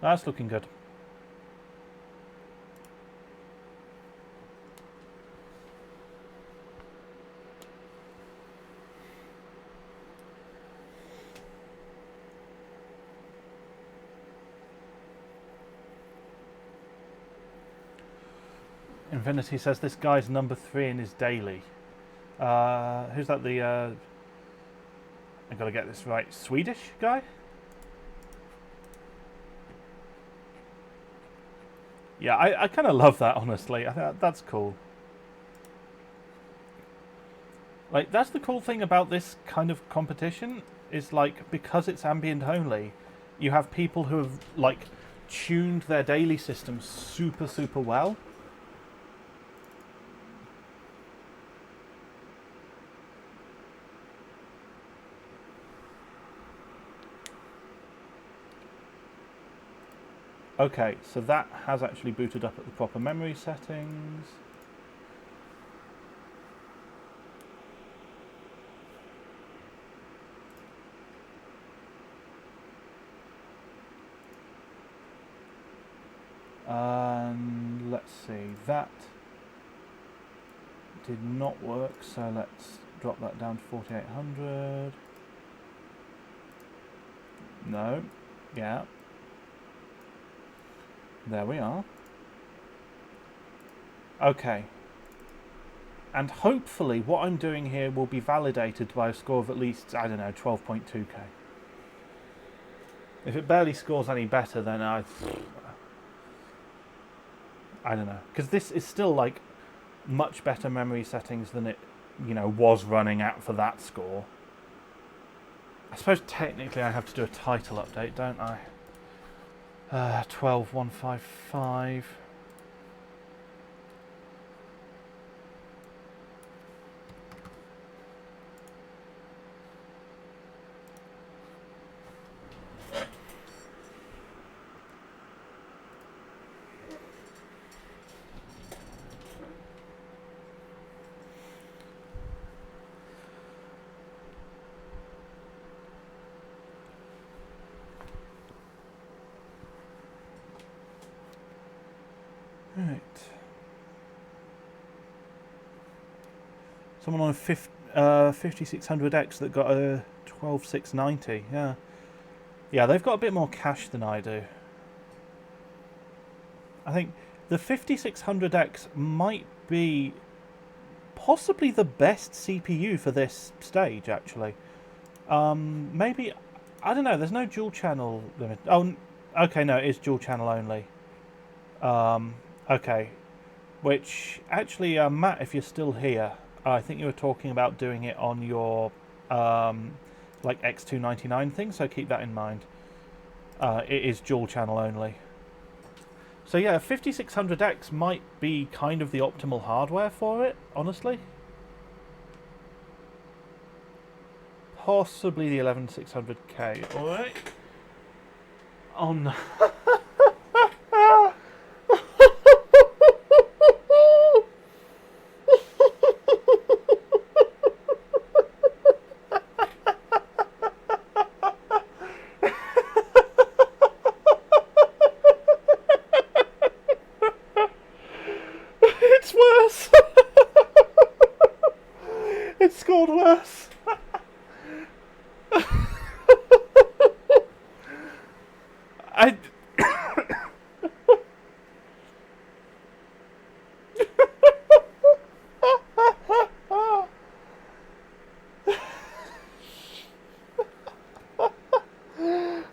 That's looking good. Infinity says this guy's number 3 in his daily. Who's that? I gotta get this right. Swedish guy? Yeah, I kind of love that, honestly. I think that's cool. Like, that's the cool thing about this kind of competition, is like, because it's ambient only, you have people who have like tuned their daily systems super, super well. Okay, so that has actually booted up at the proper memory settings. And let's see, that did not work, so let's drop that down to 4800. No, yeah. There we are. Okay. And hopefully what I'm doing here will be validated by a score of at least, I don't know, 12.2k. If it barely scores any better, then I don't know. Because this is still, like, much better memory settings than it, you know, was running at for that score. I suppose technically I have to do a title update, don't I? 12155. Right. Someone on a 5600X that got a 12690. Yeah. Yeah, they've got a bit more cash than I do. I think the 5600X might be possibly the best CPU for this stage, actually. Maybe, I don't know, there's no dual channel limit. Oh, okay, no, it is dual channel only. Okay, which actually, Matt, if you're still here, I think you were talking about doing it on your like X299 thing, so keep that in mind. It is dual channel only. So yeah, 5600X might be kind of the optimal hardware for it, honestly. Possibly the 11600K. All right. Oh no. It scored worse.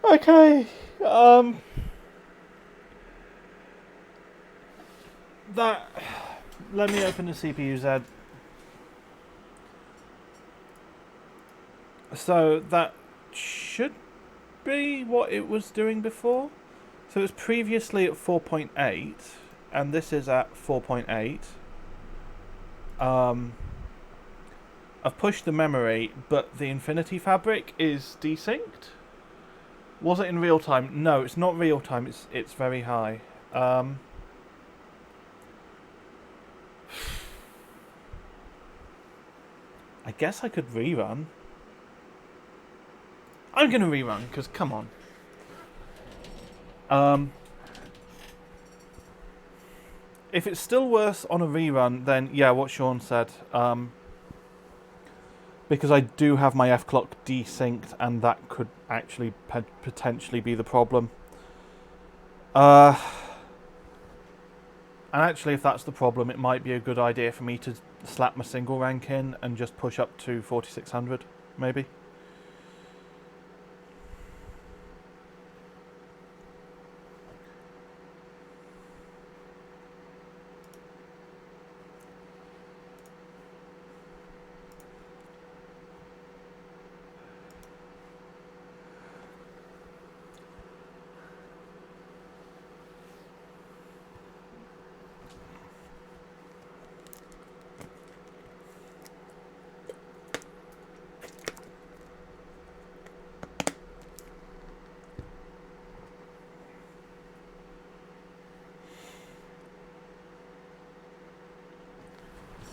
Okay. that... Let me open the CPU-Z. So that should be what it was doing before. So it was previously at 4.8, and this is at 4.8. I've pushed the memory, but the Infinity Fabric is desynced. Was it in real time? No, it's not real time. It's very high. I guess I could rerun. I'm gonna rerun because come on. If it's still worse on a rerun, then yeah, what Sean said. Because I do have my F-clock desynced, and that could actually potentially be the problem. And actually, if that's the problem, it might be a good idea for me to slap my single rank in and just push up to 4600, maybe.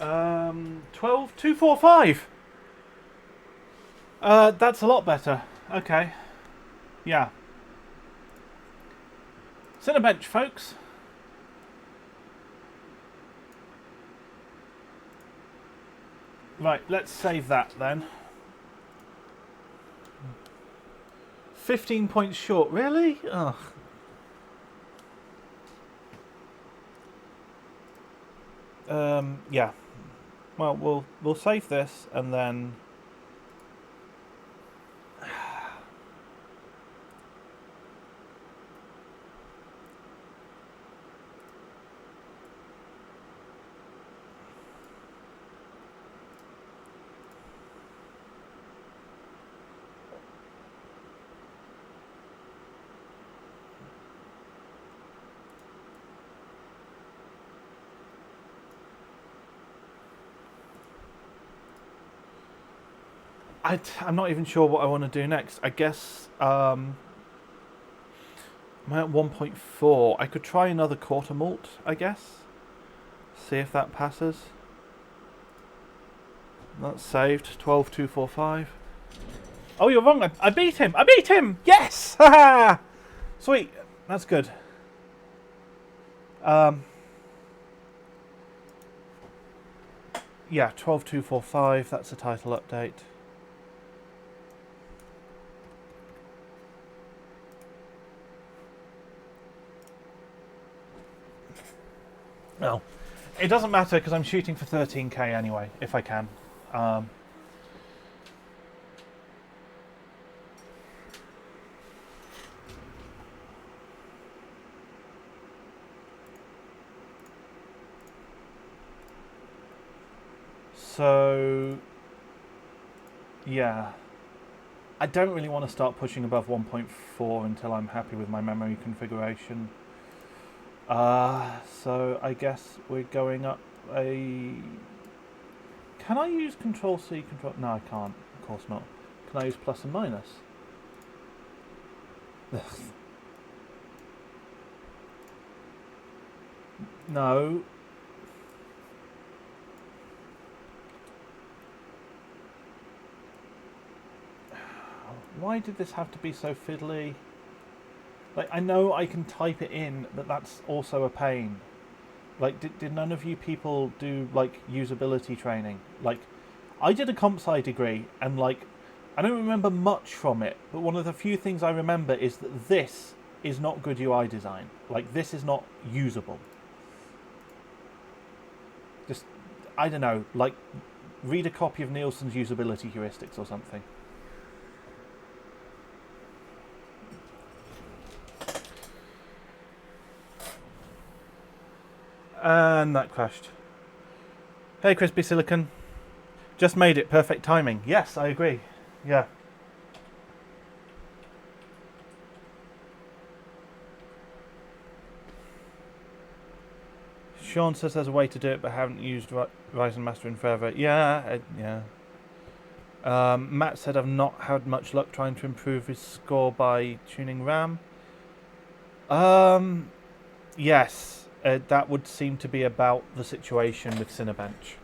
Um, 12245. That's a lot better. Okay. Yeah. Cinebench, folks. Right, let's save that then. 15 points short, really? Ugh. Yeah. Well, we'll save this and then. I'm not even sure what I want to do next. I guess I'm at 1.4. I could try another quarter malt, I guess. See if that passes. That's saved. 12245. Oh, you're wrong. I beat him. I beat him. Yes. Ha! Sweet. That's good. Yeah, 12245. That's a title update. Well, it doesn't matter because I'm shooting for 13k anyway, if I can. So, yeah. I don't really want to start pushing above 1.4 until I'm happy with my memory configuration. So I guess we're going up a... Can I use Control-C, Control... No, I can't. Of course not. Can I use plus and minus? No. Why did this have to be so fiddly? Like, I know I can type it in, but that's also a pain. Like, did none of you people do, like, usability training? Like, I did a comp sci degree, and, like, I don't remember much from it, but one of the few things I remember is that this is not good UI design. Like, this is not usable. Just, I don't know, like, read a copy of Nielsen's usability heuristics or something. And that crashed. Hey, Crispy Silicon. Just made it. Perfect timing. Yes, I agree. Yeah. Sean says there's a way to do it, but haven't used Ryzen Master in forever. Yeah, yeah. Matt said I've not had much luck trying to improve his score by tuning RAM. Yes, that would seem to be about the situation with Cinebench.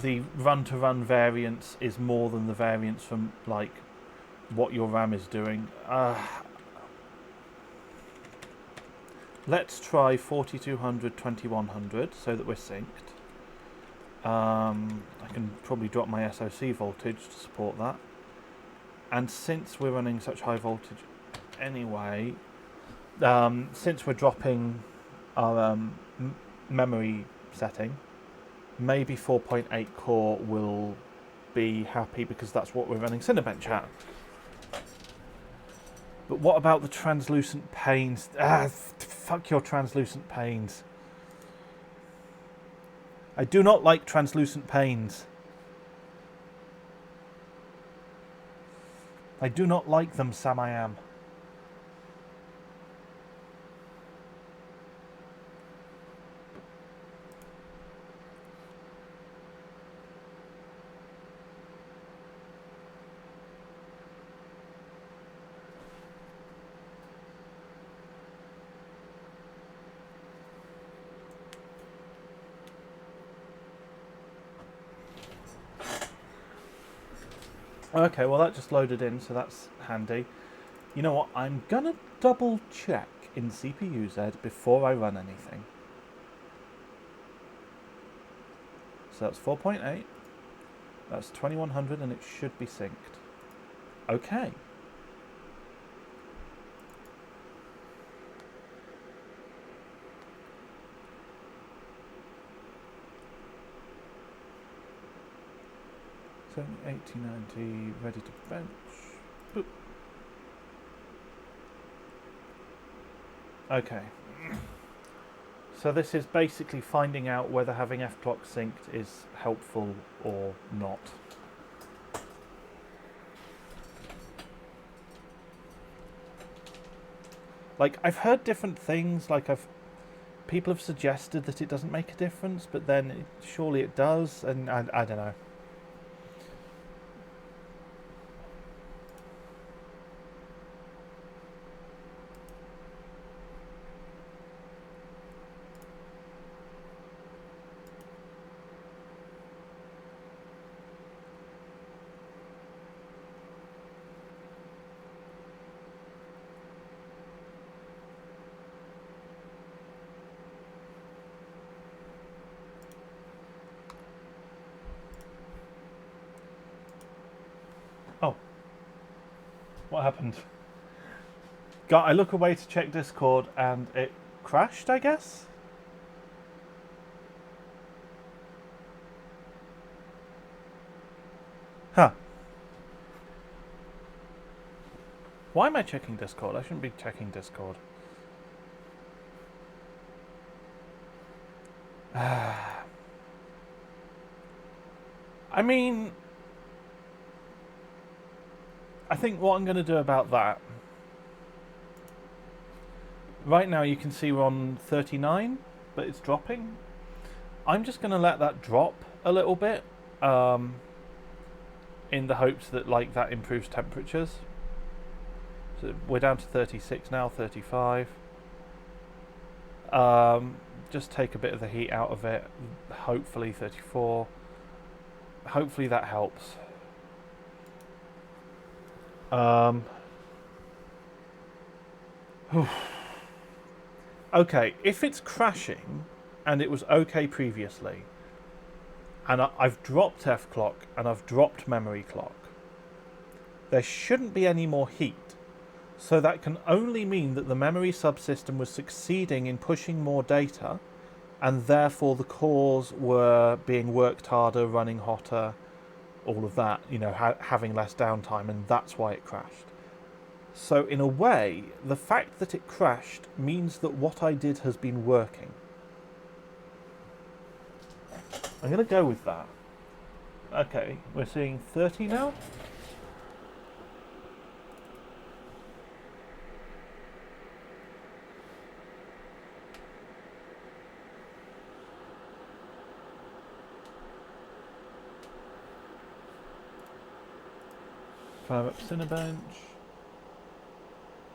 The run-to-run variance is more than the variance from like what your RAM is doing. Let's try 4200, 2100 so that we're synced. I can probably drop my SoC voltage to support that. And since we're running such high voltage anyway, since we're dropping our memory setting, maybe 4.8 core will be happy because that's what we're running Cinebench at. But what about the translucent panes? Fuck your translucent panes. I do not like translucent panes. I do not like them, Sam I am. Okay, well that just loaded in, so that's handy. You know what, I'm gonna double check in CPU-Z before I run anything. So that's 4.8, that's 2100 and it should be synced. Okay. So 8090 ready to bench. Boop. Okay. So this is basically finding out whether having F-clock synced is helpful or not. Like, I've heard different things, like people have suggested that it doesn't make a difference, but then surely it does, and I don't know. What happened? I look away to check Discord and it crashed, I guess? Huh. Why am I checking Discord? I shouldn't be checking Discord. I mean, I think what I'm going to do about that, right now you can see we're on 39, but it's dropping. I'm just going to let that drop a little bit, in the hopes that like that improves temperatures. So we're down to 36 now, 35. Just take a bit of the heat out of it, hopefully 34. Hopefully that helps. Okay, if it's crashing and it was okay previously, and I've dropped F-clock and I've dropped memory clock, there shouldn't be any more heat. So that can only mean that the memory subsystem was succeeding in pushing more data, and therefore the cores were being worked harder, running hotter, all of that, you know, having less downtime, and that's why it crashed. So in a way, the fact that it crashed means that what I did has been working. I'm going to go with that. Okay, we're seeing 30 now. Fire up Cinebench.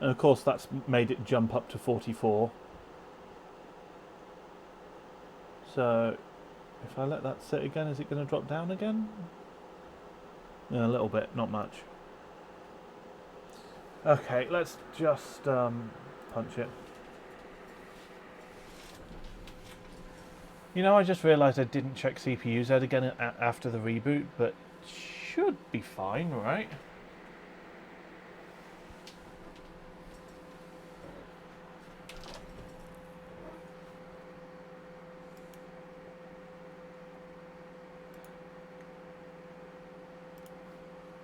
And of course that's made it jump up to 44. So if I let that sit again, is it going to drop down again? Yeah, a little bit, not much. Okay, let's just punch it. You know, I just realised I didn't check CPU Z again after the reboot, but should be fine, right?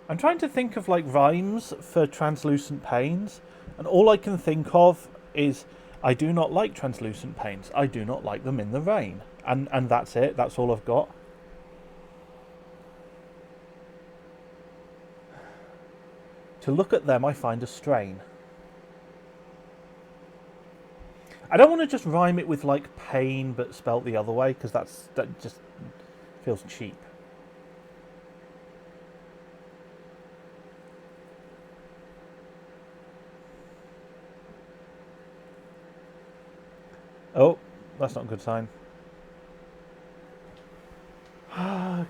I'm trying to think of like rhymes for translucent panes, and all I can think of is I do not like translucent panes. I do not like them in the rain. And that's it. That's all I've got. To look at them, I find a strain. I don't want to just rhyme it with like pain but spelt the other way, because that just feels cheap. Oh, that's not a good sign. Okay.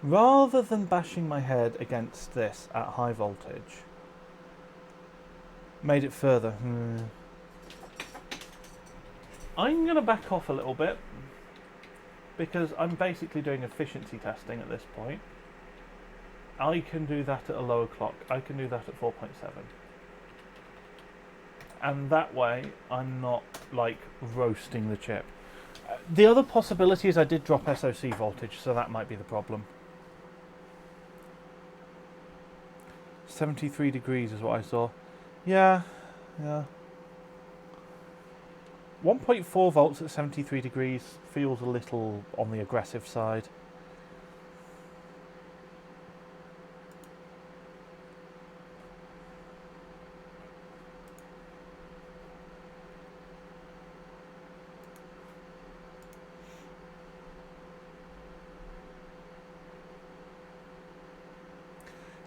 Rather than bashing my head against this at high voltage, made it further. I'm going to back off a little bit, because I'm basically doing efficiency testing at this point. I can do that at a lower clock. I can do that at 4.7. And that way, I'm not, like, roasting the chip. The other possibility is I did drop SoC voltage, so that might be the problem. 73 degrees is what I saw. Yeah. 1.4 volts at 73 degrees feels a little on the aggressive side.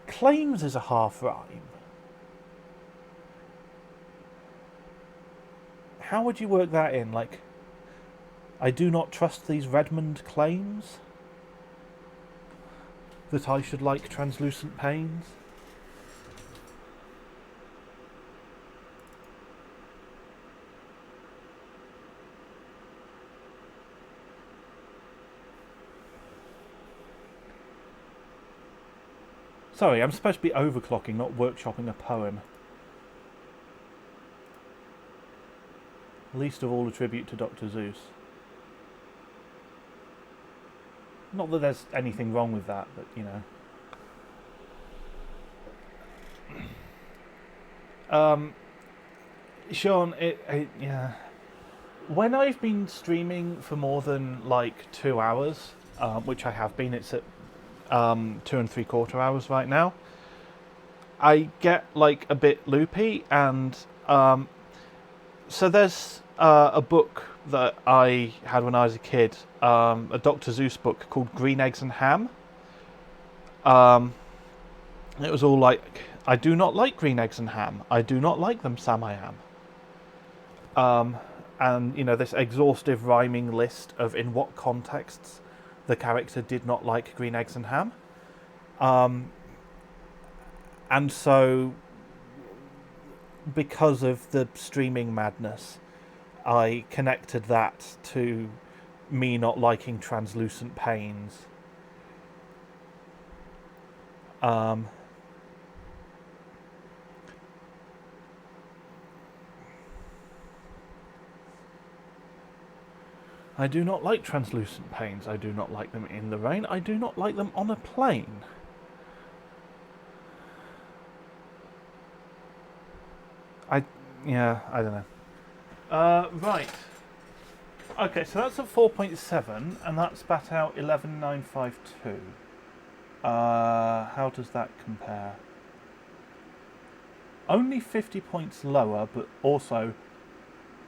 Claims is a half rhyme. How would you work that in? Like, I do not trust these Redmond claims that I should like translucent panes. Sorry, I'm supposed to be overclocking, not workshopping a poem. Least of all a tribute to Dr. Zeus. Not that there's anything wrong with that, but you know. Sean, yeah. When I've been streaming for more than like 2 hours, which I have been, it's at 2 3/4 hours right now, I get like a bit loopy, and so there's a book that I had when I was a kid, a Dr. Zeus book called Green Eggs and Ham. It was all like, I do not like green eggs and ham. I do not like them, Sam I am. And, you know, this exhaustive rhyming list of in what contexts the character did not like green eggs and ham. And so, because of the streaming madness, I connected that to me not liking translucent panes. I do not like translucent panes. I do not like them in the rain. I do not like them on a plane. Yeah, I don't know. Right. Okay, so that's a 4.7, and that spat out 11952. How does that compare? Only 50 points lower, but also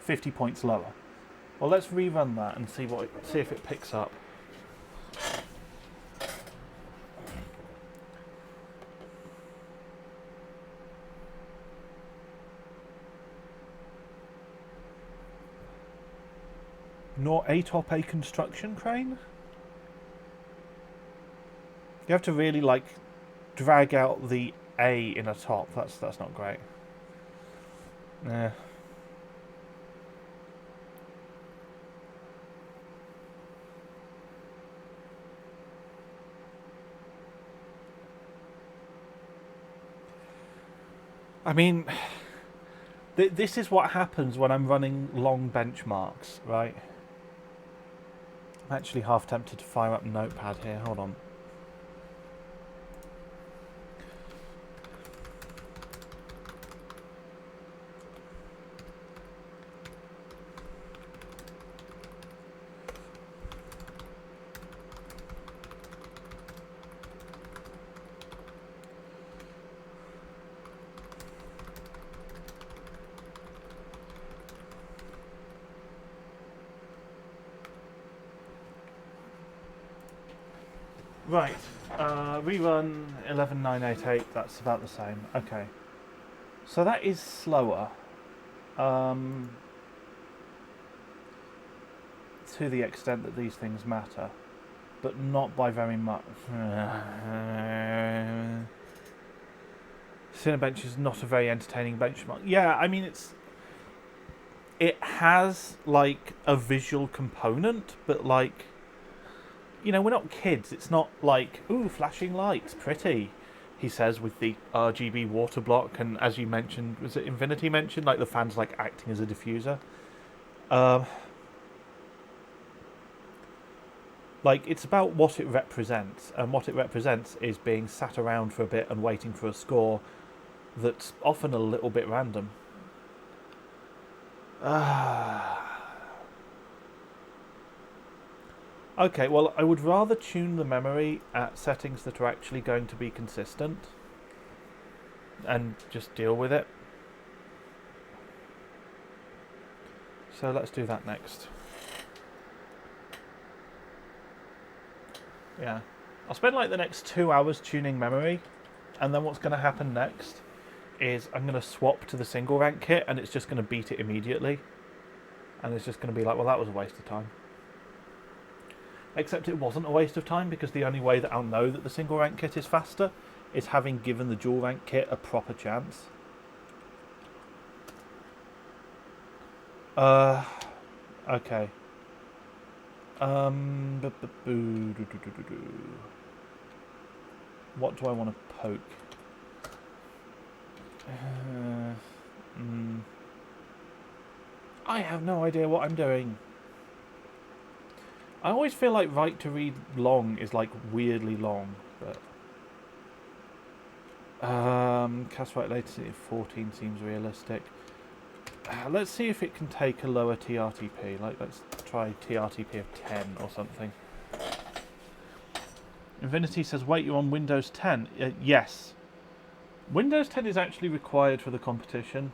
50 points lower. Well, let's rerun that and see if it picks up. Nor atop a construction crane? You have to really like drag out the A in a top. That's not great. Yeah. I mean, this is what happens when I'm running long benchmarks, right? I'm actually half tempted to fire up Notepad here. Hold on. Right, rerun 11988, that's about the same. Okay. So that is slower. To the extent that these things matter. But not by very much. Cinebench is not a very entertaining benchmark. Yeah, I mean, it has, like, a visual component, but, like, you know, we're not kids. It's not like, ooh, flashing lights, pretty, he says with the RGB water block. And as you mentioned, was it Infinity mentioned, like the fans like acting as a diffuser? Like, it's about what it represents. And what it represents is being sat around for a bit and waiting for a score that's often a little bit random. Okay, well, I would rather tune the memory at settings that are actually going to be consistent and just deal with it. So let's do that next. Yeah. I'll spend like the next 2 hours tuning memory, and then what's going to happen next is I'm going to swap to the single rank kit, and it's just going to beat it immediately. And it's just going to be like, well, that was a waste of time. Except it wasn't a waste of time, because the only way that I'll know that the single rank kit is faster is having given the dual rank kit a proper chance. Okay. What do I want to poke? I have no idea what I'm doing. I always feel like write to read long is like weirdly long, but cast write latency of 14 seems realistic. Let's see if it can take a lower TRTP. Like, let's try TRTP of 10 or something. Infinity says, wait, you're on Windows 10? Yes. Windows 10 is actually required for the competition.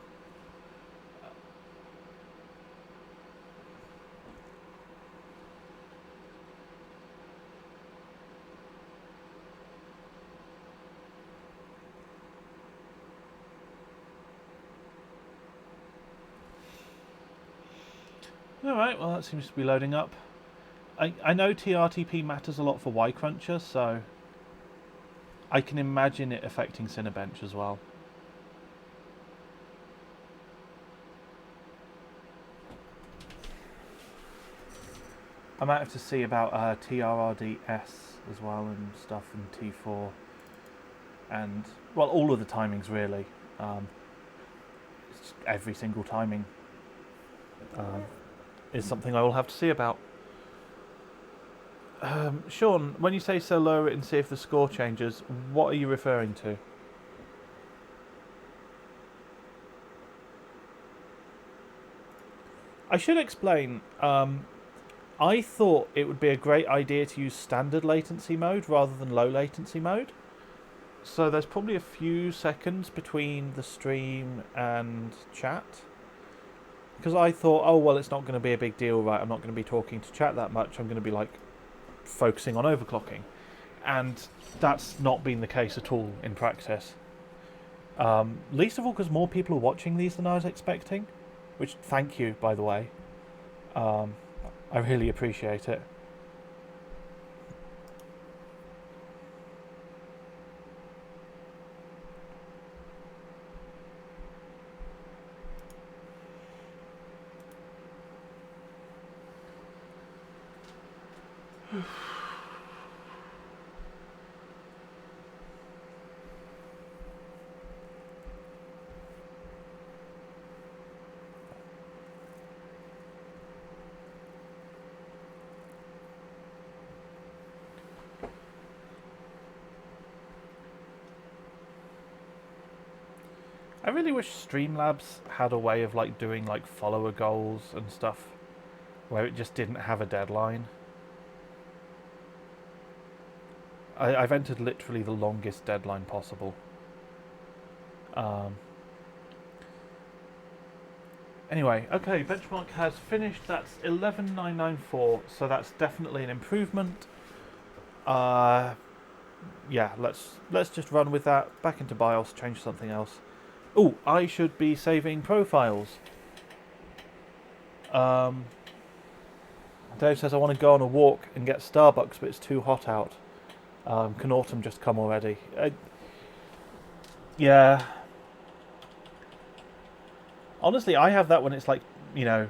Alright, well that seems to be loading up. I know TRTP matters a lot for ycruncher, so I can imagine it affecting Cinebench as well. I might have to see about TRRDS as well and stuff, and T4, and, well, all of the timings really. Every single timing is something I will have to see about. Sean, when you say so lower it and see if the score changes, what are you referring to? I should explain. I thought it would be a great idea to use standard latency mode rather than low latency mode. So there's probably a few seconds between the stream and chat. Because I thought, oh, well, it's not going to be a big deal, right? I'm not going to be talking to chat that much. I'm going to be, like, focusing on overclocking. And that's not been the case at all in practice. Least of all because more people are watching these than I was expecting. Which, thank you, by the way. I really appreciate it. I really wish Streamlabs had a way of like doing like follower goals and stuff where it just didn't have a deadline. I've entered literally the longest deadline possible. Anyway, okay, benchmark has finished. That's 11994, so that's definitely an improvement. Yeah, let's just run with that. Back into BIOS, change something else. Oh, I should be saving profiles. Dave says I want to go on a walk and get Starbucks, but it's too hot out. Can autumn just come already? Yeah. Honestly, I have that when it's like, you know,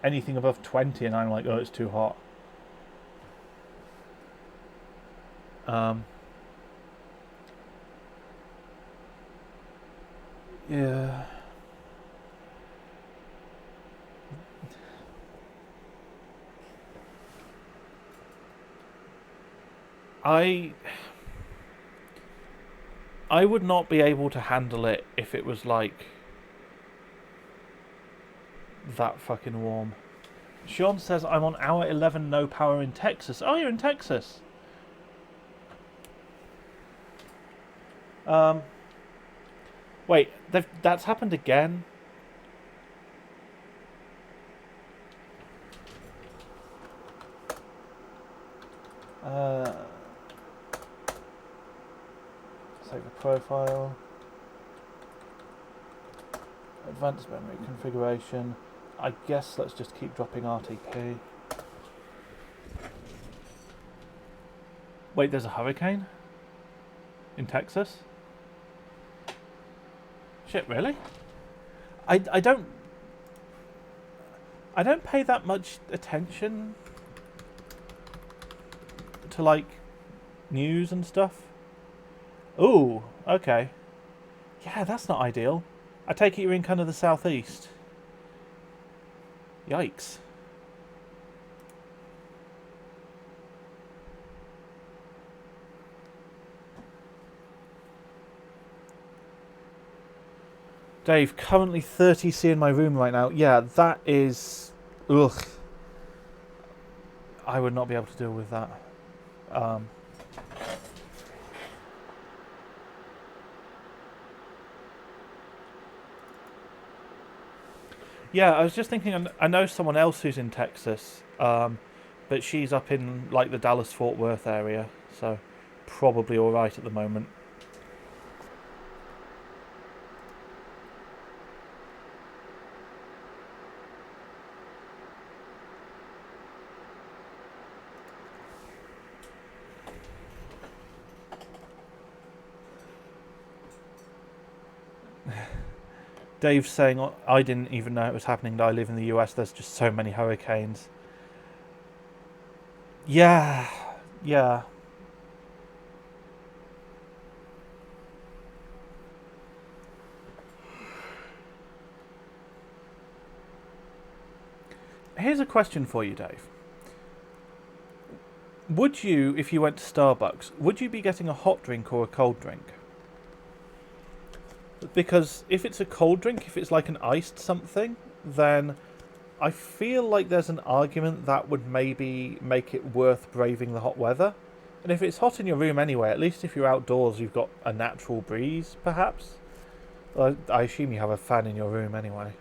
anything above 20 and I'm like, oh, it's too hot. Yeah. I would not be able to handle it if it was like that fucking warm. Sean says I'm on hour 11 no power in Texas. Oh, you're in Texas. Wait, that's happened again? Save the profile. Advanced memory configuration. I guess let's just keep dropping RTP. Wait, there's a hurricane? In Texas? Shit, really? I don't pay that much attention to like news and stuff. Ooh, okay. Yeah, that's not ideal. I take it you're in kind of the southeast. Yikes. Dave, currently 30C in my room right now. Yeah, that is... Ugh. I would not be able to deal with that. Yeah, I was just thinking, I know someone else who's in Texas, but she's up in like the Dallas-Fort Worth area, so probably alright at the moment. Dave's saying, I didn't even know it was happening. I live in the US. There's just so many hurricanes. Yeah. Yeah. Here's a question for you, Dave. Would you, if you went to Starbucks, would you be getting a hot drink or a cold drink? Because if it's a cold drink, if it's like an iced something, then I feel like there's an argument that would maybe make it worth braving the hot weather. And if it's hot in your room anyway, at least if you're outdoors, you've got a natural breeze, perhaps. I assume you have a fan in your room anyway.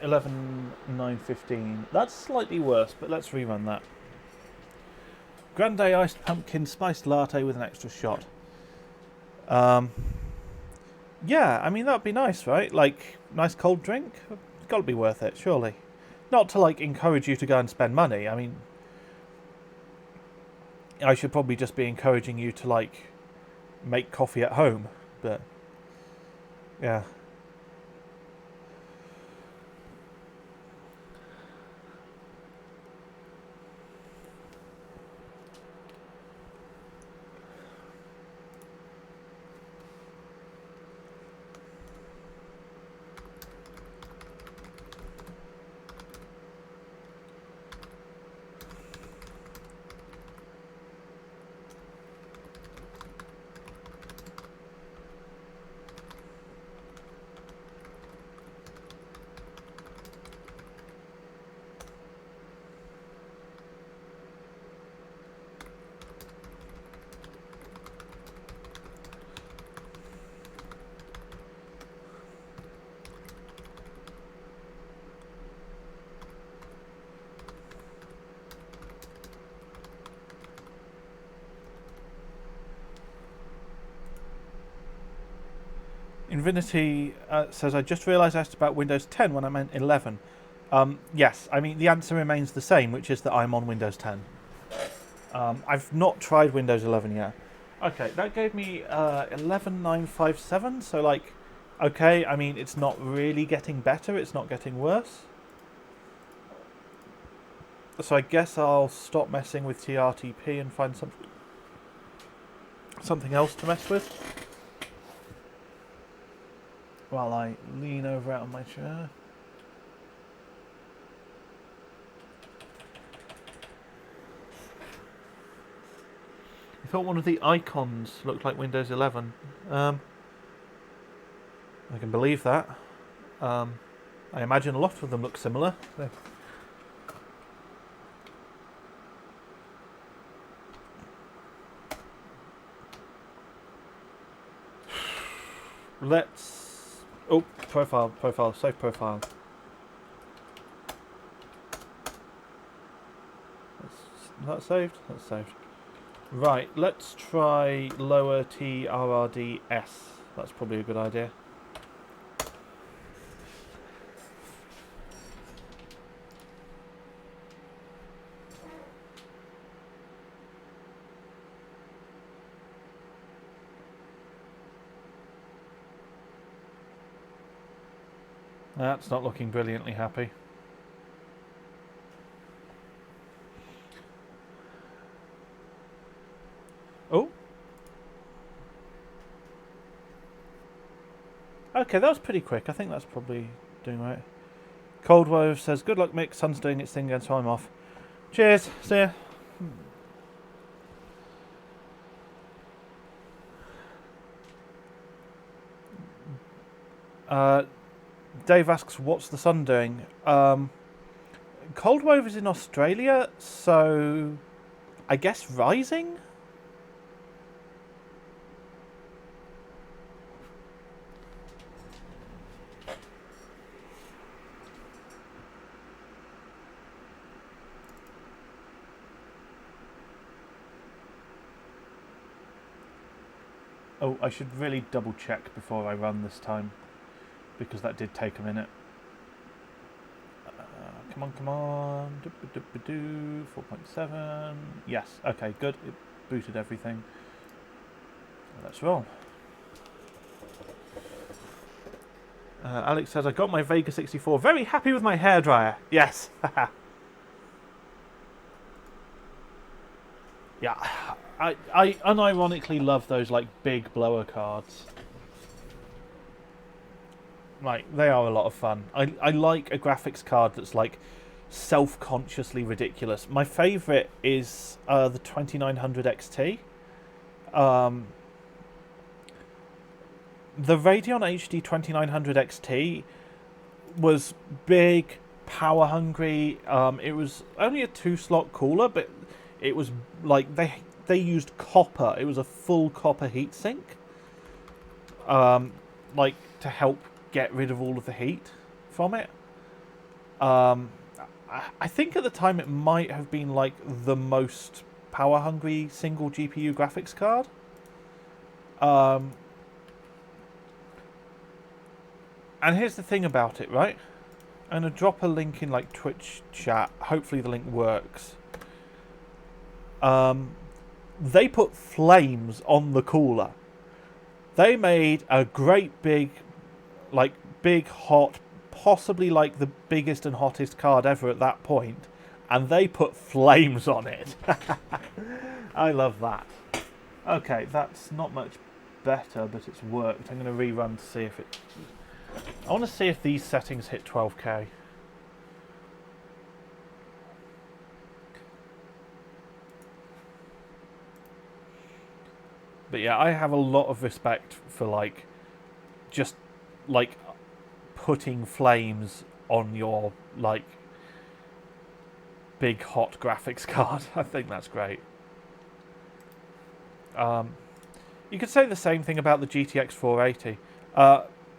$11,915. That's slightly worse, but let's rerun that. Grande iced pumpkin spiced latte with an extra shot. Yeah, I mean, that'd be nice, right? Like, nice cold drink? It's got to be worth it, surely. Not to, like, encourage you to go and spend money. I mean, I should probably just be encouraging you to, like, make coffee at home. But, yeah. Infinity says, I just realised I asked about Windows 10 when I meant 11. Yes, I mean, the answer remains the same, which is that I'm on Windows 10. I've not tried Windows 11 yet. Okay, that gave me 11,957, so like, okay, I mean, it's not really getting better, it's not getting worse. So I guess I'll stop messing with TRTP and find something else to mess with. While I lean over out on my chair. I thought one of the icons looked like Windows 11. I can believe that. I imagine a lot of them look similar. Let's... Oh, profile, save profile. That's saved? That's saved. Right, let's try lower TRRDS. That's probably a good idea. That's not looking brilliantly happy. Oh. Okay, that was pretty quick. I think that's probably doing right. Cold Wave says, good luck, Mick. Sun's doing its thing again, so I'm off. Cheers. See ya. Dave asks, what's the sun doing? Cold Wave is in Australia, so I guess rising? Oh, I should really double check before I run this time, because that did take a minute. Come on. 4.7. Yes, okay, good. It booted everything. Let's roll. Alex says, I got my Vega 64. Very happy with my hairdryer. Yes. Yeah, I unironically love those like big blower cards. Like, they are a lot of fun. I like a graphics card that's like self-consciously ridiculous. My favourite is the 2900 XT. The Radeon HD 2900 XT was big, power hungry. It was only a 2-slot cooler, but it was like they used copper. It was a full copper heatsink, like to help get rid of all of the heat from it. I think at the time it might have been like the most power hungry single GPU graphics card. And here's the thing about it, right? I'm going to drop a link in like Twitch chat. Hopefully the link works. They put flames on the cooler. They made a great big, like big hot, possibly like the biggest and hottest card ever at that point, and they put flames on it. I love that. Okay, that's not much better, but it's worked. I'm going to rerun to see if it... I want to see if these settings hit 12K. But yeah, I have a lot of respect for like just like putting flames on your like big hot graphics card. I think that's great. You could say the same thing about the GTX 480.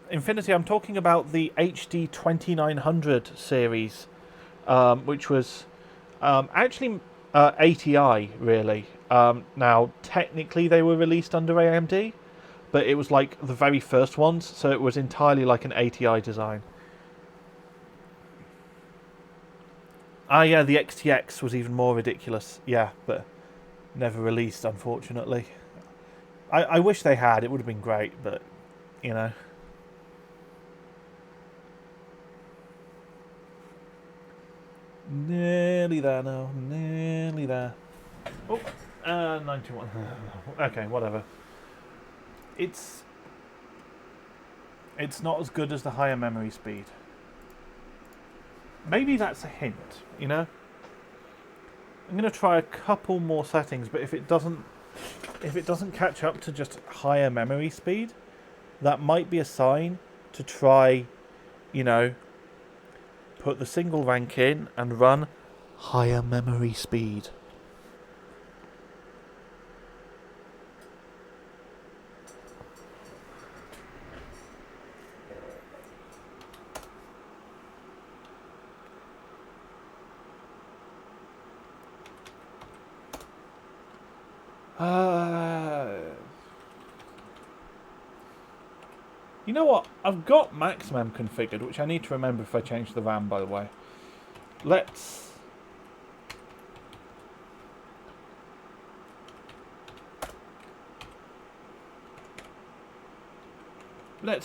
Infinity, I'm talking about the HD 2900 series, which was actually ATI, really. Now, technically they were released under AMD, but it was like the very first ones, so it was entirely like an ATI design. Ah, yeah, the XTX was even more ridiculous. Yeah, but never released, unfortunately. I wish they had. It would have been great, but, you know. Nearly there now. Nearly there. Oh, 91. Okay, whatever. It's not as good as the higher memory speed. Maybe that's a hint, you know? I'm going to try a couple more settings, but if it doesn't catch up to just higher memory speed, that might be a sign to try, you know, put the single rank in and run higher memory speed. You know what? I've got maxmem configured, which I need to remember if I change the RAM, by the way. Let's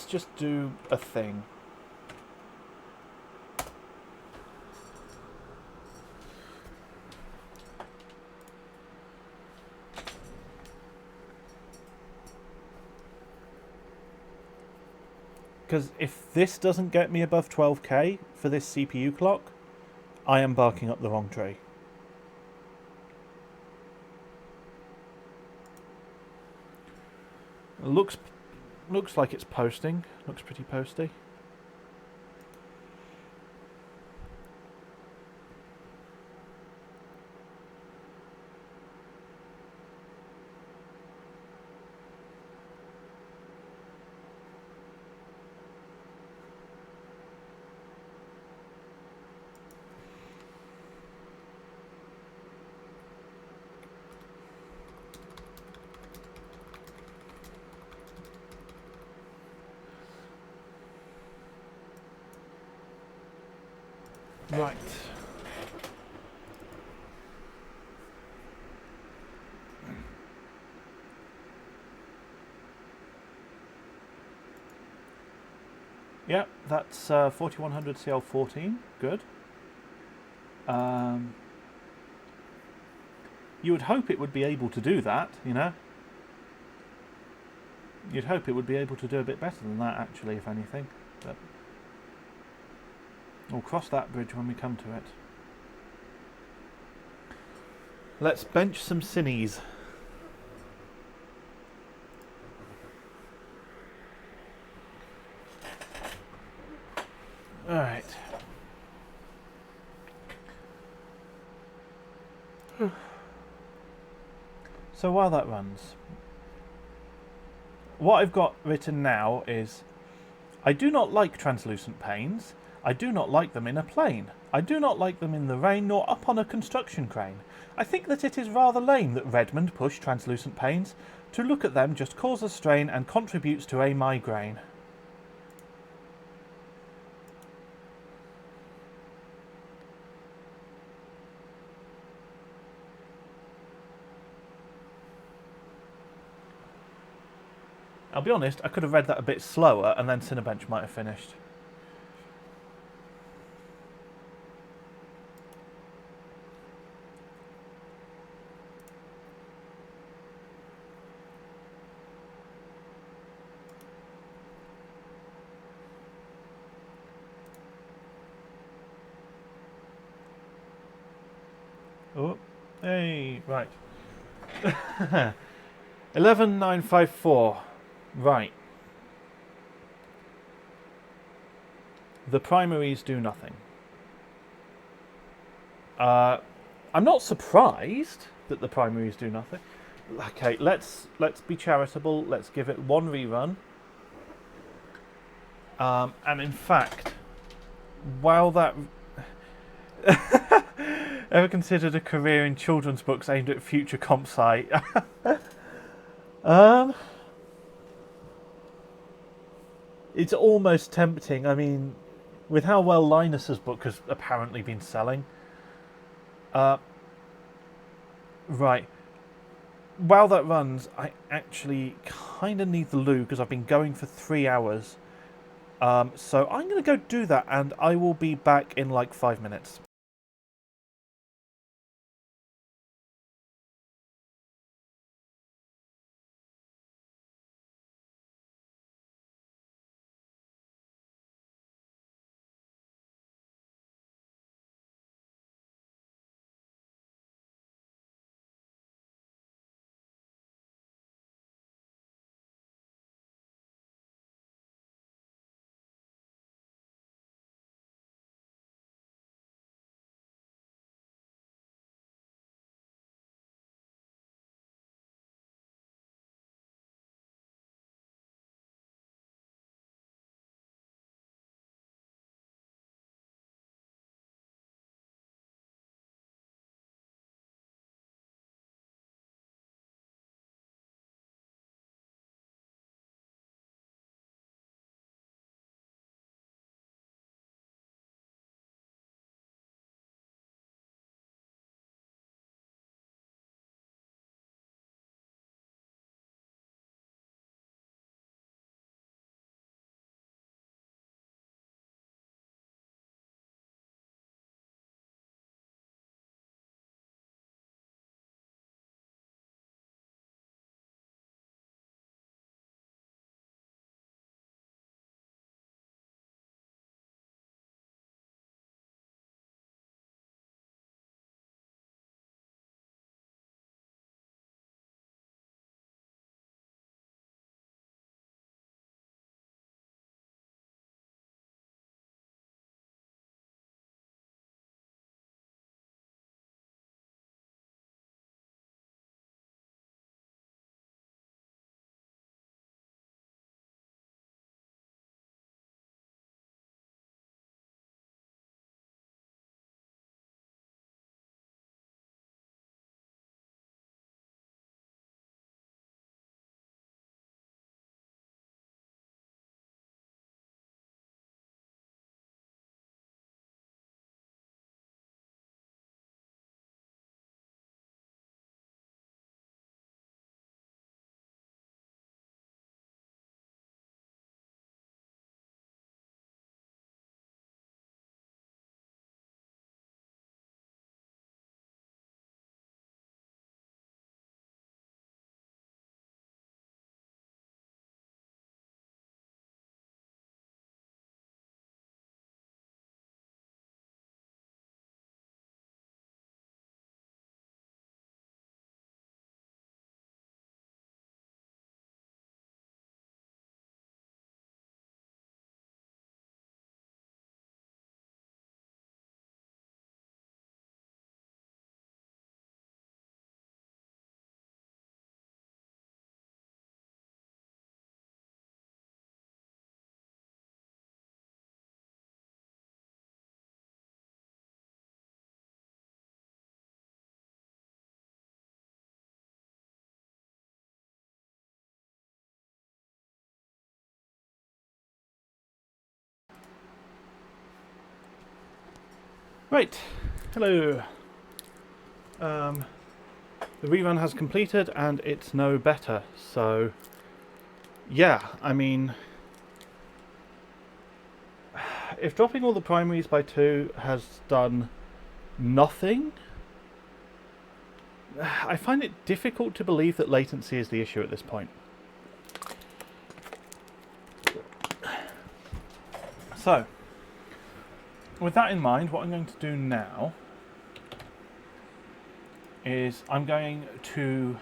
just do a thing. Because if this doesn't get me above 12K for this CPU clock, I am barking up the wrong tree. Looks like it's posting. Looks pretty posty. Right. Yep, that's 4100 CL14. Good. You would hope it would be able to do that, you know? You'd hope it would be able to do a bit better than that, actually, if anything. But we'll cross that bridge when we come to it. Let's bench some Cines. Alright. So while that runs, what I've got written now is, I do not like translucent panes. I do not like them in a plane. I do not like them in the rain nor up on a construction crane. I think that it is rather lame that Redmond push translucent panes. To look at them just causes strain and contributes to a migraine. I'll be honest, I could have read that a bit slower and then Cinebench might have finished. Oh, hey, right. 11954. Right. The primaries do nothing. I'm not surprised that the primaries do nothing. Okay, let's be charitable. Let's give it one rerun. And in fact, while that ever considered a career in children's books aimed at future comp sci? It's almost tempting. I mean, with how well Linus's book has apparently been selling. Right. While that runs, I actually kind of need the loo because I've been going for 3 hours. So I'm going to go do that and I will be back in like 5 minutes. Right, hello. The rerun has completed and it's no better, so yeah, I mean, if dropping all the primaries by 2 has done nothing, I find it difficult to believe that latency is the issue at this point. So, with that in mind, what I'm going to do now is I'm going to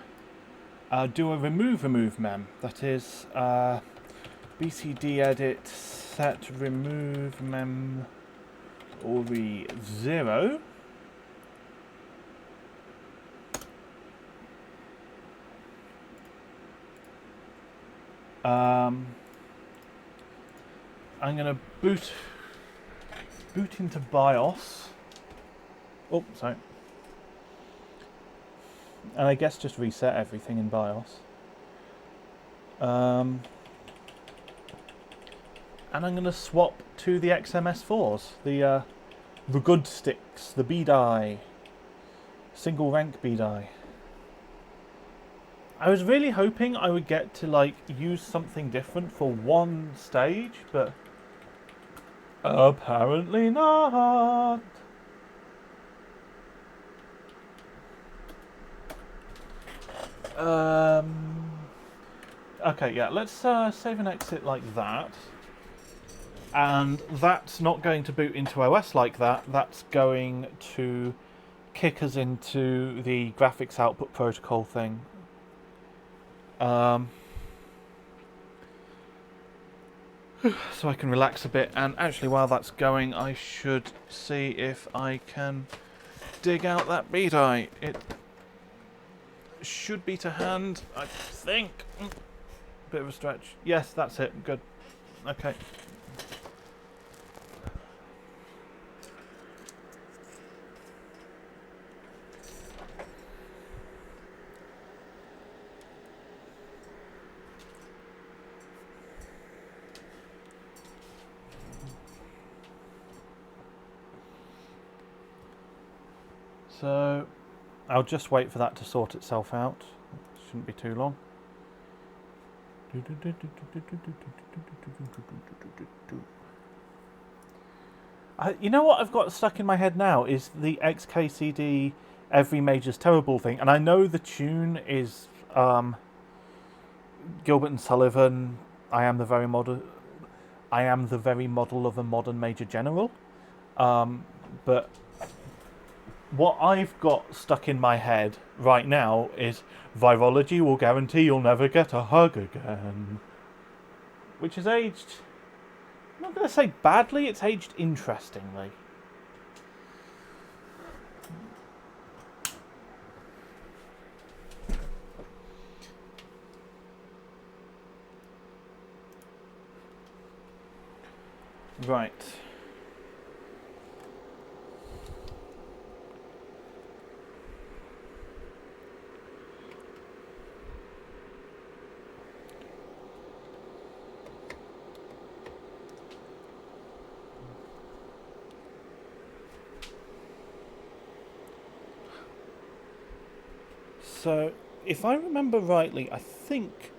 do a removemem. That is BCD edit set removemem ori 0. I'm going to boot into BIOS. Oh, sorry. And I guess just reset everything in BIOS. And I'm going to swap to the XMS4s, the good sticks, the B-die, single rank B-die. I was really hoping I would get to like use something different for one stage, but apparently not. Okay, yeah, let's save and exit like that. And that's not going to boot into OS like that. That's going to kick us into the graphics output protocol thing. So I can relax a bit, and actually while that's going I should see if I can dig out that B-die. It should be to hand, I think. Bit of a stretch. Yes, that's it. Good. Okay. So I'll just wait for that to sort itself out. Shouldn't be too long. You know what I've got stuck in my head now is the XKCD Every Major's Terrible thing, and I know the tune is Gilbert and Sullivan. I am the very model of a modern Major General, but what I've got stuck in my head right now is virology will guarantee you'll never get a hug again. Which is aged, I'm not going to say badly, it's aged interestingly. Right. So, if I remember rightly, I think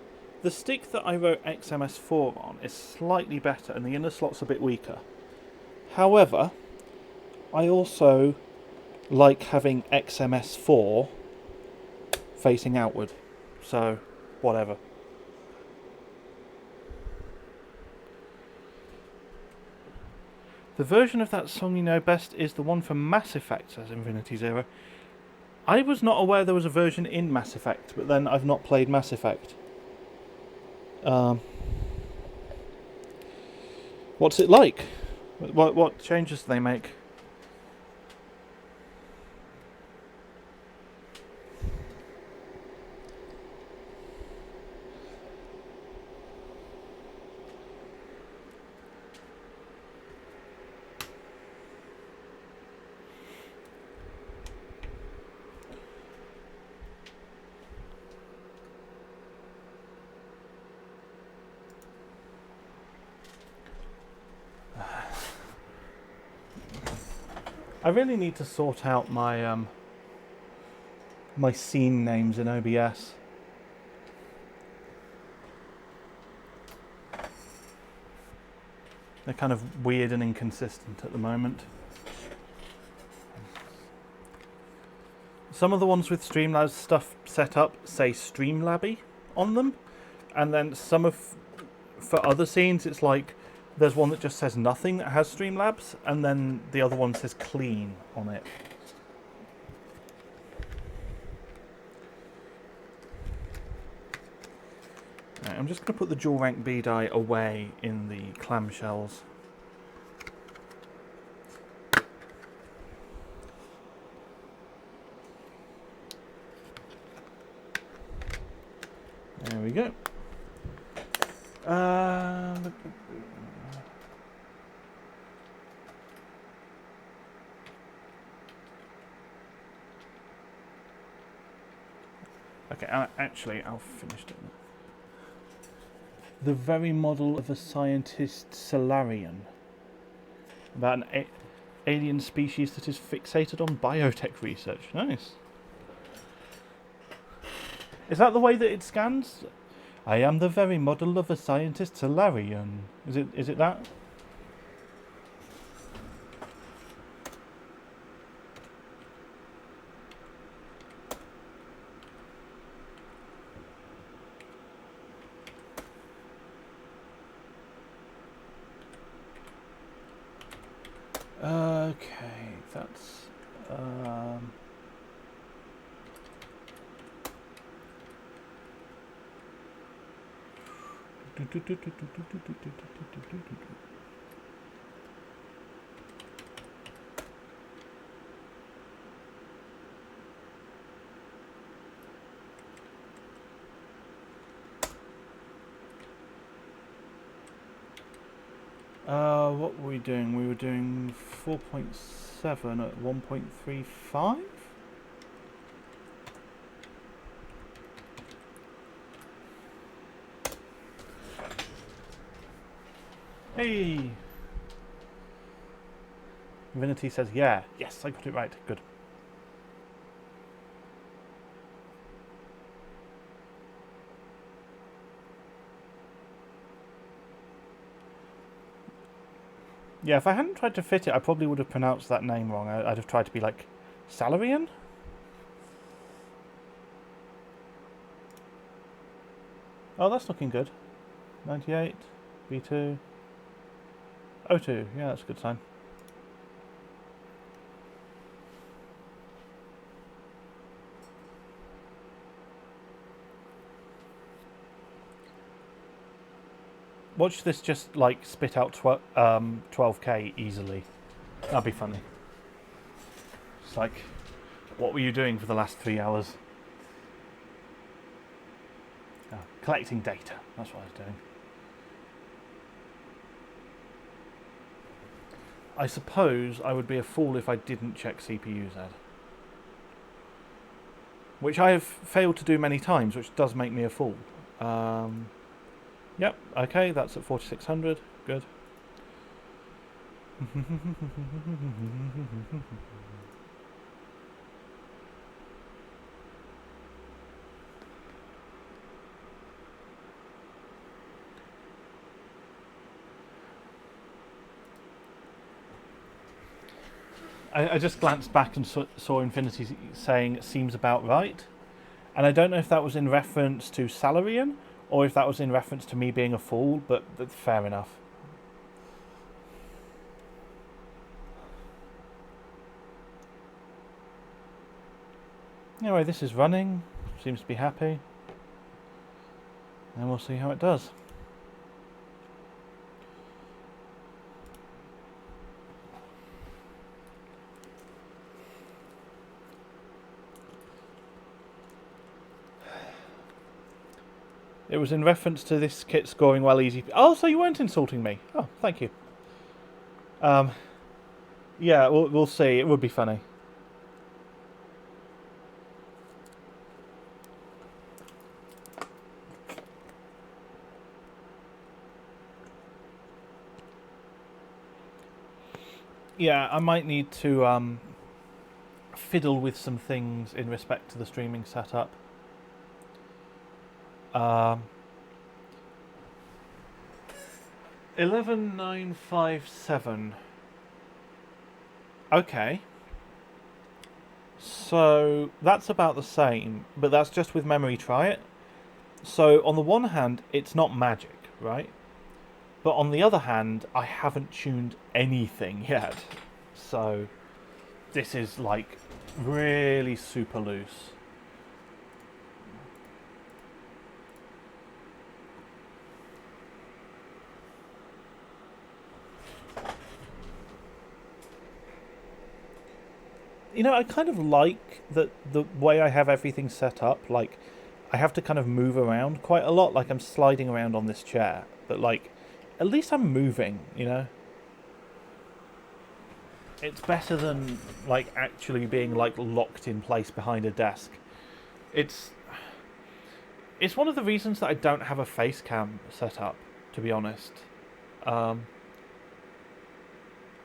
the stick that I wrote XMS4 on is slightly better and the inner slot's a bit weaker. However, I also like having XMS4 facing outward. So, whatever. The version of that song you know best is the one from Mass Effect, says Infinity Zero. I was not aware there was a version in Mass Effect, but then I've not played Mass Effect. What's it like? What changes do they make? I really need to sort out my my scene names in OBS. They're kind of weird and inconsistent at the moment. Some of the ones with Streamlabs stuff set up say Streamlabby on them, and then for other scenes it's like there's one that just says nothing that has Streamlabs, and then the other one says clean on it. Right, I'm just going to put the dual rank B die away in the clamshells. There we go. Okay, actually, I'll finish it. The very model of a scientist Solarian, about an alien species that is fixated on biotech research. Nice. Is that the way that it scans? I am the very model of a scientist Solarian. Is it that? Okay, that's what were we doing? We were doing 4.7 at 1.35? Hey! Divinity says, yeah. Yes, I got it right. Good. Yeah, if I hadn't tried to fit it, I probably would have pronounced that name wrong. I'd have tried to be like, Salarian? Oh, that's looking good. 98, B2, O2. Yeah, that's a good sign. Watch this just like spit out 12k easily. That'd be funny. It's like, what were you doing for the last 3 hours? Oh, collecting data. That's what I was doing. I suppose I would be a fool if I didn't check CPU-Z. Which I have failed to do many times, which does make me a fool. Yep, okay, that's at 4600. Good. I just glanced back and saw Infinity saying it seems about right. And I don't know if that was in reference to Salarian or if that was in reference to me being a fool, but fair enough. Anyway, this is running. Seems to be happy. And we'll see how it does. It was in reference to this kit scoring well easy. Oh, so you weren't insulting me. Oh, thank you. Yeah, we'll see. It would be funny. Yeah, I might need to fiddle with some things in respect to the streaming setup. 11957. Okay. So that's about the same, but that's just with memory try it. So on the one hand, it's not magic, right? But on the other hand, I haven't tuned anything yet. So this is like really super loose. You know, I kind of like that the way I have everything set up. Like, I have to kind of move around quite a lot. Like, I'm sliding around on this chair. But, like, at least I'm moving, you know? It's better than, like, actually being, like, locked in place behind a desk. It's one of the reasons that I don't have a face cam set up, to be honest.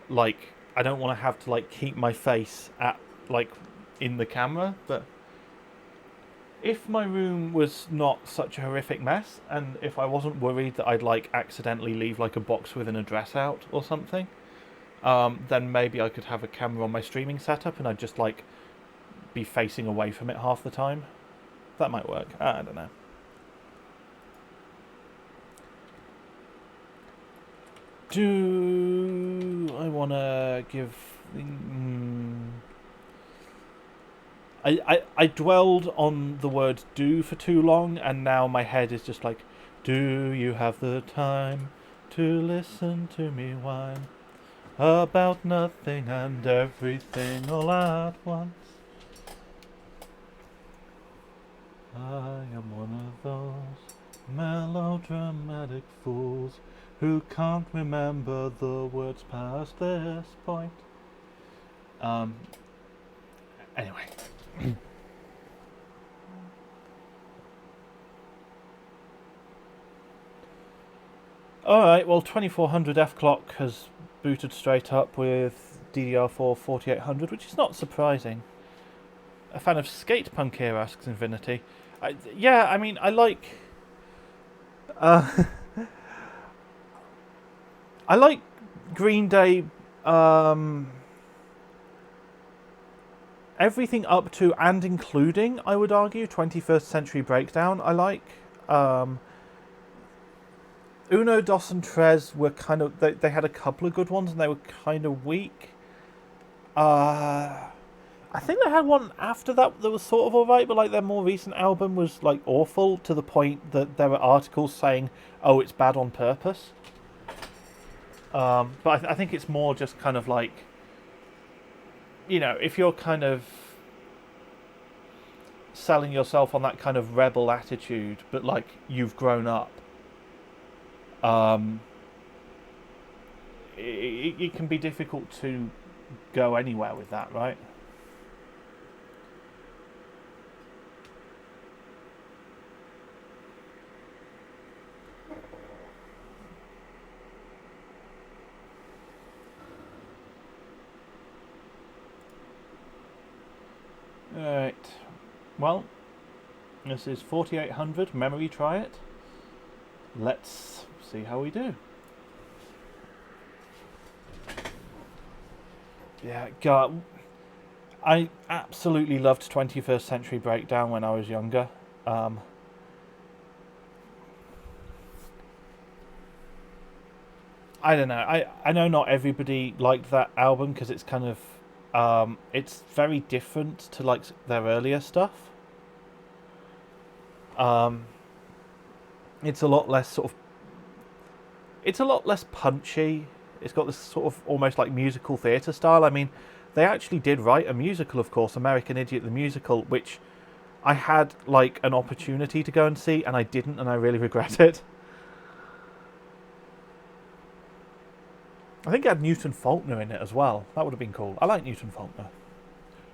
Like, I don't want to have to, like, keep my face at, like, in the camera, but if my room was not such a horrific mess, and if I wasn't worried that I'd, like, accidentally leave, like, a box with an address out or something, then maybe I could have a camera on my streaming setup and I'd just, like, be facing away from it half the time. That might work. I don't know. Do I want to give... I dwelled on the word do for too long, and now my head is just like, do you have the time to listen to me whine about nothing and everything all at once? I am one of those melodramatic fools who can't remember the words past this point. Anyway. Alright, well 2400 F-Clock has booted straight up with DDR4 4800, which is not surprising. A fan of skate punk here, asks Infinity. Yeah, I mean, I like... I like Green Day... everything up to and including, I would argue, 21st Century Breakdown I like. Uno, Dos and Tres were kind of... They had a couple of good ones and they were kind of weak. I think they had one after that that was sort of alright, but like their more recent album was like awful to the point that there were articles saying, oh, it's bad on purpose. But I think it's more just kind of like, you know, if you're kind of selling yourself on that kind of rebel attitude, but like you've grown up, it can be difficult to go anywhere with that, right? Alright, well, this is 4800 memory try it. Let's see how we do. Yeah, God, I absolutely loved 21st Century Breakdown when I was younger. I don't know. I know not everybody liked that album because it's kind of it's very different to like their earlier stuff. It's a lot less sort of. It's a lot less punchy. It's got this sort of almost like musical theatre style. I mean, they actually did write a musical, of course, American Idiot the Musical, which I had like an opportunity to go and see, and I didn't, and I really regret it. I think it had Newton Faulkner in it as well. That would have been cool. I like Newton Faulkner.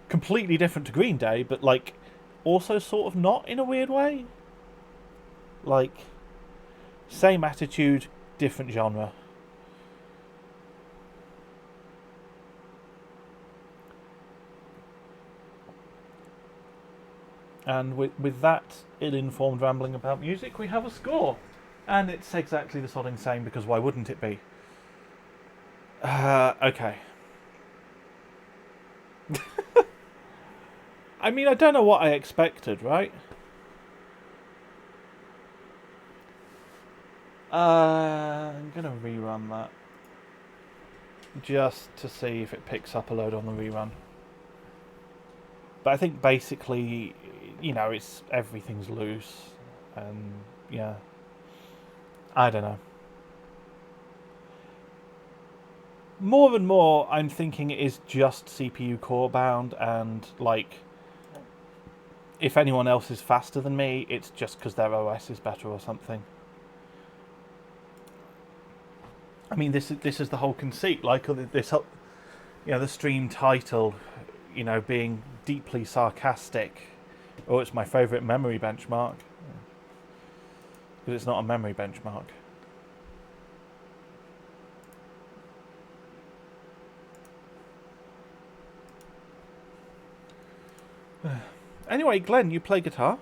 Completely different to Green Day, but like also sort of not in a weird way. Like, same attitude, different genre. And with that ill-informed rambling about music, we have a score. And it's exactly the sodding same, because why wouldn't it be? Okay. I mean, I don't know what I expected, right? I'm going to rerun that. Just to see if it picks up a load on the rerun. But I think basically, you know, everything's loose. And, yeah. I don't know. More and more, I'm thinking it is just CPU core bound, and, like, if anyone else is faster than me, it's just because their OS is better or something. I mean, this is the whole conceit. Like this, you know, the stream title, you know, being deeply sarcastic. Oh, it's my favourite memory benchmark, because it's not a memory benchmark. Anyway, Glenn, you play guitar?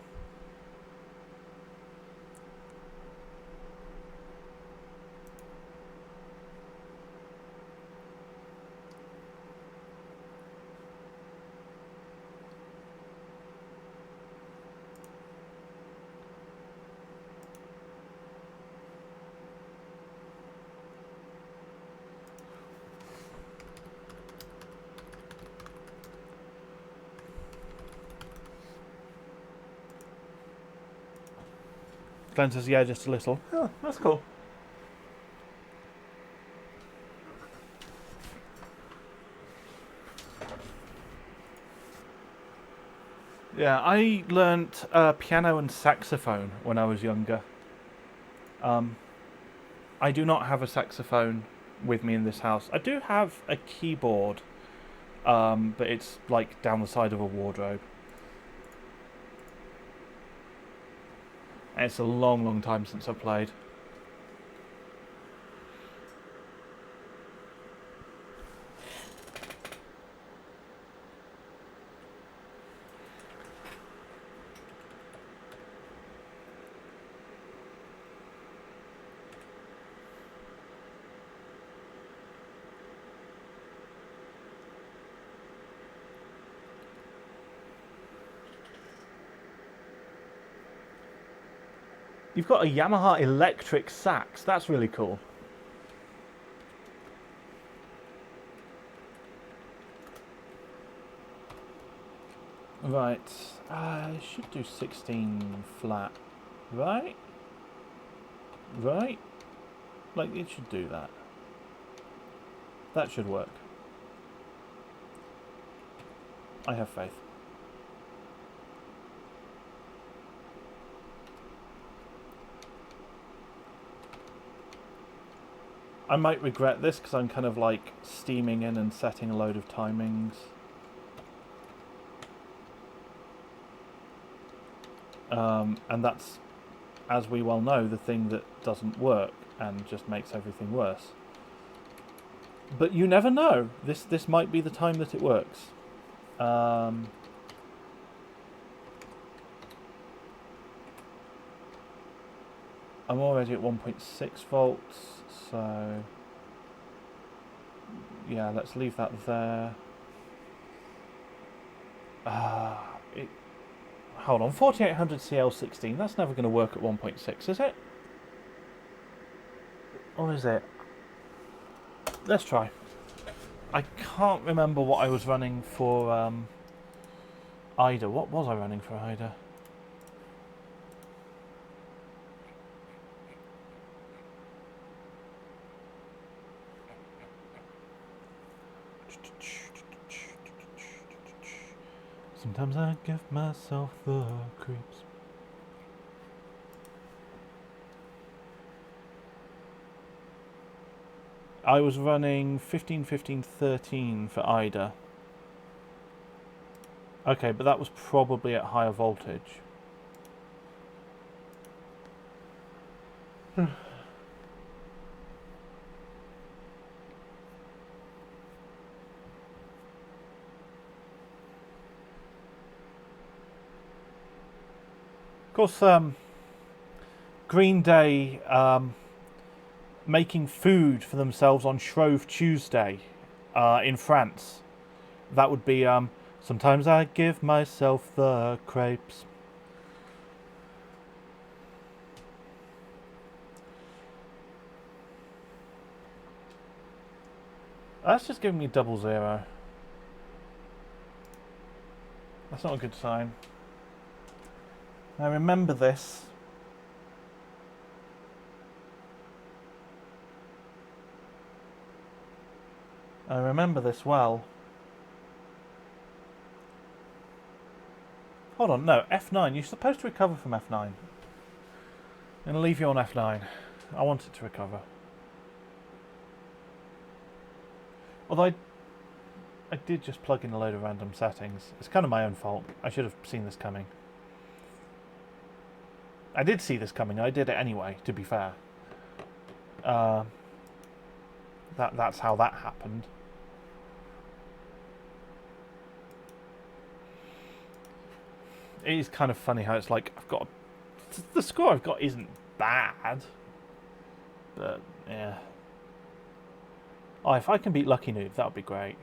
Glenn says, yeah, just a little. Oh, that's cool. Yeah, I learnt piano and saxophone when I was younger. I do not have a saxophone with me in this house. I do have a keyboard, but it's like down the side of a wardrobe. And it's a long, long time since I've played. You've got a Yamaha electric sax. That's really cool. Right. I should do 16 flat. Right? Right? Like, it should do that. That should work. I have faith. I might regret this because I'm kind of like steaming in and setting a load of timings. And that's, as we well know, the thing that doesn't work and just makes everything worse. But you never know. This might be the time that it works. I'm already at 1.6 volts, so yeah, let's leave that there. Hold on, 4800 CL16, that's never going to work at 1.6, is it? Or is it? Let's try. I can't remember what I was running for IDA. What was I running for IDA? Sometimes I give myself the creeps. I was running 15, 15, 13 for IDA. Okay, but that was probably at higher voltage. course, Green Day making food for themselves on Shrove Tuesday in France. That would be sometimes I give myself the crepes. That's just giving me 00. That's not a good sign. Now remember this. I remember this well. Hold on, no, F9. You're supposed to recover from F9. I'm going to leave you on F9. I want it to recover. Although I did just plug in a load of random settings. It's kind of my own fault. I should have seen this coming. I did see this coming. I did it anyway, to be fair. That's how that happened. It is kind of funny how it's like I've got the score I've got isn't bad, but yeah. Oh, if I can beat Lucky Noob, that would be great.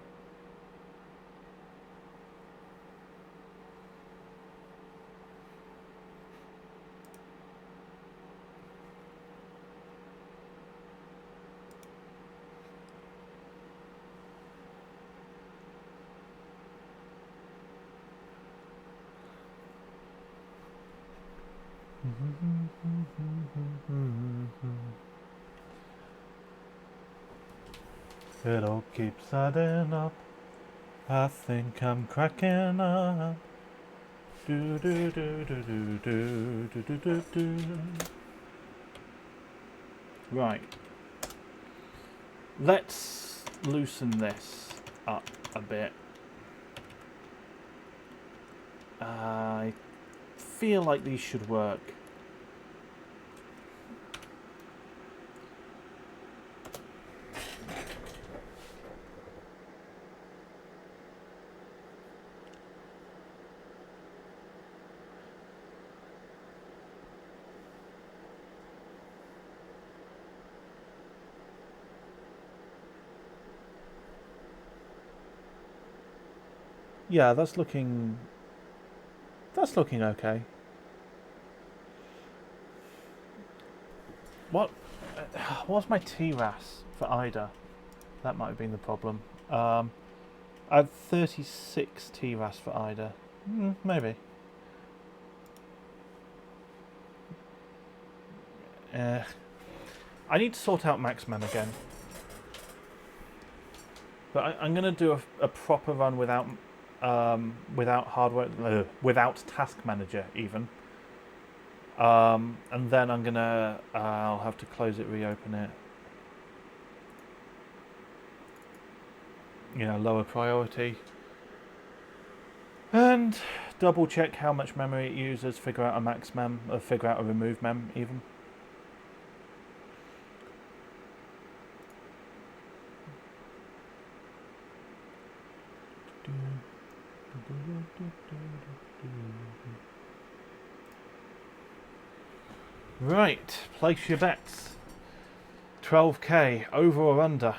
It all keeps adding up. I think I'm cracking up. Do do do do do do do do do do. Right. Let's loosen this up a bit. I feel like these should work. Yeah, that's looking okay. What's my TRAS for IDA? That might have been the problem. I had 36 TRAS for IDA. Maybe. I need to sort out maxmem again. But I'm going to do a proper run without hardware, without task manager even. And then I'm gonna, I'll have to close it, reopen it. You know, lower priority. And double check how much memory it uses, figure out a maxmem, or figure out a removemem even. Right, place your bets. 12k, over or under?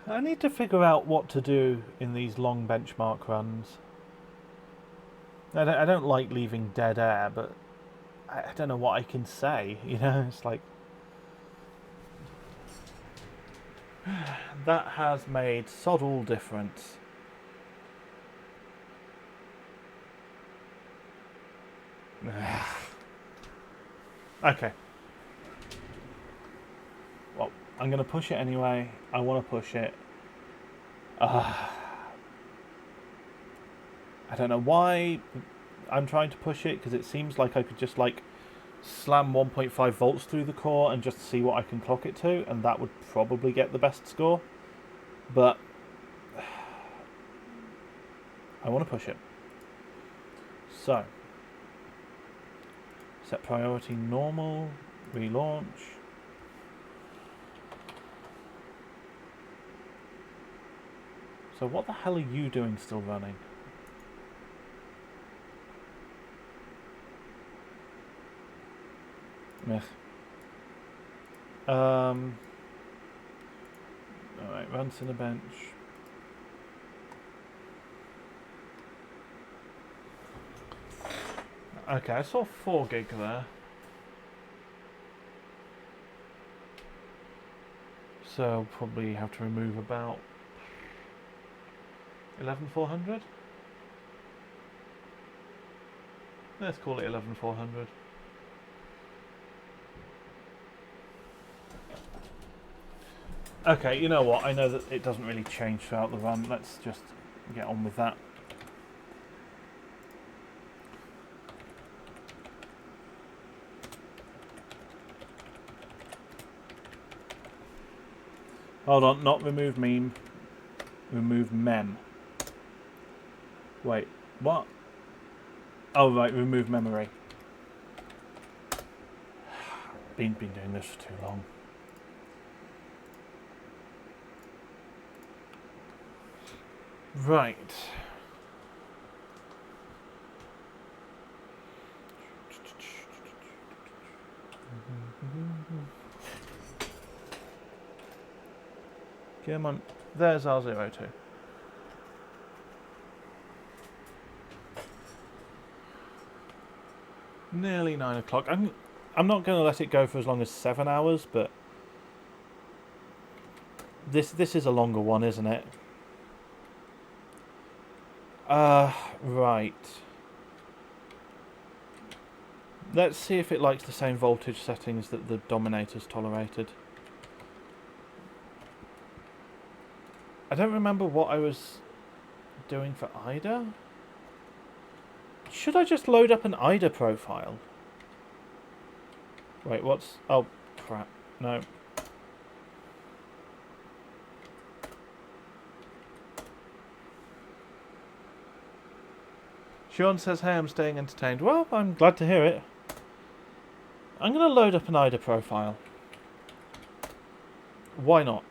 I need to figure out what to do in these long benchmark runs. I don't like leaving dead air, but I don't know what I can say, you know, it's like... That has made sod all difference. Okay. Well, I'm going to push it anyway. I want to push it. I don't know why I'm trying to push it, because it seems like I could just like slam 1.5 volts through the core and just see what I can clock it to, and that would probably get the best score. But I want to push it. So, set priority normal, relaunch. So what the hell are you doing still running? Meh. Alright, run Cinebench. Okay, I saw 4 gig there. So probably have to remove about 11,400. Let's call it 11,400. Okay, you know what? I know that it doesn't really change throughout the run. Let's just get on with that. Hold on, not remove meme. Remove mem. Wait, what? Oh right, remove memory. Been doing this for too long. Right. Come on. There's our 02. Nearly 9 o'clock. I'm not going to let it go for as long as 7 hours, but this is a longer one, isn't it? Right. Let's see if it likes the same voltage settings that the Dominator's tolerated. I don't remember what I was doing for IDA. Should I just load up an IDA profile? Wait, what's... Oh, crap. No. Sean says, hey, I'm staying entertained. Well, I'm glad to hear it. I'm going to load up an IDA profile. Why not?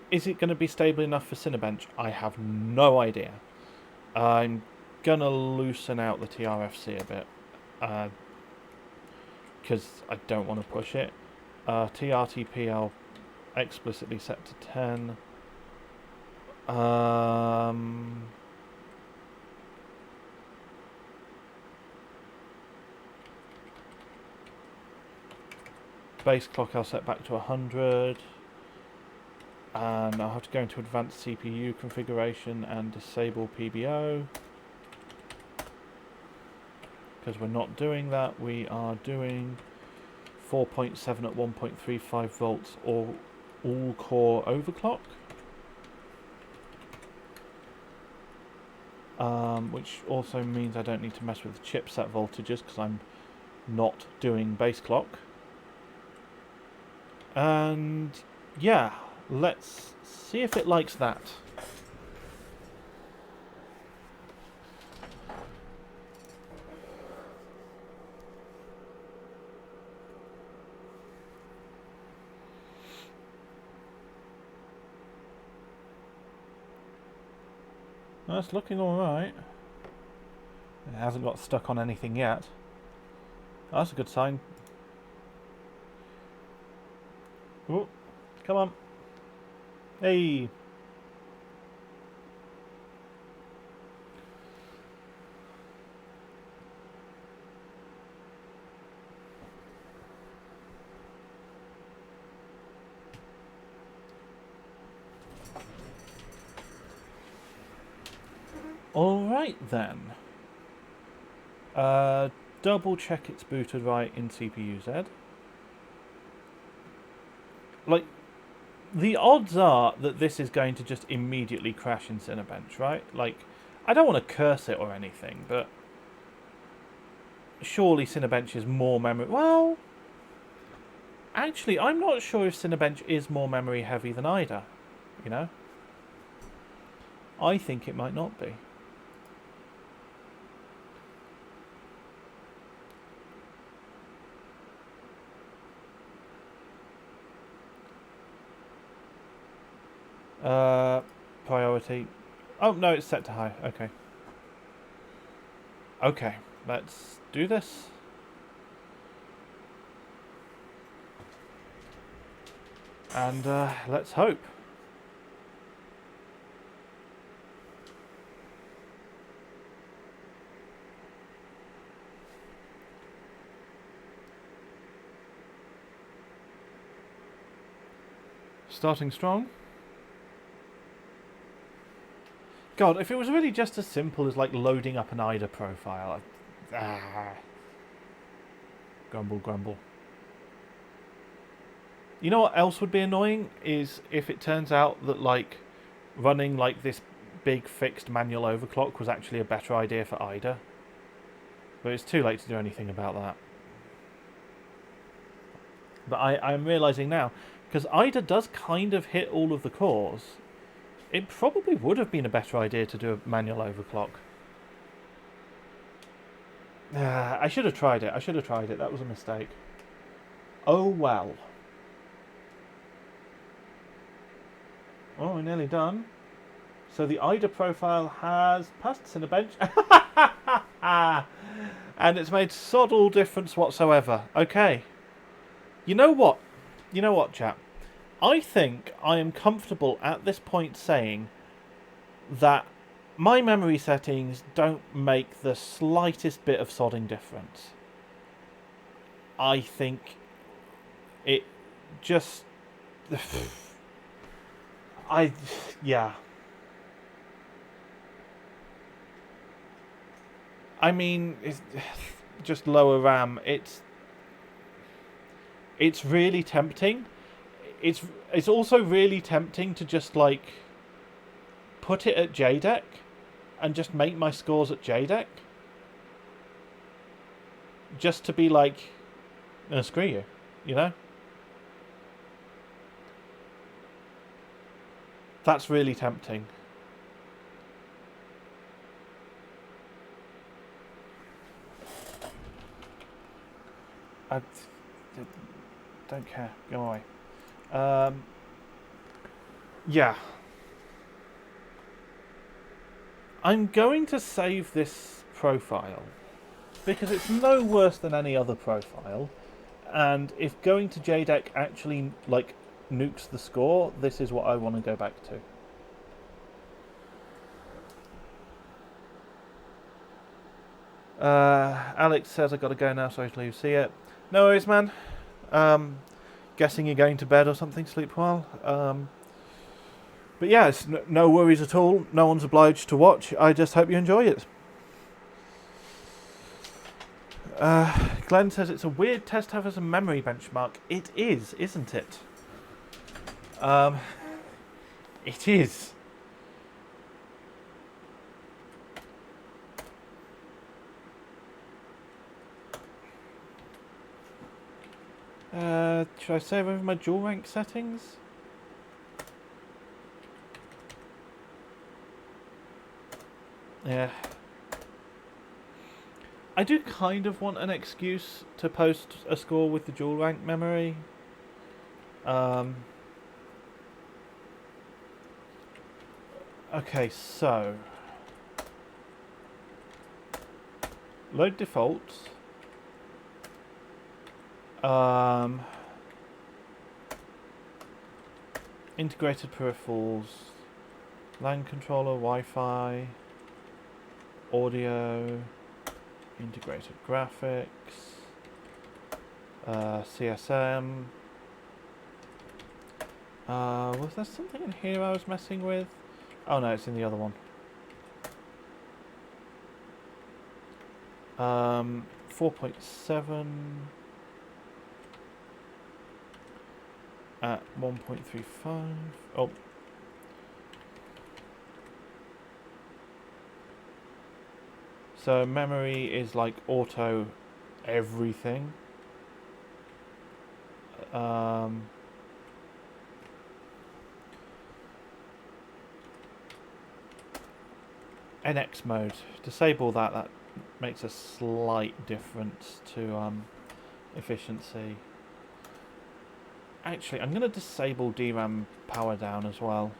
Is it going to be stable enough for Cinebench? I have no idea. I'm going to loosen out the TRFC a bit. Because I don't want to push it. TRTP I'll explicitly set to 10. Base clock I'll set back to 100. And I'll have to go into advanced CPU configuration and disable PBO. Because we're not doing that, we are doing 4.7 at 1.35 volts or all core overclock. Which also means I don't need to mess with the chipset voltages because I'm not doing base clock. And yeah, let's see if it likes that. That's looking alright. It hasn't got stuck on anything yet. That's a good sign. Ooh, come on. Hey. Alright then. Double check it's booted right in CPU-Z. Like, the odds are that this is going to just immediately crash in Cinebench, right? Like, I don't want to curse it or anything, but surely Cinebench is more memory... Well, actually, I'm not sure if Cinebench is more memory heavy than IDA, you know? I think it might not be. Priority. Oh, no, it's set to high. Okay. Okay, let's do this. And let's hope. Starting strong. God, if it was really just as simple as like loading up an IDA profile. Grumble, grumble. You know what else would be annoying is if it turns out that like running like this big fixed manual overclock was actually a better idea for IDA. But it's too late to do anything about that. But I'm realising now, because IDA does kind of hit all of the cores, it probably would have been a better idea to do a manual overclock. I should have tried it. That was a mistake. Oh well. Oh, we're nearly done. So the IDA profile has passed Cinebench. And it's made sod all difference whatsoever. Okay. You know what? You know what, chap? I think I am comfortable at this point saying that my memory settings don't make the slightest bit of sodding difference. I think it just... yeah. I mean, it's just lower RAM. It's really tempting. It's also really tempting to just like put it at JEDEC and just make my scores at JEDEC. Just to be like, no, screw you, you know? That's really tempting. I don't care. Go away. Yeah. I'm going to save this profile because it's no worse than any other profile, and if going to JEDEC actually like nukes the score, this is what I want to go back to. Alex says I got to go now, so hopefully you see it. No worries, man. Guessing you're going to bed or something, sleep well. But yeah, it's no worries at all. No one's obliged to watch. I just hope you enjoy it. Glenn says it's a weird test to have as a memory benchmark. It is, isn't it? It is. Should I save over my dual rank settings? Yeah. I do kind of want an excuse to post a score with the dual rank memory. Okay, so load defaults. Integrated peripherals, LAN controller, Wi-Fi, audio, integrated graphics, CSM. Was there something in here I was messing with? Oh no, it's in the other one. 4.7 at 1.35. Oh. So memory is like auto everything. NX mode, disable that. That makes a slight difference to efficiency. Actually, I'm going to disable DRAM power down as well,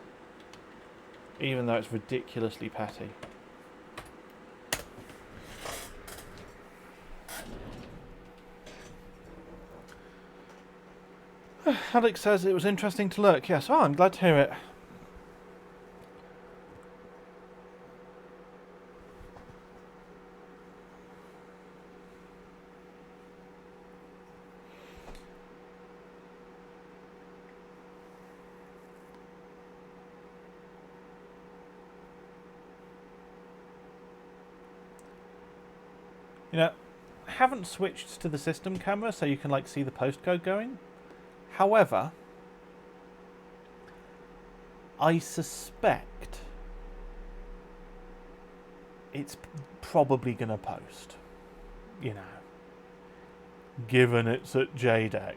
even though it's ridiculously petty. Alex says it was interesting to look. Yes, oh, I'm glad to hear it. You know, I haven't switched to the system camera so you can like see the postcode going. However, I suspect it's probably going to post, you know, given it's at JEDEC.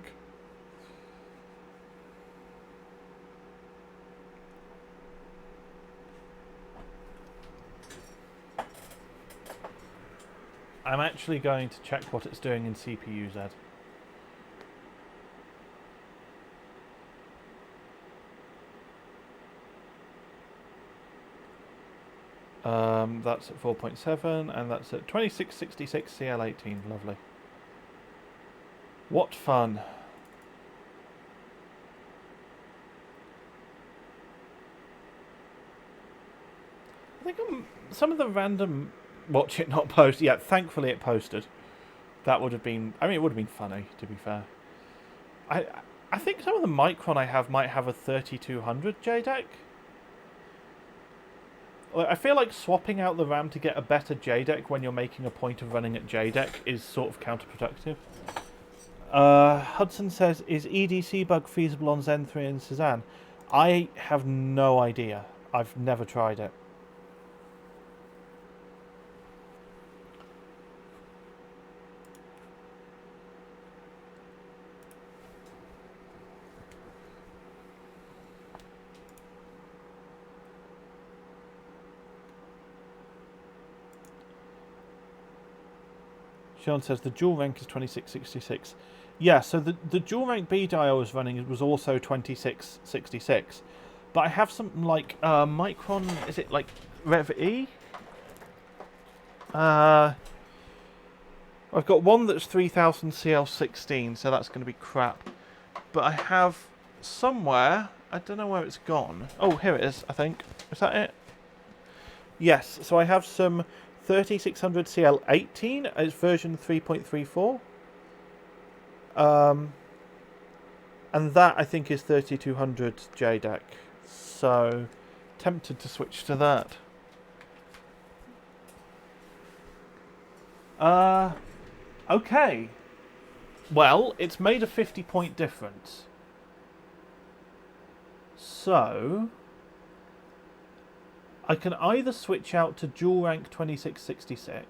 I'm actually going to check what it's doing in CPU-Z. That's at 4.7, and that's at 2666 CL18. Lovely. What fun. I think some of the random watch it not post. Yeah, thankfully it posted. That would have been... I mean, it would have been funny, to be fair. I think some of the Micron I have might have a 3200 JEDEC. I feel like swapping out the RAM to get a better JEDEC when you're making a point of running at JEDEC is sort of counterproductive. Hudson says, is EDC bug feasible on Zen 3 and Cezanne? I have no idea. I've never tried it. Sean says the dual rank is 2666. Yeah, so the dual rank B die I was running was also 2666. But I have something like Micron, is it like Rev E? I've got one that's 3000 CL16, so that's going to be crap. But I have somewhere, I don't know where it's gone. Oh, here it is, I think. Is that it? Yes, so I have some 3600 CL18, it's version 3.34. And that I think is 3200 JEDEC. So tempted to switch to that. Okay. Well, it's made a 50-point difference. So I can either switch out to dual rank 2666,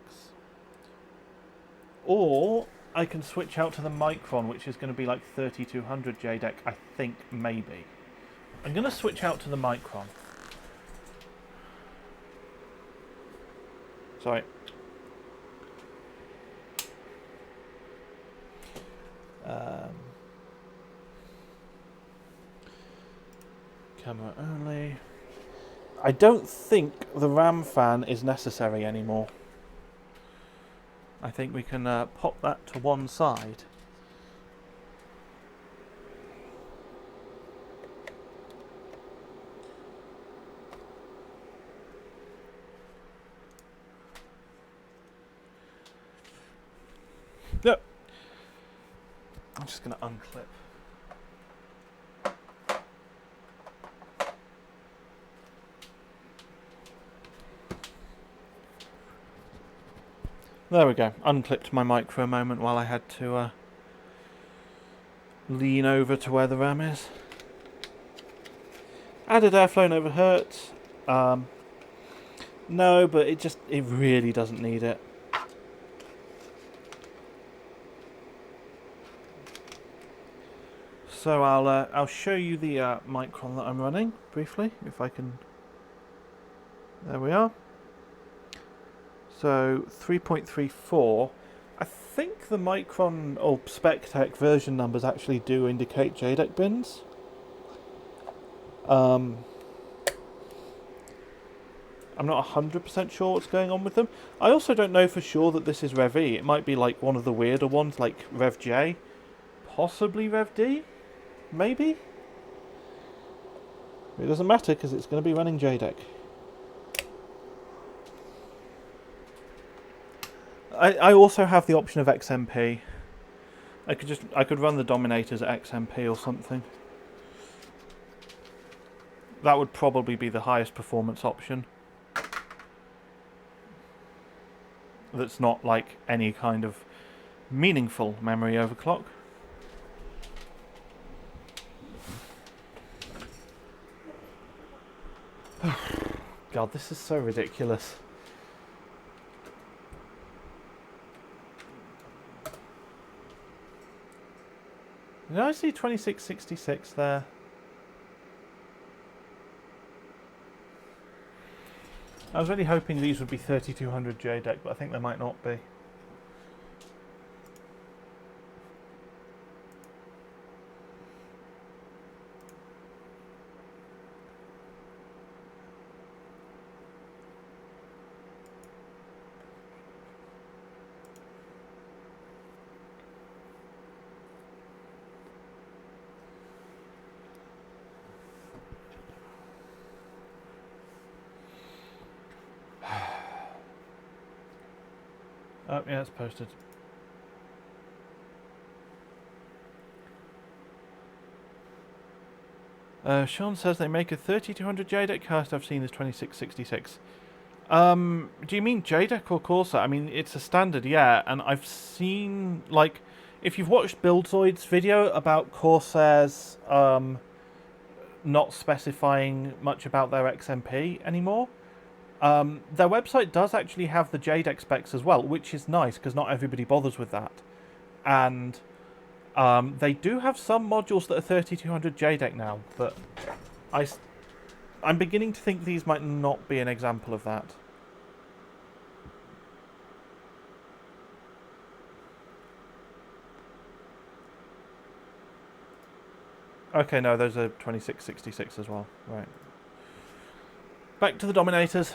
or I can switch out to the Micron, which is going to be like 3200 JEDEC, I think, maybe. I'm going to switch out to the Micron. Sorry. Camera only. I don't think the RAM fan is necessary anymore. I think we can pop that to one side. Yep. I'm just going to unclip. There we go. Unclipped my mic for a moment while I had to lean over to where the RAM is. Added airflow and overhertz. No, but it really doesn't need it. So I'll show you the micron that I'm running briefly, if I can. There we are. So 3.34. I think the micron or spec-tech version numbers actually do indicate JEDEC bins. I'm not 100% sure what's going on with them. I also don't know for sure that this is Rev E. It might be like one of the weirder ones, like Rev J, possibly Rev D, maybe. It doesn't matter because it's going to be running JEDEC. I also have the option of XMP. I could run the dominators at XMP or something. That would probably be the highest performance option. That's not like any kind of meaningful memory overclock. God, this is so ridiculous. Did I see 2666 there? I was really hoping these would be 3200 JEDEC, but I think they might not be. Oh, yeah, it's posted. Sean says they make a 3200 JEDEC cast. I've seen this 2666. Do you mean JEDEC or Corsair? I mean, it's a standard, yeah, and I've seen, like, if you've watched Buildzoid's video about Corsair's not specifying much about their XMP anymore, their website does actually have the JEDEC specs as well, which is nice because not everybody bothers with that. And they do have some modules that are 3200 JEDEC now, but I'm beginning to think these might not be an example of that. Okay, no, those are 2666 as well. Right. Back to the dominators.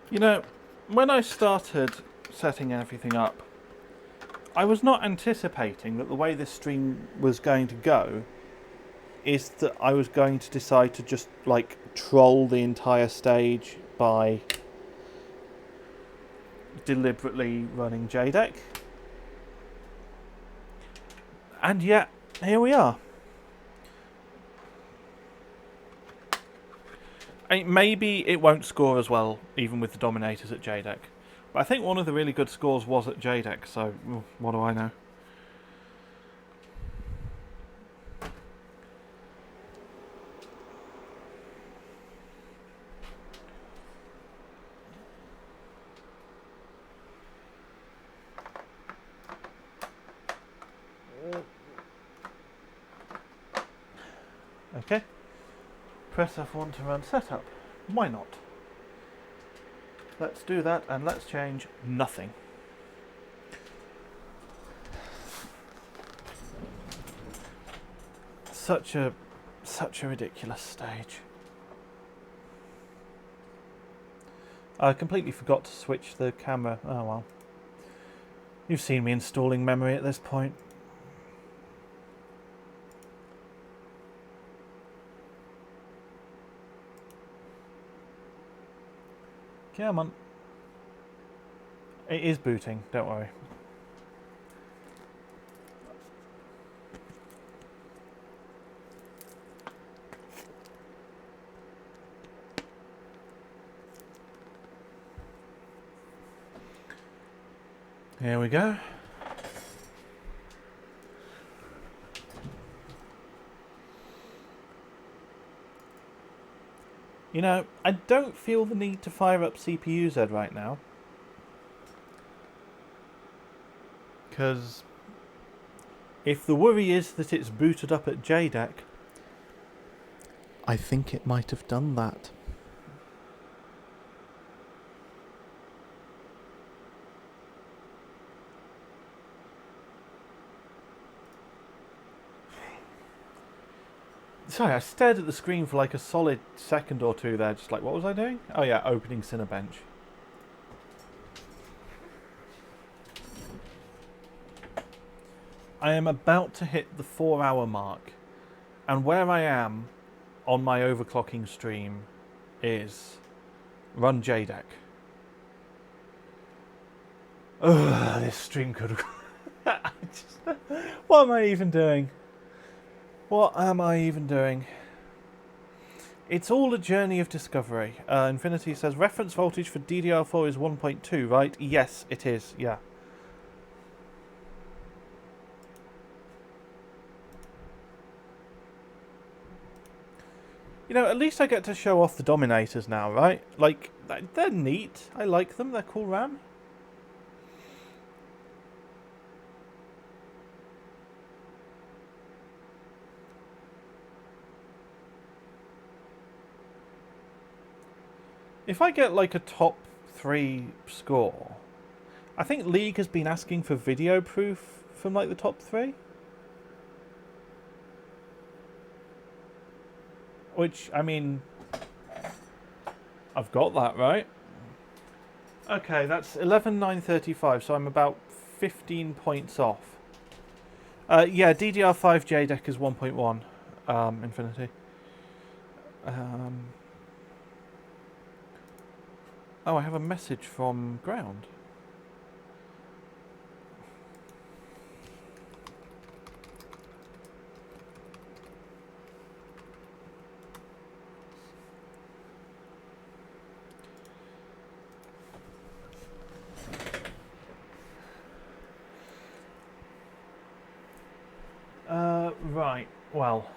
You know, when I started setting everything up, I was not anticipating that the way this stream was going to go is that I was going to decide to just, like, troll the entire stage by deliberately running JEDEC. And yet, here we are. Maybe it won't score as well, even with the dominators at JEDEC. But I think one of the really good scores was at JEDEC, so what do I know? Okay. Press F1 to run setup. Why not? Let's do that, and let's change nothing. Such a ridiculous stage. I completely forgot to switch the camera. Oh well. You've seen me installing memory at this point. Come on. It is booting, don't worry. Here we go. You know, I don't feel the need to fire up CPU-Z right now. Because if the worry is that it's booted up at JEDEC, I think it might have done that. Sorry, I stared at the screen for like a solid second or two there, just like, what was I doing? Oh yeah, opening Cinebench. I am about to hit the 4-hour mark, and where I am on my overclocking stream is run JEDEC. Ugh, this stream could have... What am I even doing? What am I even doing? It's all a journey of discovery. Infinity says, reference voltage for DDR4 is 1.2, right? Yes, it is, yeah. You know, at least I get to show off the Dominators now, right? Like, they're neat. I like them. They're cool RAM. If I get like a top 3 score, I think League has been asking for video proof from like the top 3. Which, I mean, I've got that, right? Okay, that's 11,935, so I'm about 15 points off. Yeah, DDR5 JEDEC is 1.1, Infinity. Oh, I have a message from Ground. Right, well.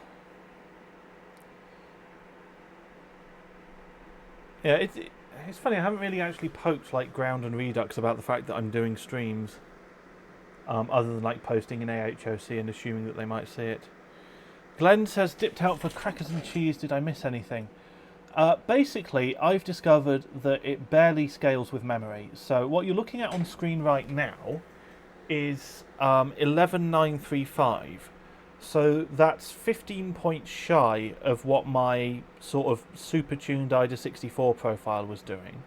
Yeah, it's funny, I haven't really actually poked like Ground and Redux about the fact that I'm doing streams. Other than like posting an AHOC and assuming that they might see it. Glenn says, dipped out for crackers and cheese, did I miss anything? Basically, I've discovered that it barely scales with memory. So what you're looking at on screen right now is 11,935. So that's 15 points shy of what my sort of super tuned IDA 64 profile was doing.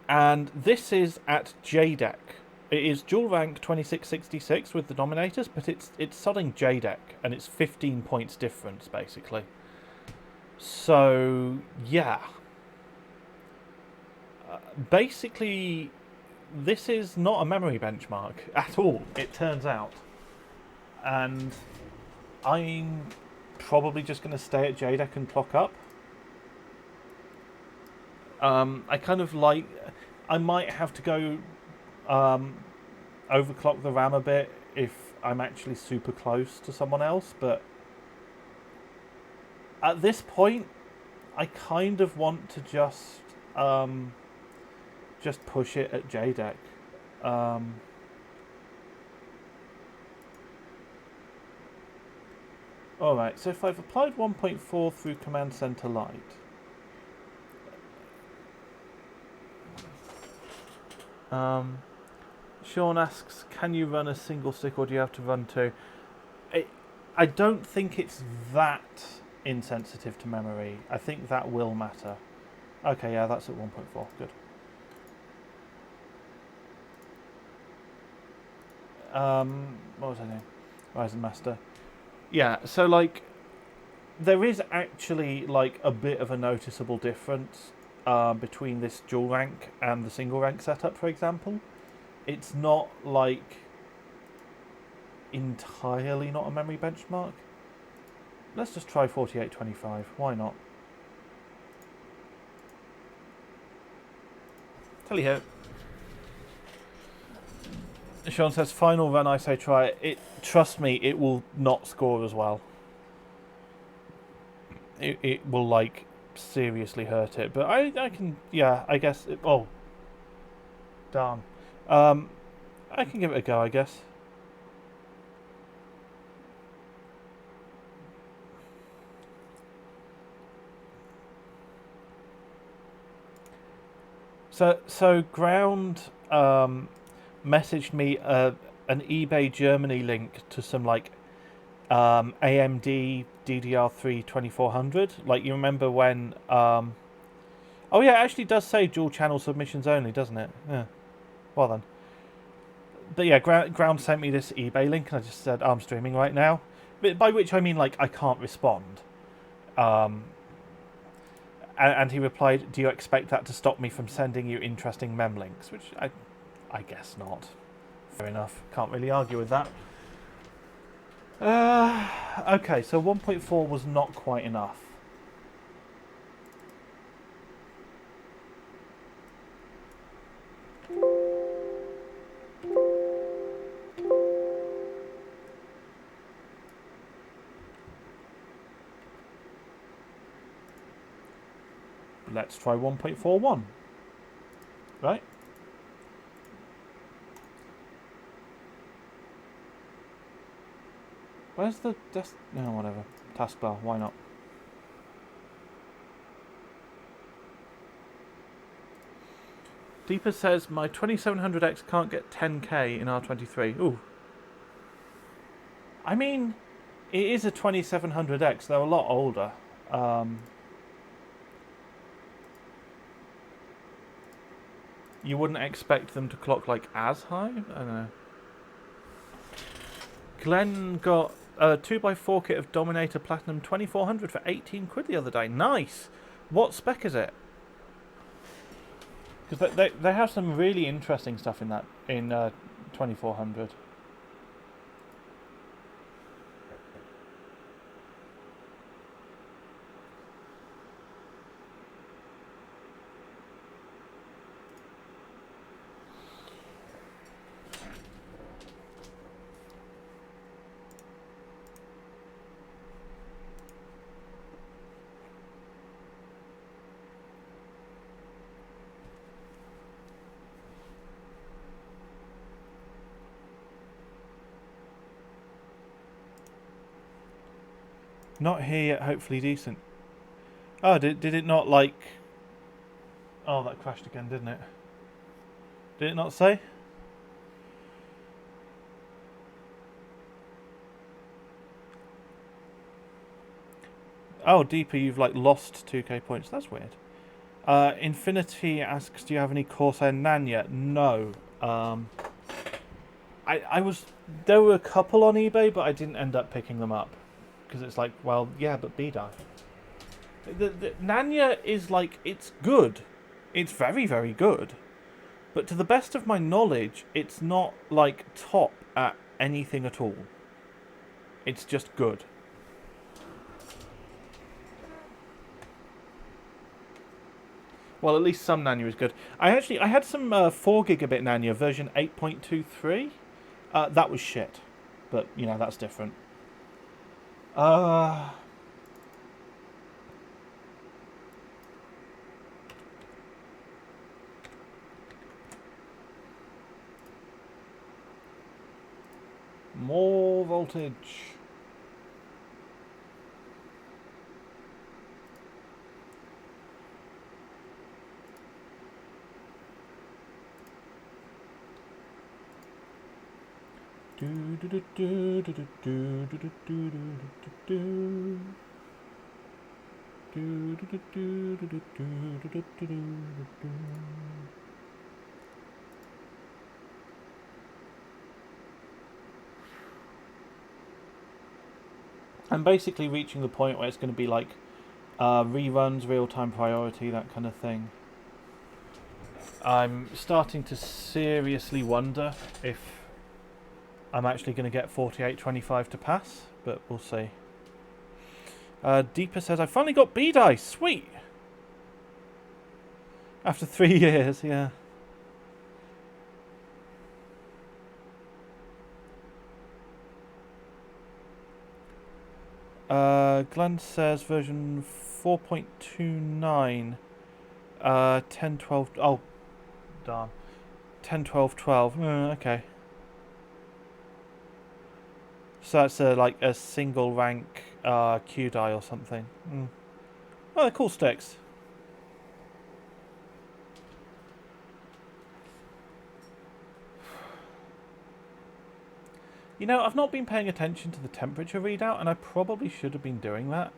And this is at JEDEC. It is dual rank 2666 with the Dominators, but it's sodding JEDEC, and it's 15 points difference, basically. So, yeah. Basically, this is not a memory benchmark at all, it turns out. And I'm probably just going to stay at JEDEC and clock up. I kind of like... I might have to go overclock the RAM a bit if I'm actually super close to someone else, but at this point, I kind of want to just push it at JEDEC. Alright, so if I've applied 1.4 through Command Center Light, Sean asks, can you run a single stick or do you have to run two? I don't think it's that insensitive to memory. I think that will matter. Okay, yeah, that's at 1.4. Good. What was I doing? Ryzen Master. Yeah, so like, there is actually like a bit of a noticeable difference between this dual rank and the single rank setup, for example. It's not like entirely not a memory benchmark. Let's just try 4825. Why not? Tell you here. Sean says, final run, I say try it. Trust me, it will not score as well. It will, like, seriously hurt it. But I can, yeah, I guess. Oh, darn. I can give it a go, I guess. So Ground messaged me an eBay Germany link to some like AMD DDR3 2400. Like, you remember when? Oh yeah, it actually does say dual channel submissions only, doesn't it? Yeah. Well then. But yeah, Ground sent me this eBay link, and I just said, I'm streaming right now. By which I mean, like, I can't respond. And he replied, do you expect that to stop me from sending you interesting mem links? Which I guess not. Fair enough. Can't really argue with that. Okay, so 1.4 was not quite enough. Let's try 1.41. Right? Where's the no, whatever. Taskbar, why not? Deepa says, my 2700X can't get 10k in R23. Ooh. I mean, it is a 2700X. They're a lot older. You wouldn't expect them to clock, like, as high? I don't know. Glenn got a 2x4 kit of Dominator Platinum 2400 for 18 quid the other day. Nice! What spec is it? Because they have some really interesting stuff in that, in 2400. Not here yet, hopefully decent. Oh, did it not, like... Oh, that crashed again, didn't it? Did it not say? Oh, Deeper, you've, like, lost 2k points. That's weird. Infinity asks, do you have any Corsair Nanya? No. I was... There were a couple on eBay, but I didn't end up picking them up. Because it's like, well, yeah, but B-die. The Nanya is, like, it's good. It's very, very good. But to the best of my knowledge, it's not, like, top at anything at all. It's just good. Well, at least some Nanya is good. I had some 4 gigabit Nanya version 8.23. That was shit. But, you know, that's different. More voltage. I'm basically reaching the point where it's going to be like reruns, real-time priority, that kind of thing. I'm starting to seriously wonder if I'm actually going to get 4825 to pass, but we'll see. Deepa says, I finally got B-Dice, sweet! After 3 years, yeah. Glenn says version 4.29, 10.12, oh, darn, 10.12.12, okay. So that's like a single rank QDI or something. Oh, they're cool sticks. You know, I've not been paying attention to the temperature readout, and I probably should have been doing that.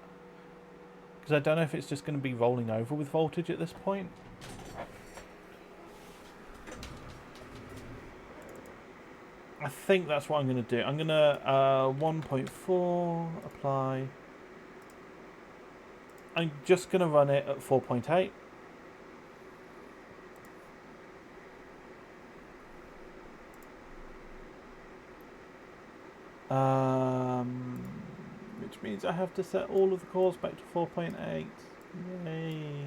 Because I don't know if it's just going to be rolling over with voltage at this point. I think that's what I'm going to do. I'm going to 1.4, apply. I'm just going to run it at 4.8. Which means I have to set all of the cores back to 4.8. Yay.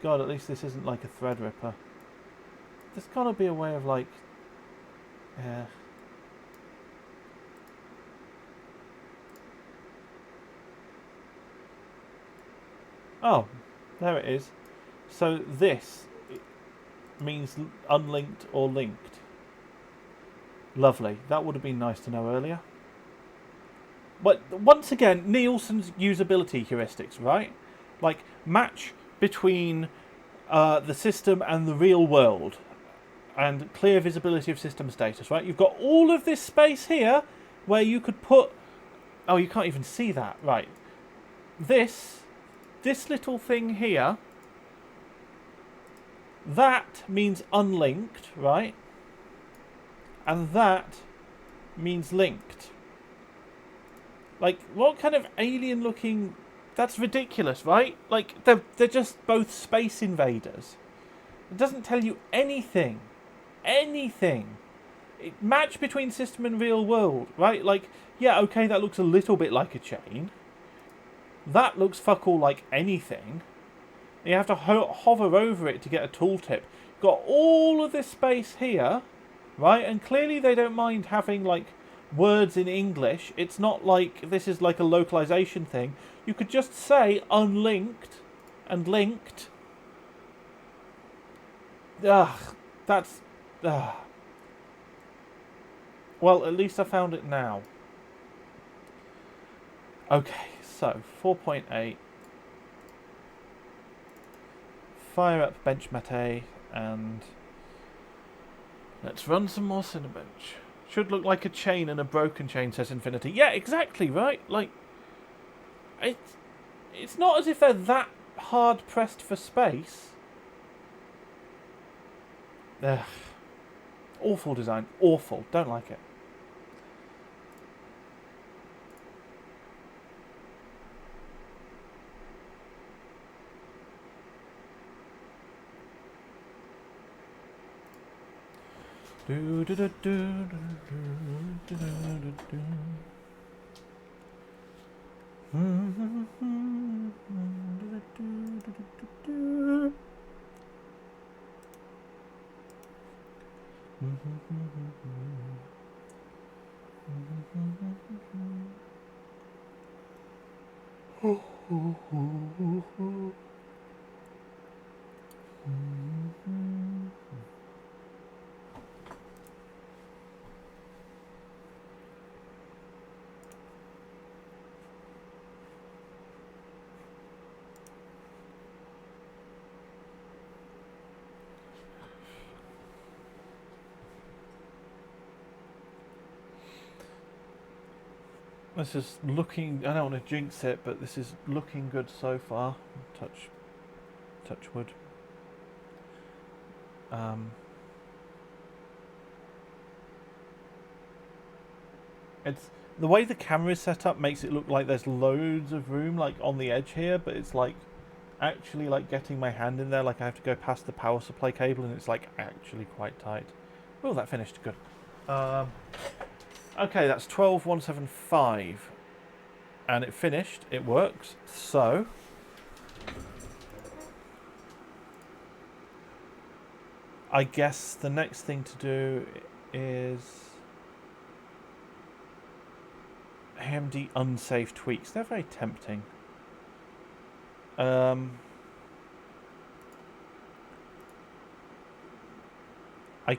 God, at least this isn't like a Threadripper. There's gotta be a way of like... Yeah. Oh, there it is. So this means unlinked or linked. Lovely. That would have been nice to know earlier. But once again, Nielsen's usability heuristics, right? Like, match between the system and the real world. And clear visibility of system status, right? You've got all of this space here where you could put... Oh, you can't even see that. Right. This little thing here, that means unlinked, right? And that means linked. Like, what kind of alien looking... That's ridiculous, right? Like, they're just both space invaders. It doesn't tell you anything. Anything. Match between system and real world, right? Like, yeah, okay, that looks a little bit like a chain. That looks fuck all like anything. You have to hover over it to get a tooltip. Got all of this space here, right? And clearly they don't mind having, like, words in English. It's not like this is like a localization thing. You could just say unlinked and linked. Ugh, that's... Ugh. Well, at least I found it now. Okay, so 4.8. Fire up bench mate and let's run some more Cinebench. Should look like a chain and a broken chain, says Infinity. Yeah, exactly, right? Like, it's not as if they're that hard pressed for space. Ugh. Awful design. Awful. Don't like it. Do do do do do do do do. This is looking, I don't want to jinx it, but this is looking good so far. Touch wood. It's the way the camera is set up makes it look like there's loads of room like on the edge here, but it's like actually like getting my hand in there, like I have to go past the power supply cable, and it's like actually quite tight. Oh, that finished good. Okay, that's 12175, and it finished. It works. So I guess the next thing to do is AMD unsafe tweaks. They're very tempting. I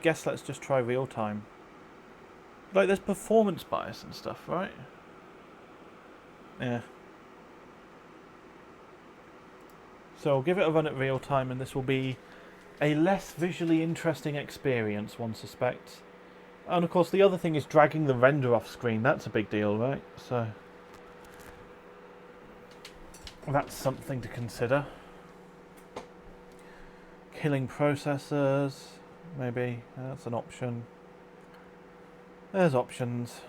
guess let's just try real time. Like, there's performance bias and stuff, right? Yeah. So I'll give it a run at real time, and this will be a less visually interesting experience, one suspects. And of course, the other thing is dragging the render off screen. That's a big deal, right? So that's something to consider. Killing processors, maybe. That's an option. There's options.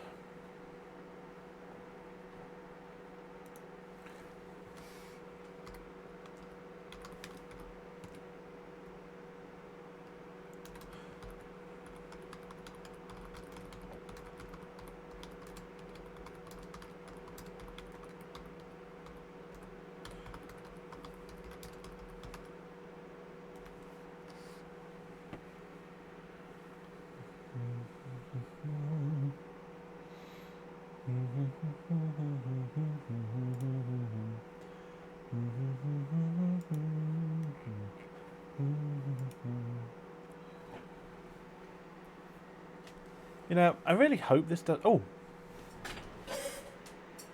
You know, I really hope this does... Oh!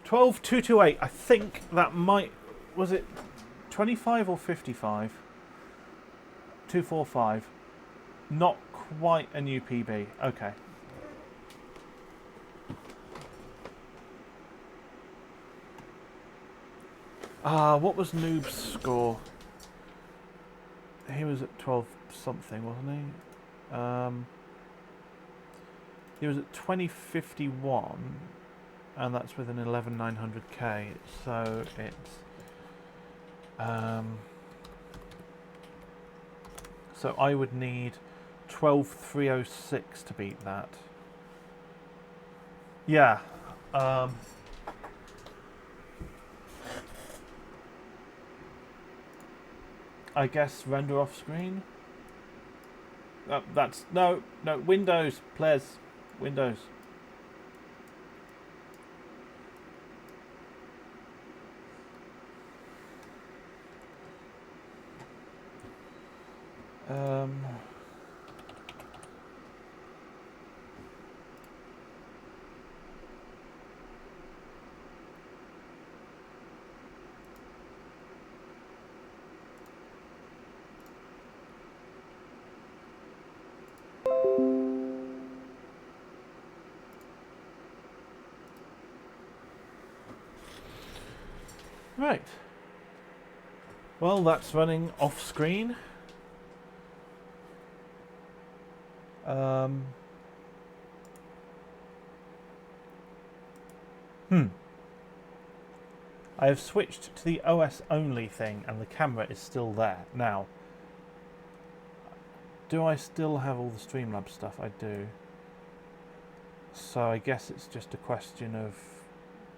12228. I think that might... Was it 25 or 55? 245. Not quite a new PB. Okay. What was Noob's score? He was at 12 something, wasn't he? He was at 2051, and that's with an 11900K. So it's so I would need 12306 to beat that. Yeah. I guess render off screen. That's no Windows, please. Windows. Right. Well, that's running off screen. I have switched to the OS only thing, and the camera is still there. Now, do I still have all the Streamlabs stuff? I do. So I guess it's just a question of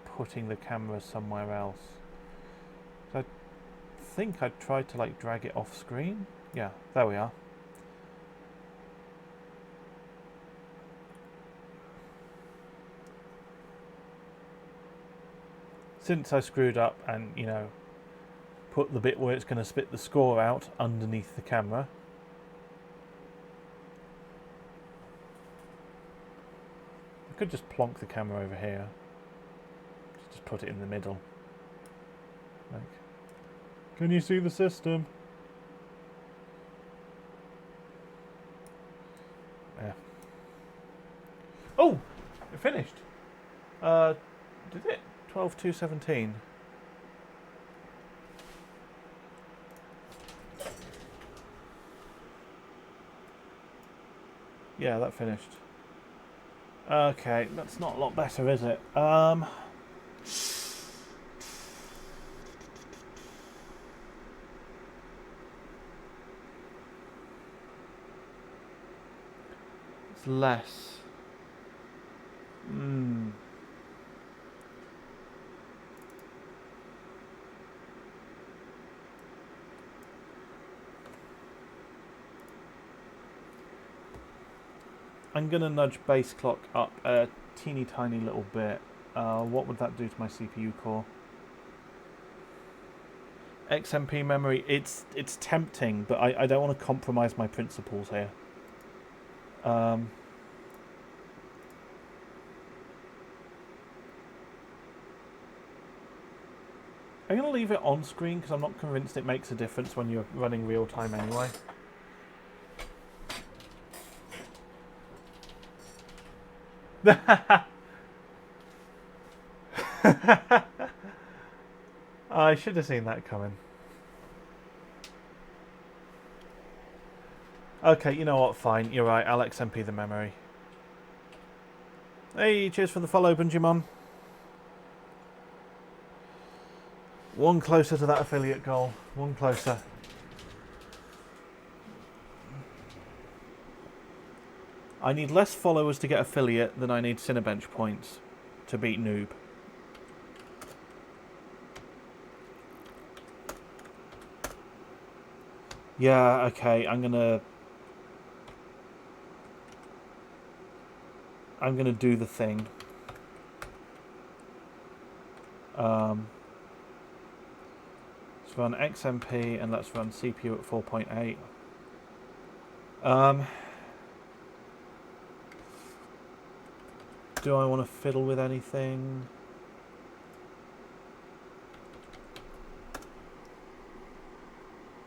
putting the camera somewhere else. I think I tried to like drag it off screen. Yeah, there we are. Since I screwed up and, you know, put the bit where it's going to spit the score out underneath the camera. I could just plonk the camera over here. Just put it in the middle. Like, can you see the system? Yeah. Oh! It finished. Did it? 12.217. Yeah, that finished. Okay, that's not a lot better, is it? It's less. I'm going to nudge base clock up a teeny tiny little bit. What would that do to my CPU core? XMP memory, it's tempting, but I don't want to compromise my principles here. I'm going to leave it on screen because I'm not convinced it makes a difference when you're running real time anyway. I should have seen that coming. Okay, you know what? Fine. You're right. I'll XMP the memory. Hey, cheers for the follow, Benjamin. One closer to that affiliate goal. One closer. I need less followers to get affiliate than I need Cinebench points to beat Noob. Yeah, okay, I'm gonna do the thing. Let's run XMP and let's run CPU at 4.8. Do I want to fiddle with anything?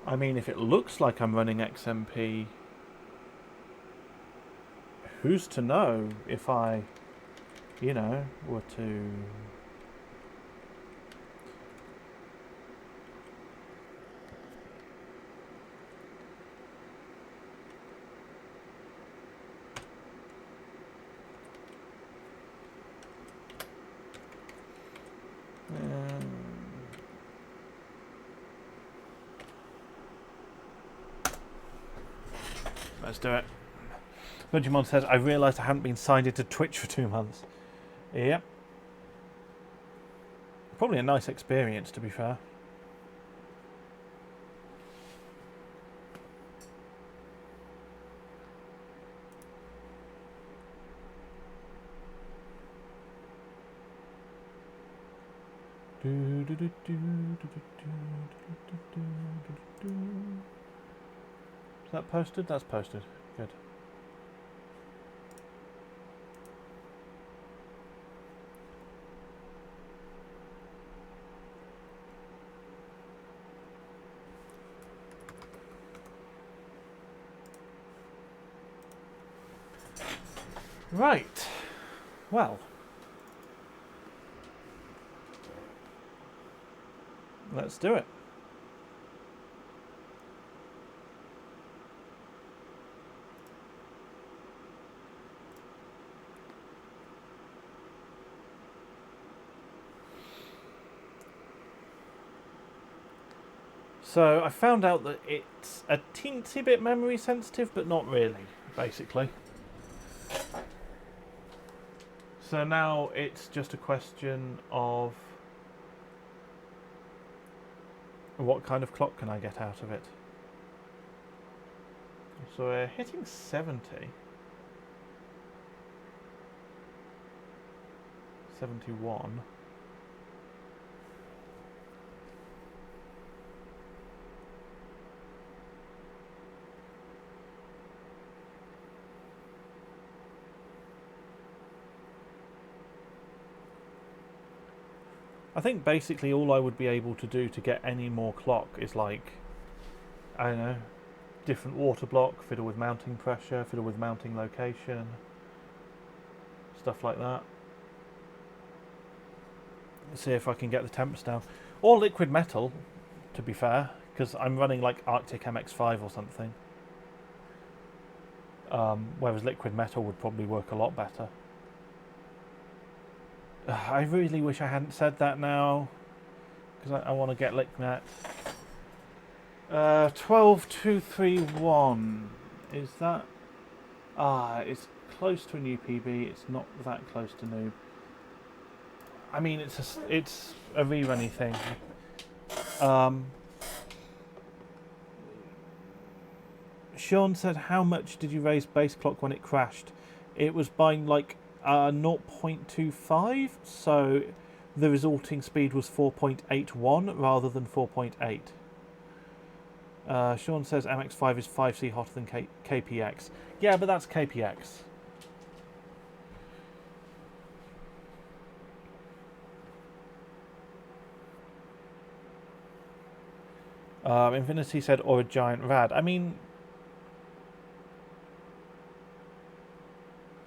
I mean, if it looks like I'm running XMP, who's to know if I, you know, were to... Let's do it. Budgemon says, I realised I hadn't been signed into Twitch for 2 months. Yep. Probably a nice experience, to be fair. Is that posted? That's posted. Good. Right. Well. Let's do it. So I found out that it's a teensy bit memory sensitive, but not really, basically. So now it's just a question of what kind of clock can I get out of it. So we're hitting 70. 71. I think basically all I would be able to do to get any more clock is like, I don't know, different water block, fiddle with mounting pressure, fiddle with mounting location, stuff like that. See if I can get the temps down. Or liquid metal, to be fair, because I'm running like Arctic MX5 or something. Whereas liquid metal would probably work a lot better. I really wish I hadn't said that now, because I want to get liquid. 12231. Is that? It's close to a new PB. It's not that close to new. I mean, it's a rerunny thing. Sean said, "How much did you raise base clock when it crashed?" It was by like 0.25, so the resulting speed was 4.81 rather than 4.8. Sean says MX5 is 5C hotter than KPX. Yeah, but that's KPX. Infinity said, or a giant rad. I mean,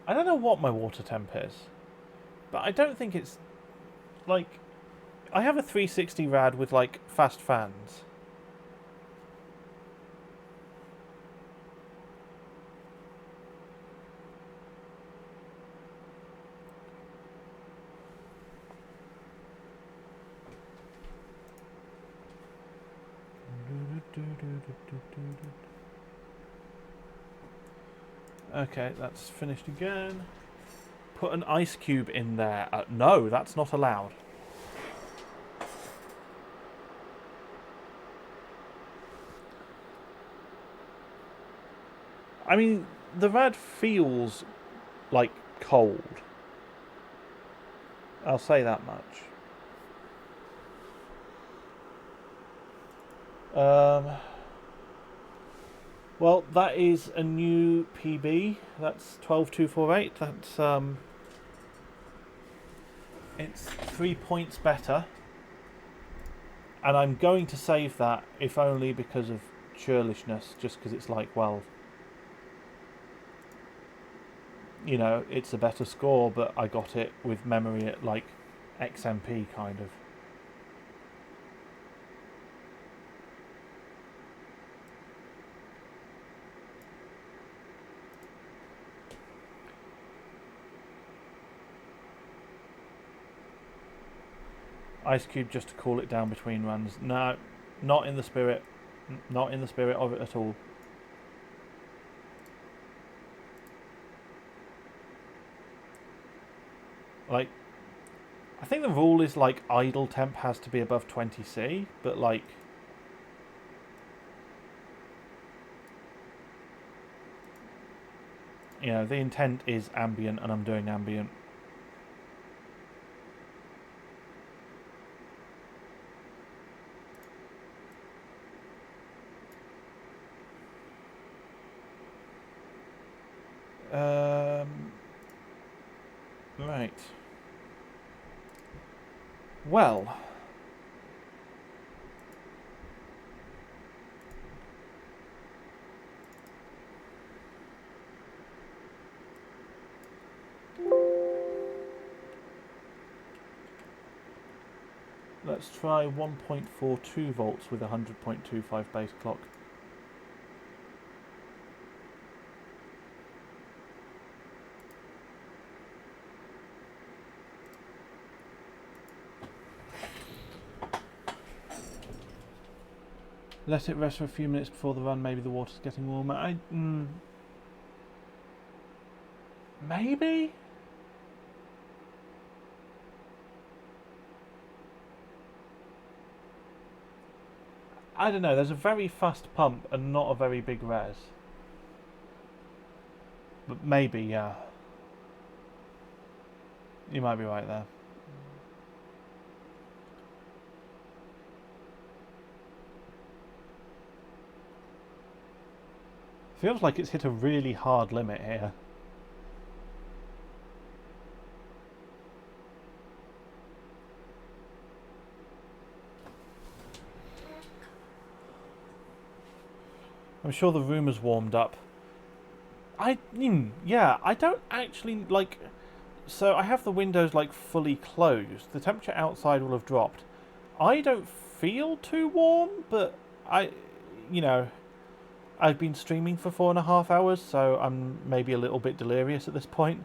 I don't know what my water temp is, but I don't think it's like, I have a 360 rad with like fast fans. Okay, that's finished again. Put an ice cube in there. No, that's not allowed. I mean, the rad feels like cold. I'll say that much. Well, that is a new PB. That's 12248. That's it's 3 points better, and I'm going to save that if only because of churlishness. Just because it's like, well, you know, it's a better score, but I got it with memory at like XMP kind of. Ice cube just to cool it down between runs. No, not in the spirit. Not in the spirit of it at all. Like, I think the rule is like idle temp has to be above 20C, but like, you know, the intent is ambient and I'm doing ambient. Right. Well. Let's try 1.42 volts with 100.25 base clock. Let it rest for a few minutes before the run. Maybe the water's getting warmer. Maybe? I don't know. There's a very fast pump and not a very big res. But maybe, yeah. You might be right there. Feels like it's hit a really hard limit here. I'm sure the room has warmed up. Yeah, I don't actually like. So I have the windows like fully closed. The temperature outside will have dropped. I don't feel too warm, but you know, I've been streaming for 4.5 hours, so I'm maybe a little bit delirious at this point.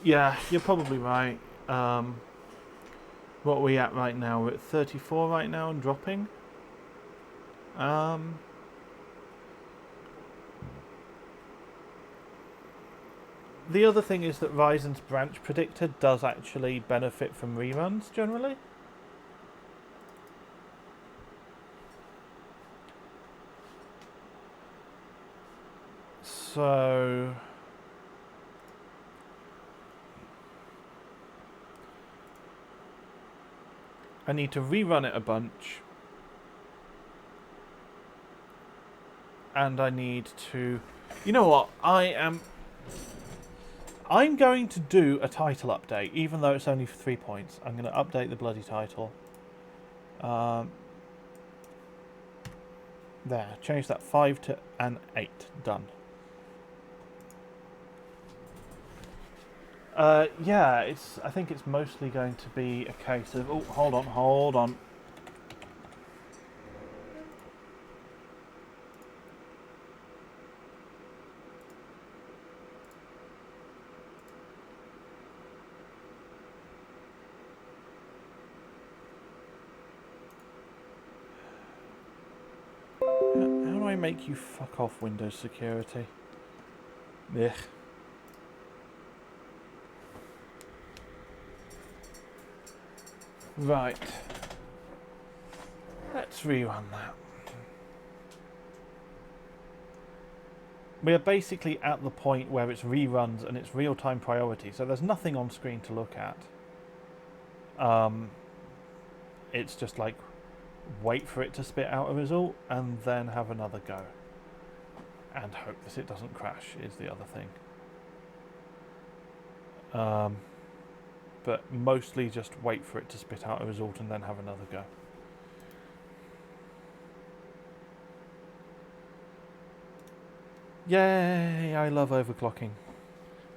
Yeah, you're probably right. What are we at right now? We're at 34 right now and dropping. The other thing is that Ryzen's branch predictor does actually benefit from reruns generally. So I need to rerun it a bunch. And I need to... You know what? I'm going to do a title update, even though it's only for 3 points. I'm going to update the bloody title. There, change that 5 to an 8. Done. Yeah, I think it's mostly going to be a case of... Oh, hold on. How do I make you fuck off, Windows security? Ugh. Right. Let's rerun that. We are basically at the point where it's reruns and it's real-time priority, so there's nothing on screen to look at. It's just like wait for it to spit out a result and then have another go. And hope that it doesn't crash is the other thing. But mostly just wait for it to spit out a result and then have another go. Yay! I love overclocking.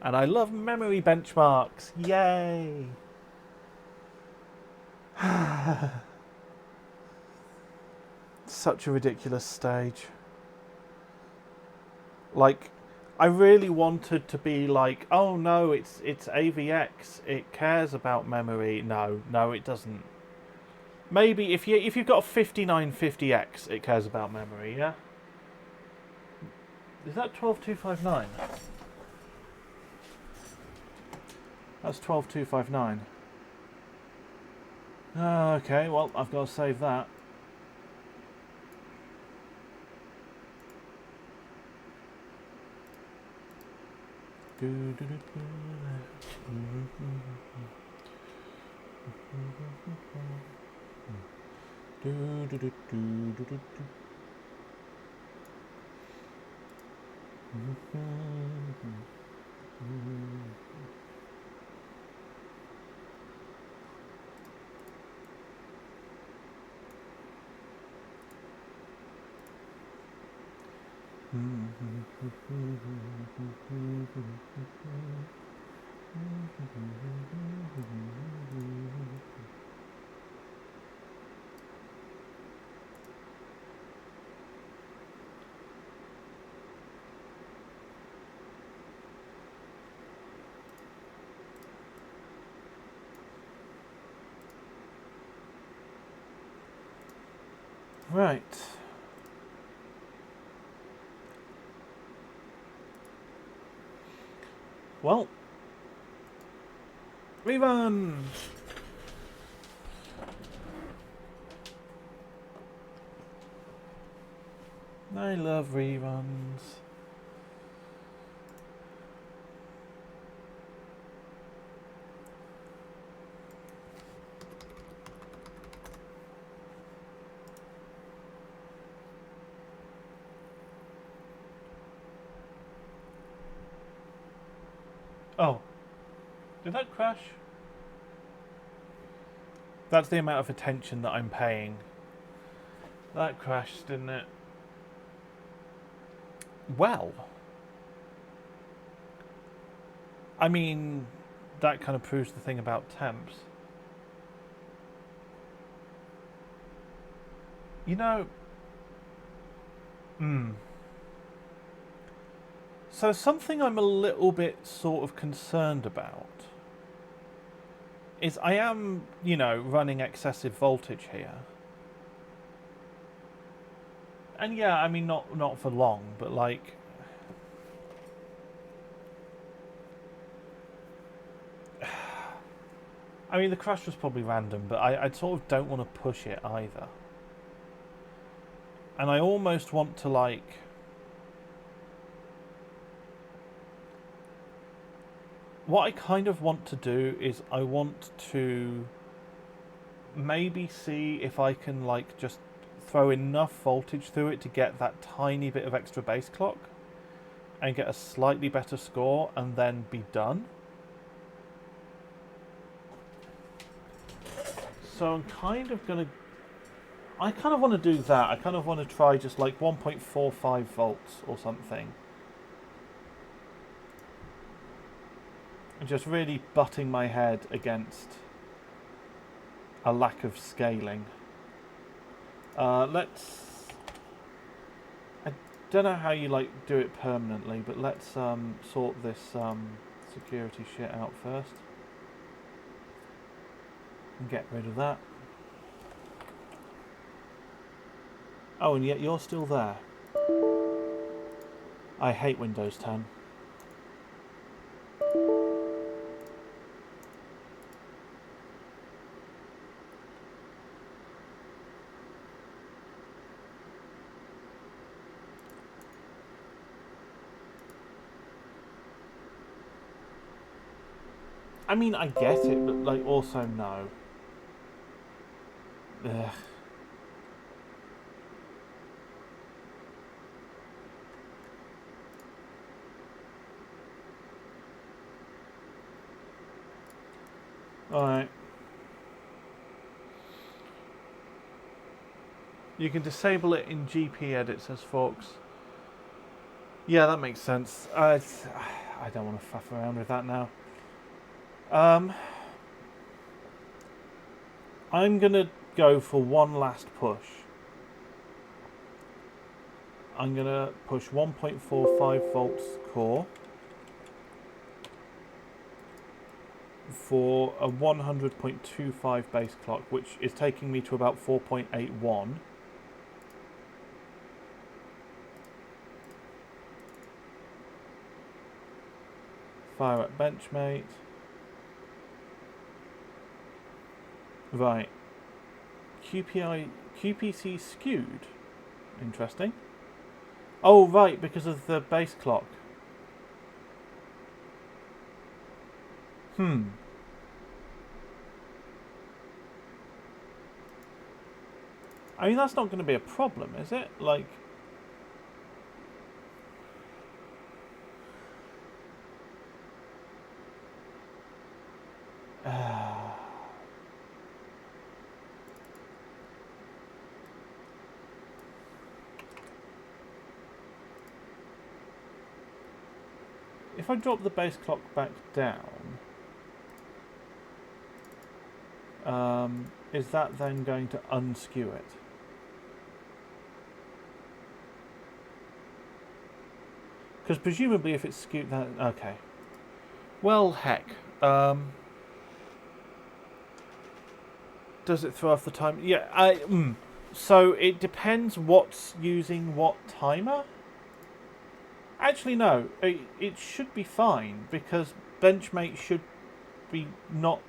And I love memory benchmarks. Yay! Such a ridiculous stage. Like, I really wanted to be like, oh no, it's AVX. It cares about memory. No, it doesn't. Maybe if you've got a 5950X, it cares about memory. Yeah. Is that 12259? That's 12259. Okay, well, I've got to save that. Right. Well, rerun! I love reruns. Oh, did that crash? That's the amount of attention that I'm paying. That crashed, didn't it? Well, I mean, that kind of proves the thing about temps. You know, so something I'm a little bit sort of concerned about is I am, you know, running excessive voltage here. And yeah, I mean, not for long, but like... I mean, the crash was probably random, but I sort of don't want to push it either. And I almost want to, like... What I kind of want to do is I want to maybe see if I can, like, just throw enough voltage through it to get that tiny bit of extra base clock and get a slightly better score and then be done. So I'm kind of going to... I kind of want to do that. I kind of want to try just like 1.45 volts or something. And just really butting my head against a lack of scaling. Let's... I don't know how you like do it permanently, but let's sort this security shit out first. And get rid of that. Oh, and yet you're still there. I hate Windows 10. I mean, I get it, but like also no. Ugh. Alright. You can disable it in GP edit, says Fox. Yeah, that makes sense. I don't want to faff around with that now. I'm gonna go for one last push. I'm gonna push 1.45 volts core for a 100.25 base clock, which is taking me to about 4.81. Fire up Benchmate. Right. QPC skewed. Interesting. Oh, right, because of the base clock. I mean, that's not going to be a problem, is it? Like... If I drop the base clock back down, is that then going to unskew it? Because presumably if it's skewed that... Okay. Well, heck. Does it throw off the time? Yeah, So it depends what's using what timer? Actually, no. It should be fine, because Benchmate should be not...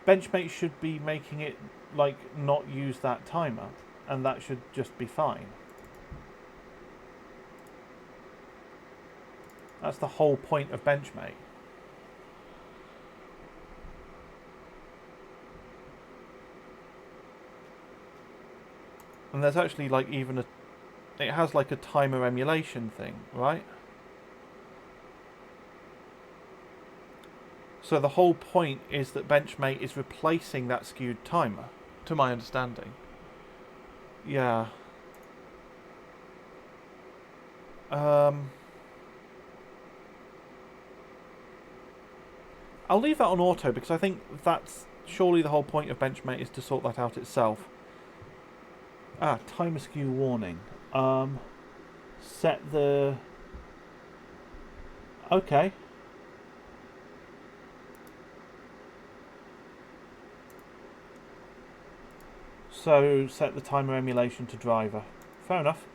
Benchmate should be making it, like, not use that timer. And that should just be fine. That's the whole point of Benchmate. And there's actually, like, even a... It has, like, a timer emulation thing, right? So the whole point is that Benchmate is replacing that skewed timer, to my understanding. Yeah. I'll leave that on auto because I think that's surely the whole point of Benchmate is to sort that out itself. Ah, timer skew warning. Set the... Okay. So set the timer emulation to driver. Fair enough.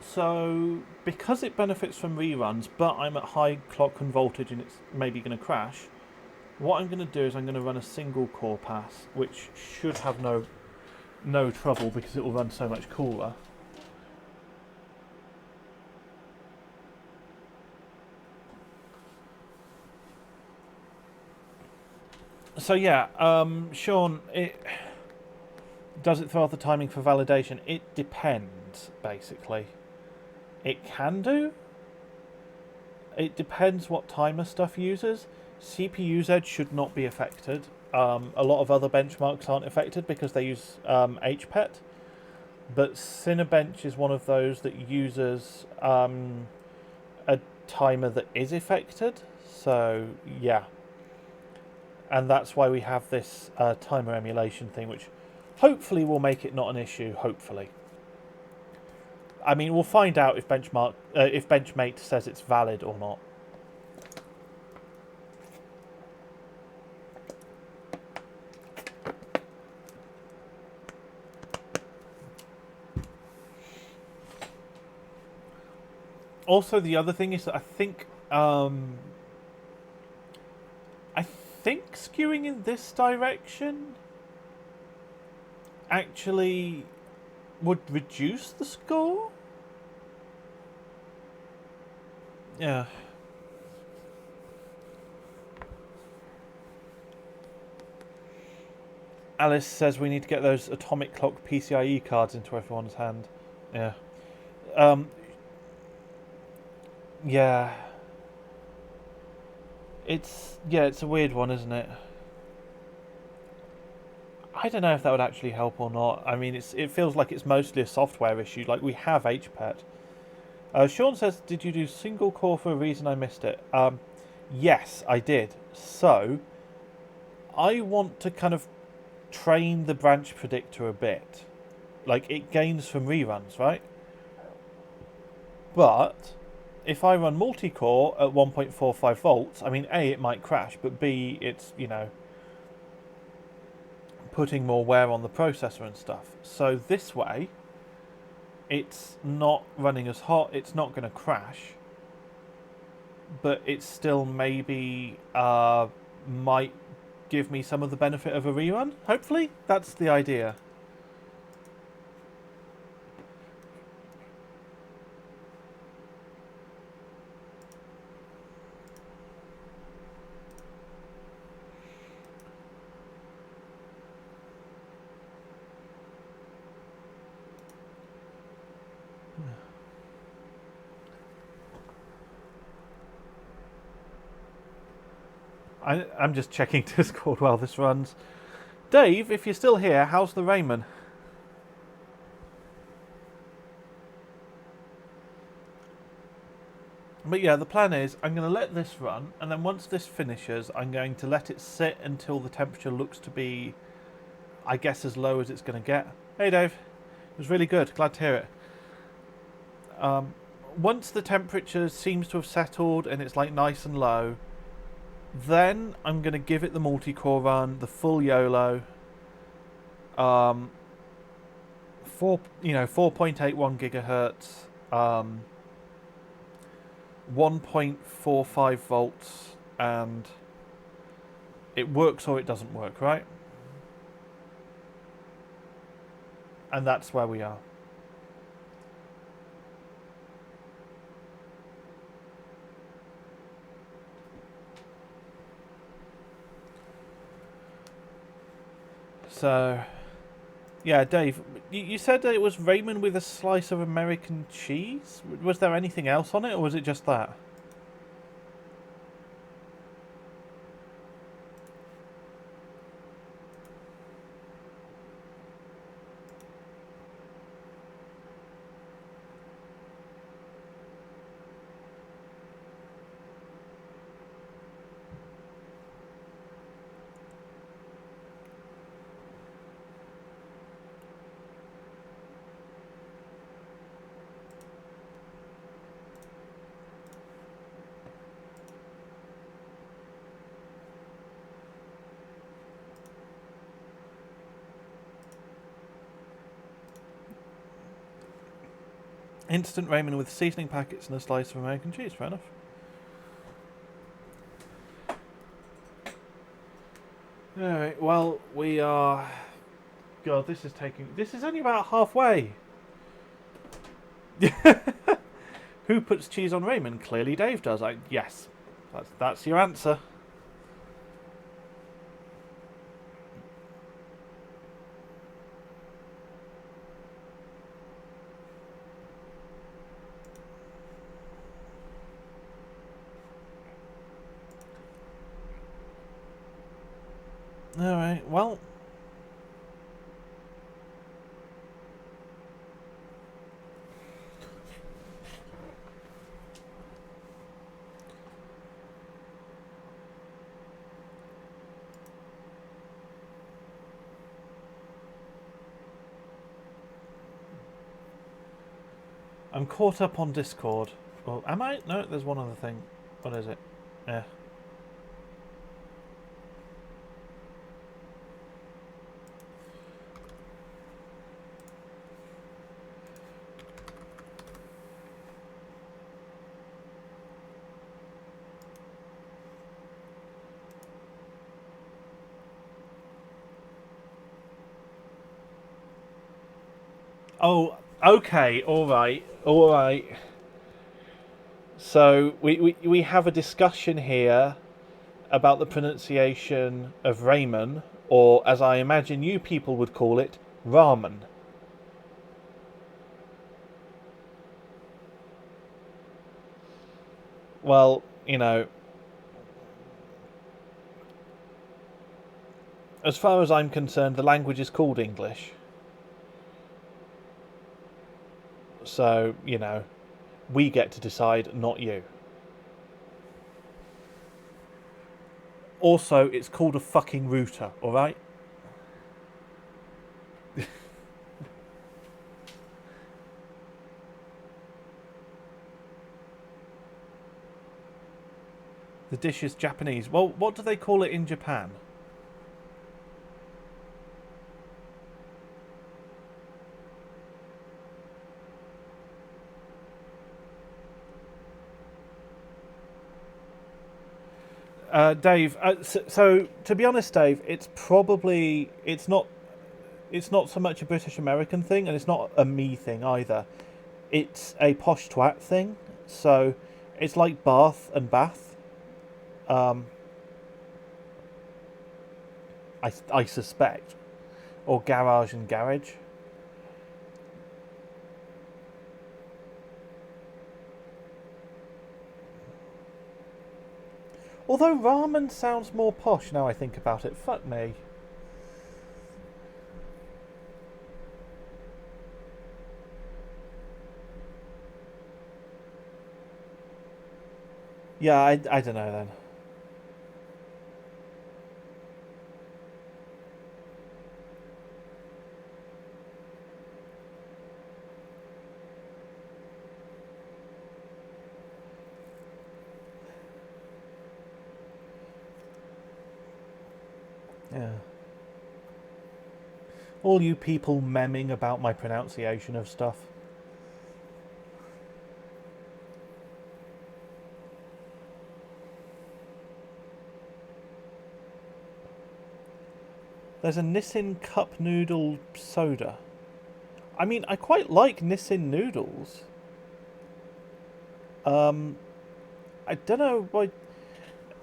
So, because it benefits from reruns, but I'm at high clock and voltage and it's maybe going to crash, what I'm going to do is I'm going to run a single core pass, which should have no trouble because it will run so much cooler. So yeah, Sean, does it throw off the timing for validation? It depends, basically. It can do. It depends what timer stuff uses. CPU Z should not be affected. A lot of other benchmarks aren't affected because they use HPET. But Cinebench is one of those that uses a timer that is affected. So, yeah. And that's why we have this timer emulation thing, which hopefully will make it not an issue, hopefully. I mean, we'll find out if Benchmate says it's valid or not. Also, the other thing is that I think skewing in this direction actually would reduce the score. Yeah. Alice says we need to get those atomic clock PCIe cards into everyone's hand. Yeah. Yeah. It's a weird one, isn't it? I don't know if that would actually help or not. I mean, it feels like it's mostly a software issue. Like, we have HPET. Sean says, did you do single core for a reason I missed it? Yes, I did. So, I want to kind of train the branch predictor a bit. Like, it gains from reruns, right? But if I run multi-core at 1.45 volts, I mean, A, it might crash, but B, it's, putting more wear on the processor and stuff. So this way, it's not running as hot, it's not going to crash, but it still maybe might give me some of the benefit of a rerun, hopefully. That's the idea. I'm just checking Discord while this runs. Dave, if you're still here, how's the Raymond? But yeah, the plan is I'm going to let this run, and then once this finishes, I'm going to let it sit until the temperature looks to be, I guess, as low as it's going to get. Hey Dave, it was really good, glad to hear it. Once the temperature seems to have settled and it's like nice and low, then I'm going to give it the multi-core run, the full YOLO, 4.81 gigahertz, 1.45 volts, and it works or it doesn't work, right? And that's where we are. So, yeah, Dave, you said that it was ramen with a slice of American cheese? Was there anything else on it, or was it just that? Instant ramen with seasoning packets and a slice of American cheese. Fair enough. Alright, well, we are... God, this is taking... This is only about halfway. Who puts cheese on ramen? Clearly Dave does. Yes, that's your answer. Alright, well... I'm caught up on Discord. Well, am I? No, there's one other thing. What is it? Yeah. Oh, okay, alright. So, we have a discussion here about the pronunciation of ramen, or as I imagine you people would call it, ramen. Well, you know, as far as I'm concerned, the language is called English. So, you know, we get to decide, not you. Also, it's called a fucking router, alright? The dish is Japanese. Well, what do they call it in Japan? Dave, so to be honest, Dave, it's not so much a British American thing, and it's not a me thing either. It's a posh twat thing. So it's like bath and bath. I suspect, or garage and garage. Although ramen sounds more posh now I think about it. Fuck me. Yeah, I don't know then. Yeah. All you people memming about my pronunciation of stuff. There's a Nissin cup noodle soda. I mean, I quite like Nissin noodles. I don't know why...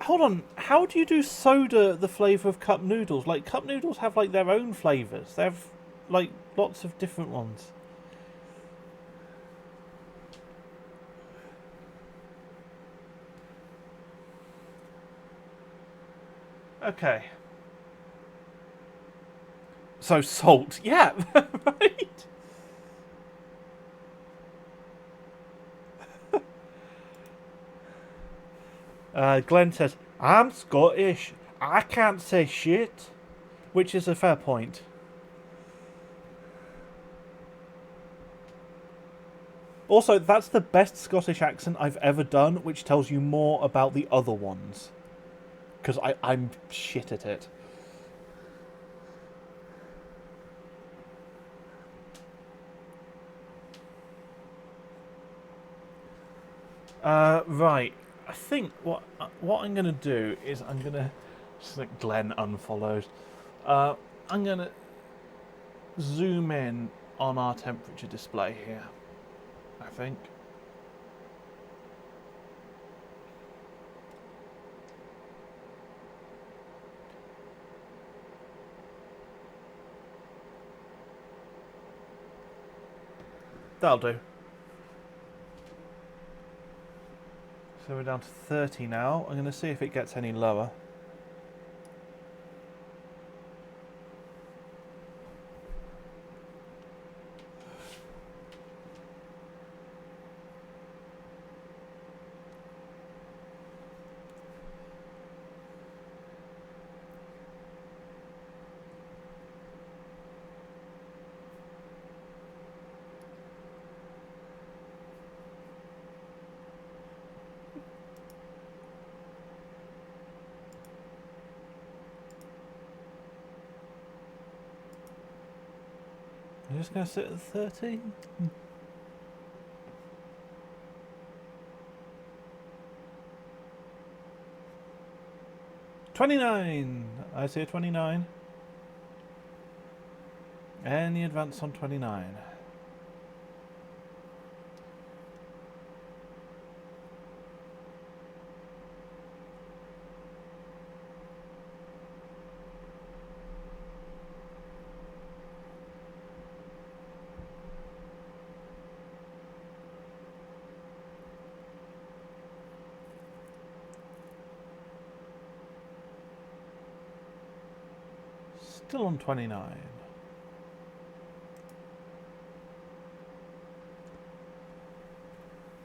hold on. How do you do soda the flavour of cup noodles? Like, cup noodles have, like, their own flavours. They have, like, lots of different ones. Okay. So, salt. Yeah, right. Glenn says, I'm Scottish. I can't say shit. Which is a fair point. Also, that's the best Scottish accent I've ever done, which tells you more about the other ones. Because I'm shit at it. Right. I think what I'm going to do is I'm going to... Just like Glenn unfollowed. I'm going to zoom in on our temperature display here, I think. That'll do. So we're down to 30 now. I'm going to see if it gets any lower. I'm just going to sit at 30. 29. I see a 29. Any advance on 29? Still on 29.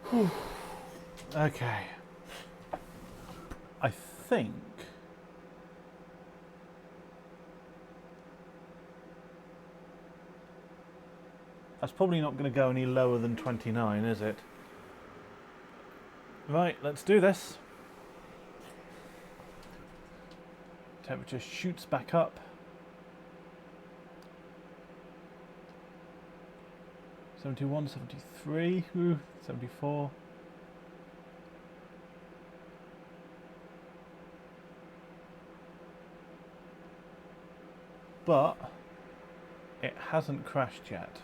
Whew. Okay. I think that's probably not going to go any lower than 29, is it? Right, let's do this. Temperature shoots back up. 71, 73, 74. But it hasn't crashed yet.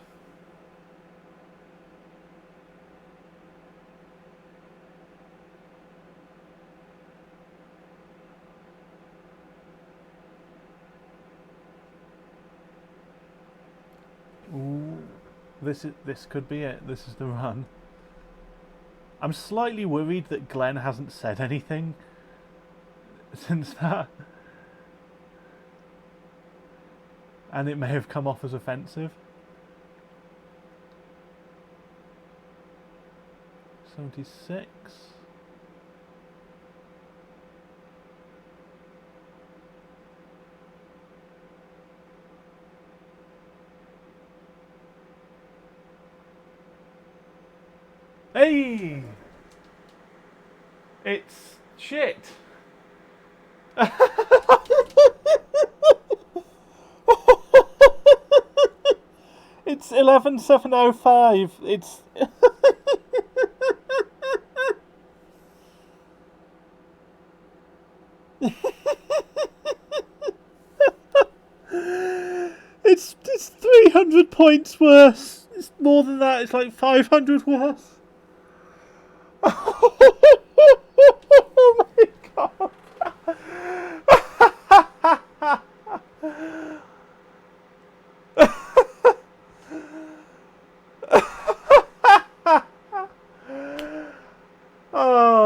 Ooh. This could be it. This is the run. I'm slightly worried that Glenn hasn't said anything since that. And it may have come off as offensive. 76. Hey! It's shit. It's 11,705. It's it's 300 points worse. It's more than that. It's like 500 worse. Oh my god.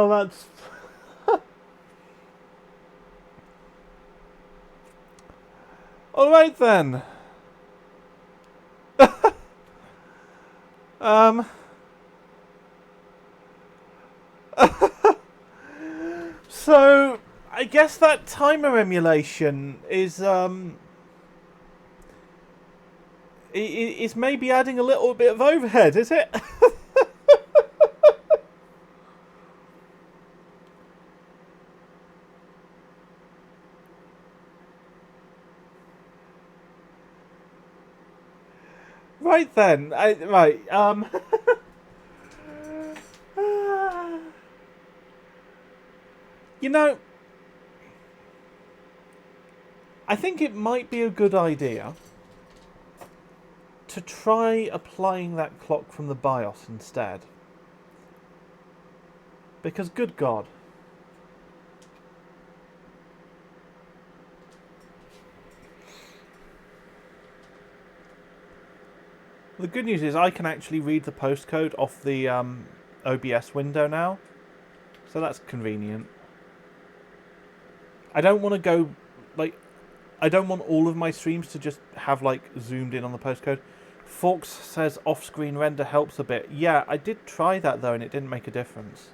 Oh, that's... Alright then. So, I guess that timer emulation is is maybe adding a little bit of overhead, is it? Right then, right. You know, I think it might be a good idea to try applying that clock from the BIOS instead. Because, good God. The good news is I can actually read the postcode off the OBS window now. So that's convenient. I don't want to go, like, I don't want all of my streams to just have, like, zoomed in on the postcode. Forks says off-screen render helps a bit. Yeah, I did try that, though, and it didn't make a difference.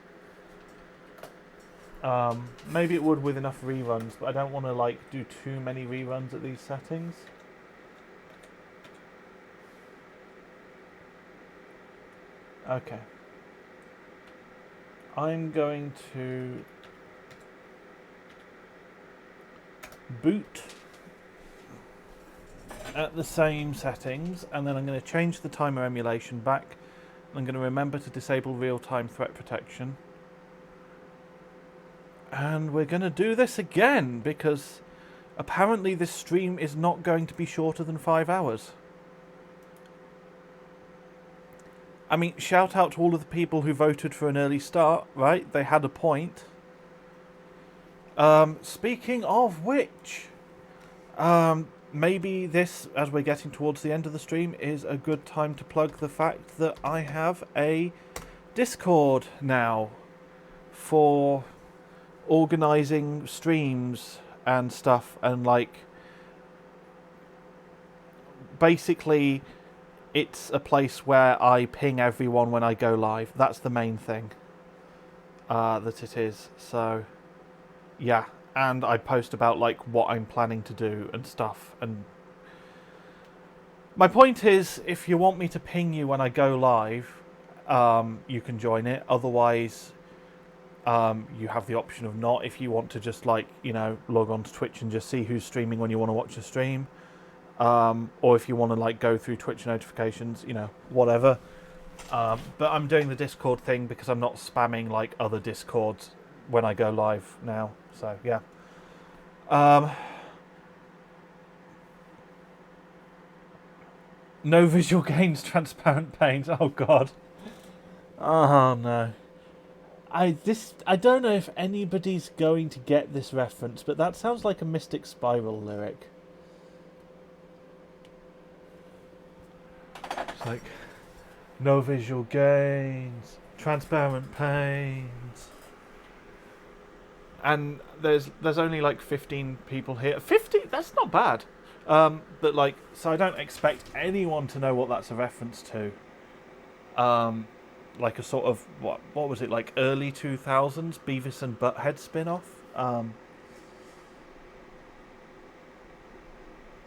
Maybe it would with enough reruns, but I don't want to, like, do too many reruns at these settings. Okay. I'm going to boot at the same settings, and then I'm going to change the timer emulation back. I'm going to remember to disable real-time threat protection. And we're going to do this again, because apparently this stream is not going to be shorter than 5 hours. I mean, shout out to all of the people who voted for an early start, right? They had a point. Speaking of which, maybe this, as we're getting towards the end of the stream, is a good time to plug the fact that I have a Discord now for organising streams and stuff, and like, basically it's a place where I ping everyone when I go live. That's the main thing that it is. So yeah, and I post about like what I'm planning to do and stuff. And my point is, if you want me to ping you when I go live, you can join it. Otherwise, you have the option of not, if you want to just, like, you know, log on to Twitch and just see who's streaming when you want to watch a stream. Or if you want to, like, go through Twitch notifications, you know, whatever. But I'm doing the Discord thing because I'm not spamming, like, other Discords when I go live now. So, yeah. No visual gains, transparent panes. Oh, God. Oh, no. I don't know if anybody's going to get this reference, but that sounds like a Mystic Spiral lyric. It's like, no visual gains, transparent panes. And there's only like 15 people here. 50? That's not bad. But like, so I don't expect anyone to know what that's a reference to. Like a sort of, what was it, like early 2000s Beavis and Butthead spin-off?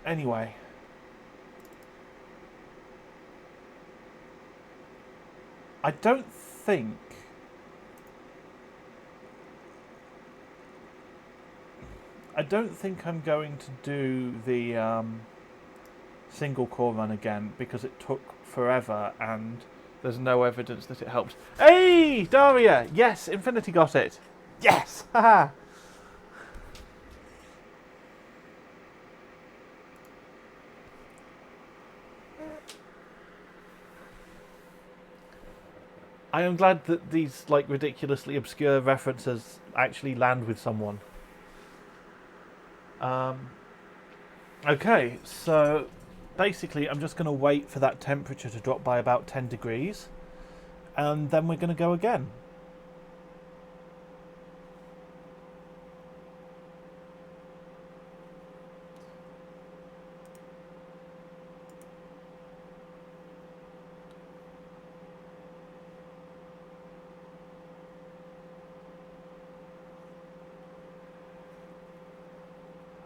Anyway. I don't think I'm going to do the single core run again, because it took forever and there's no evidence that it helps. Hey, Daria! Yes, Infinity got it. Yes! Haha! I am glad that these, like, ridiculously obscure references actually land with someone. Okay, so basically I'm just going to wait for that temperature to drop by about 10 degrees, and then we're going to go again.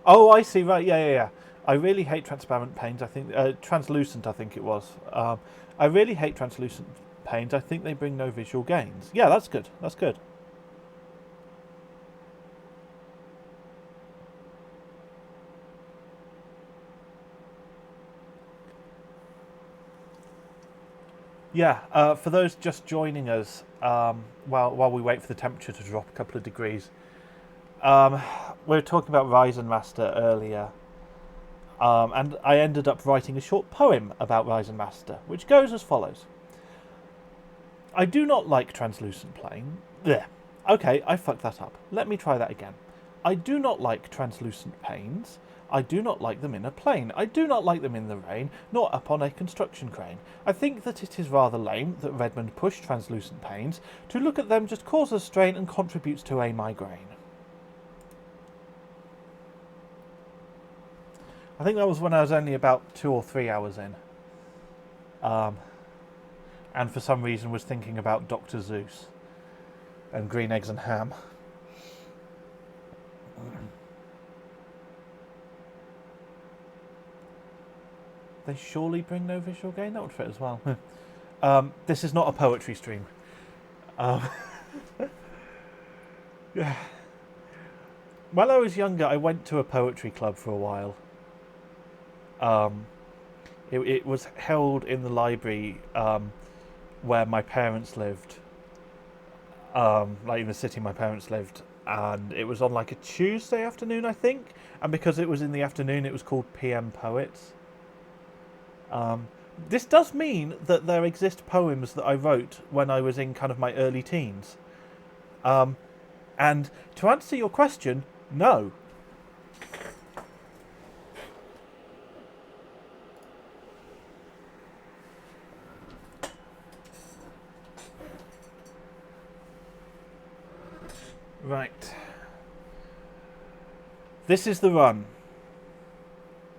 Oh, I see. Right. Yeah, yeah, yeah. I really hate transparent panes. I think translucent. I think it was. I really hate translucent panes. I think they bring no visual gains. Yeah, that's good. That's good. Yeah. For those just joining us, while we wait for the temperature to drop a couple of degrees, we were talking about Ryzen Master earlier. And I ended up writing a short poem about Ryzen Master, which goes as follows. I do not like translucent plane. There. Okay, I fucked that up. Let me try that again. I do not like translucent panes. I do not like them in a plane. I do not like them in the rain, nor up on a construction crane. I think that it is rather lame that Redmond pushed translucent panes. To look at them just causes strain and contributes to a migraine. I think that was when I was only about 2 or 3 hours in. And for some reason was thinking about Dr. Zeus and green eggs and ham. They surely bring no visual gain? That would fit as well. This is not a poetry stream. Yeah. When I was younger, I went to a poetry club for a while. It was held in the library where my parents lived, like in the city my parents lived, and it was on like a Tuesday afternoon, I think, and because it was in the afternoon, it was called PM Poets. This does mean that there exist poems that I wrote when I was in kind of my early teens. And to answer your question, no. Right. This is the run.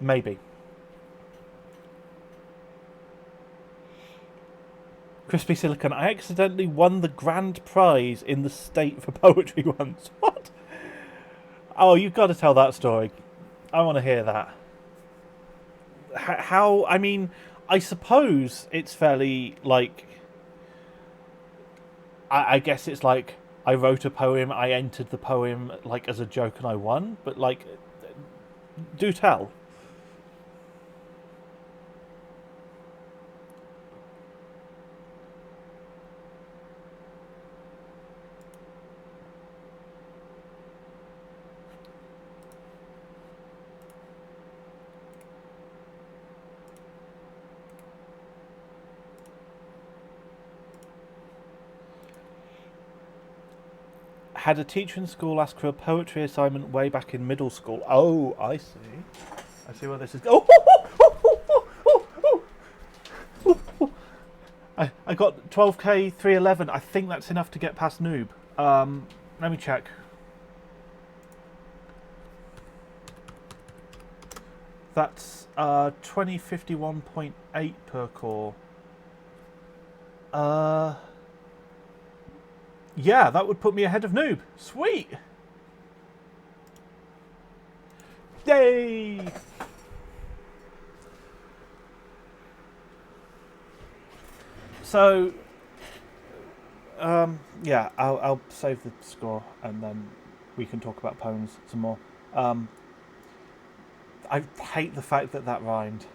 Maybe. Crispy Silicon, I accidentally won the grand prize in the state for poetry once. What? Oh, you've got to tell that story. I want to hear that. How, I mean, I suppose it's fairly, like... I guess it's like, I wrote a poem, I entered the poem, like, as a joke and I won. But, like, do tell. Had a teacher in school ask for a poetry assignment way back in middle school. Oh, I see. I see where this is going. I got 12k 311. I think that's enough to get past noob. Let me check. That's 2051.8 per core. Yeah, that would put me ahead of noob. Sweet. Yay! So, yeah, I'll save the score and then we can talk about poems some more. I hate the fact that that rhymed.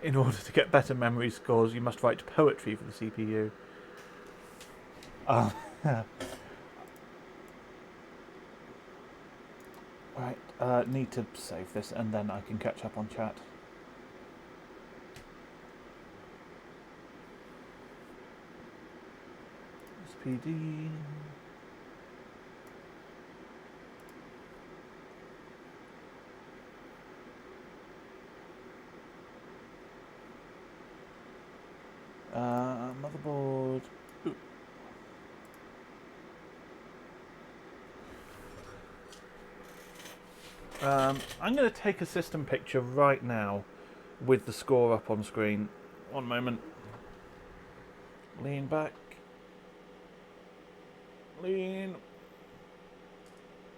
In order to get better memory scores, you must write poetry for the CPU. Right, need to save this and then I can catch up on chat. SPD. Motherboard. Ooh. I'm going to take a system picture right now with the score up on screen. One moment. Lean back. Lean.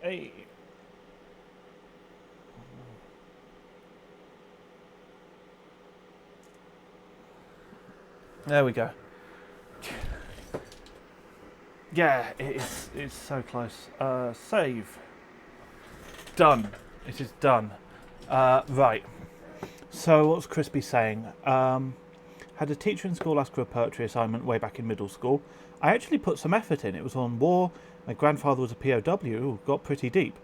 Hey. There we go. Yeah, it's so close. Save. Done. It is done. Right. So what's Crispy saying? Had a teacher in school ask for a poetry assignment way back in middle school. I actually put some effort in. It was on war. My grandfather was a POW. Ooh, got pretty deep.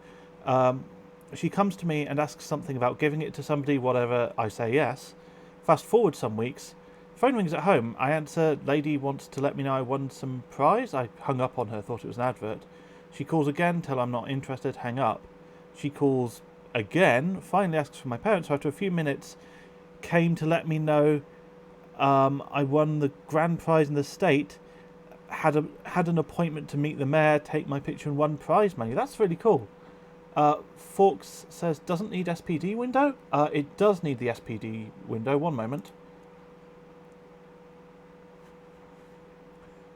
She comes to me and asks something about giving it to somebody, whatever. I say yes. Fast forward some weeks. Phone rings at home. I answer. Lady wants to let me know I won some prize. I hung up on her, thought it was an advert. She calls again, tell I'm not interested, hang up. She calls again, finally asks for my parents. So after a few minutes, came to let me know I won the grand prize in the state. Had an appointment to meet the mayor, take my picture, and won prize money. That's really cool. Forks says doesn't need SPD window. It does need the SPD window. One moment.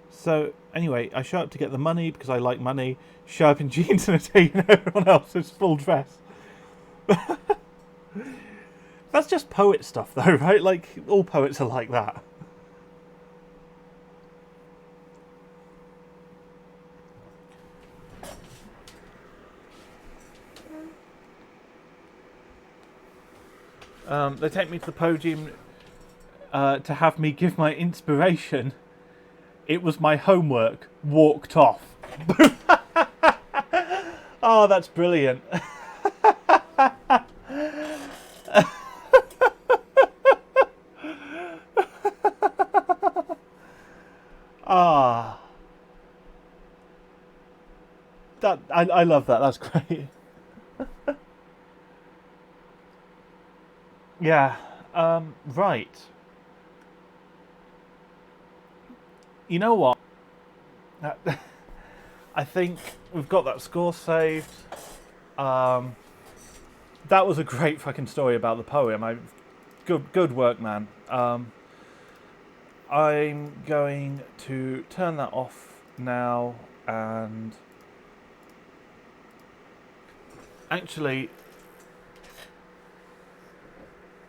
So, anyway, I show up to get the money because I like money. Show up in jeans and a tee, and everyone else is full dress. That's just poet stuff, though, right? Like, all poets are like that. They take me to the podium to have me give my inspiration. It was my homework. Walked off. Oh, that's brilliant. Ah. I love that. That's great. Yeah. Right. You know what? I think we've got that score saved. That was a great fucking story about the poem. Good work, man. I'm going to turn that off now, and actually,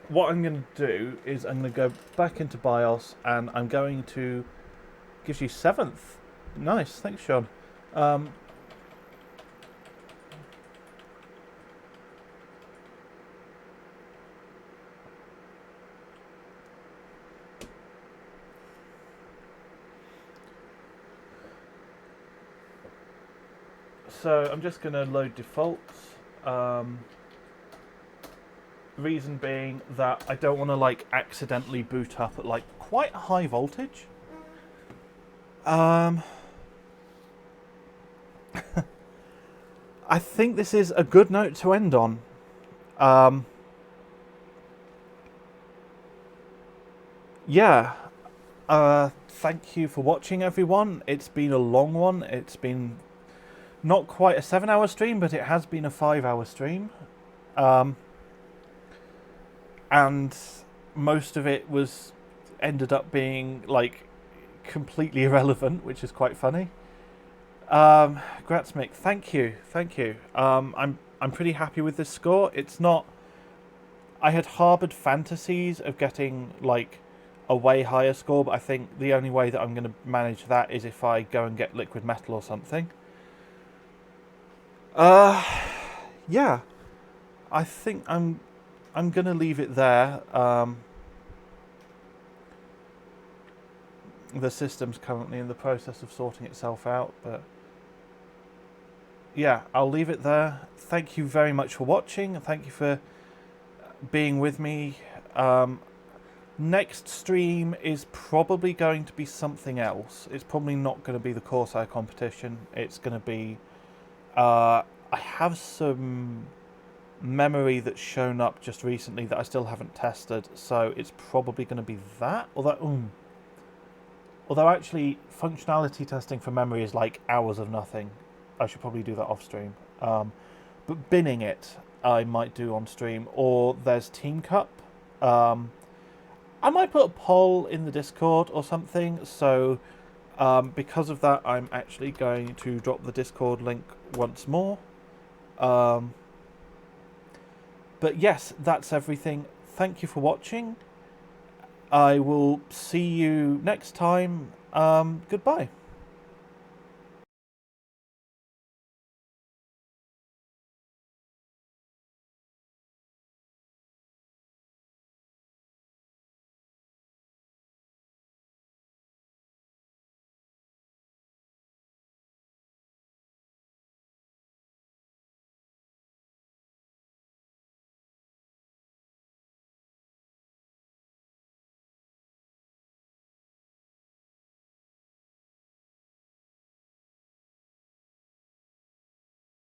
what I'm going to do is I'm going to go back into BIOS, and I'm going to gives you 7th. Nice, thanks, Sean. So I'm just going to load defaults. Reason being that I don't want to like accidentally boot up at like quite a high voltage. I think this is a good note to end on. Yeah. Thank you for watching, everyone. It's been a long one. It's been not quite a 7-hour stream, but it has been a 5-hour stream. And most of it ended up being like completely irrelevant, which is quite funny. Gratsmick, thank you. I'm pretty happy with this score. It's not. I had harboured fantasies of getting like a way higher score, but I think the only way that I'm going to manage that is if I go and get liquid metal or something. Yeah, I think I'm going to leave it there. The system's currently in the process of sorting itself out, but yeah, I'll leave it there. Thank you very much for watching. Thank you for being with me. Next stream is probably going to be something else. It's probably not going to be the Corsair competition. It's going to be... I have some memory that's shown up just recently that I still haven't tested, so it's probably going to be that. Although actually, functionality testing for memory is like hours of nothing. I should probably do that off stream. But binning it, I might do on stream, or there's Team Cup. I might put a poll in the Discord or something, so because of that I'm actually going to drop the Discord link once more. But yes, that's everything. Thank you for watching. I will see you next time. Goodbye.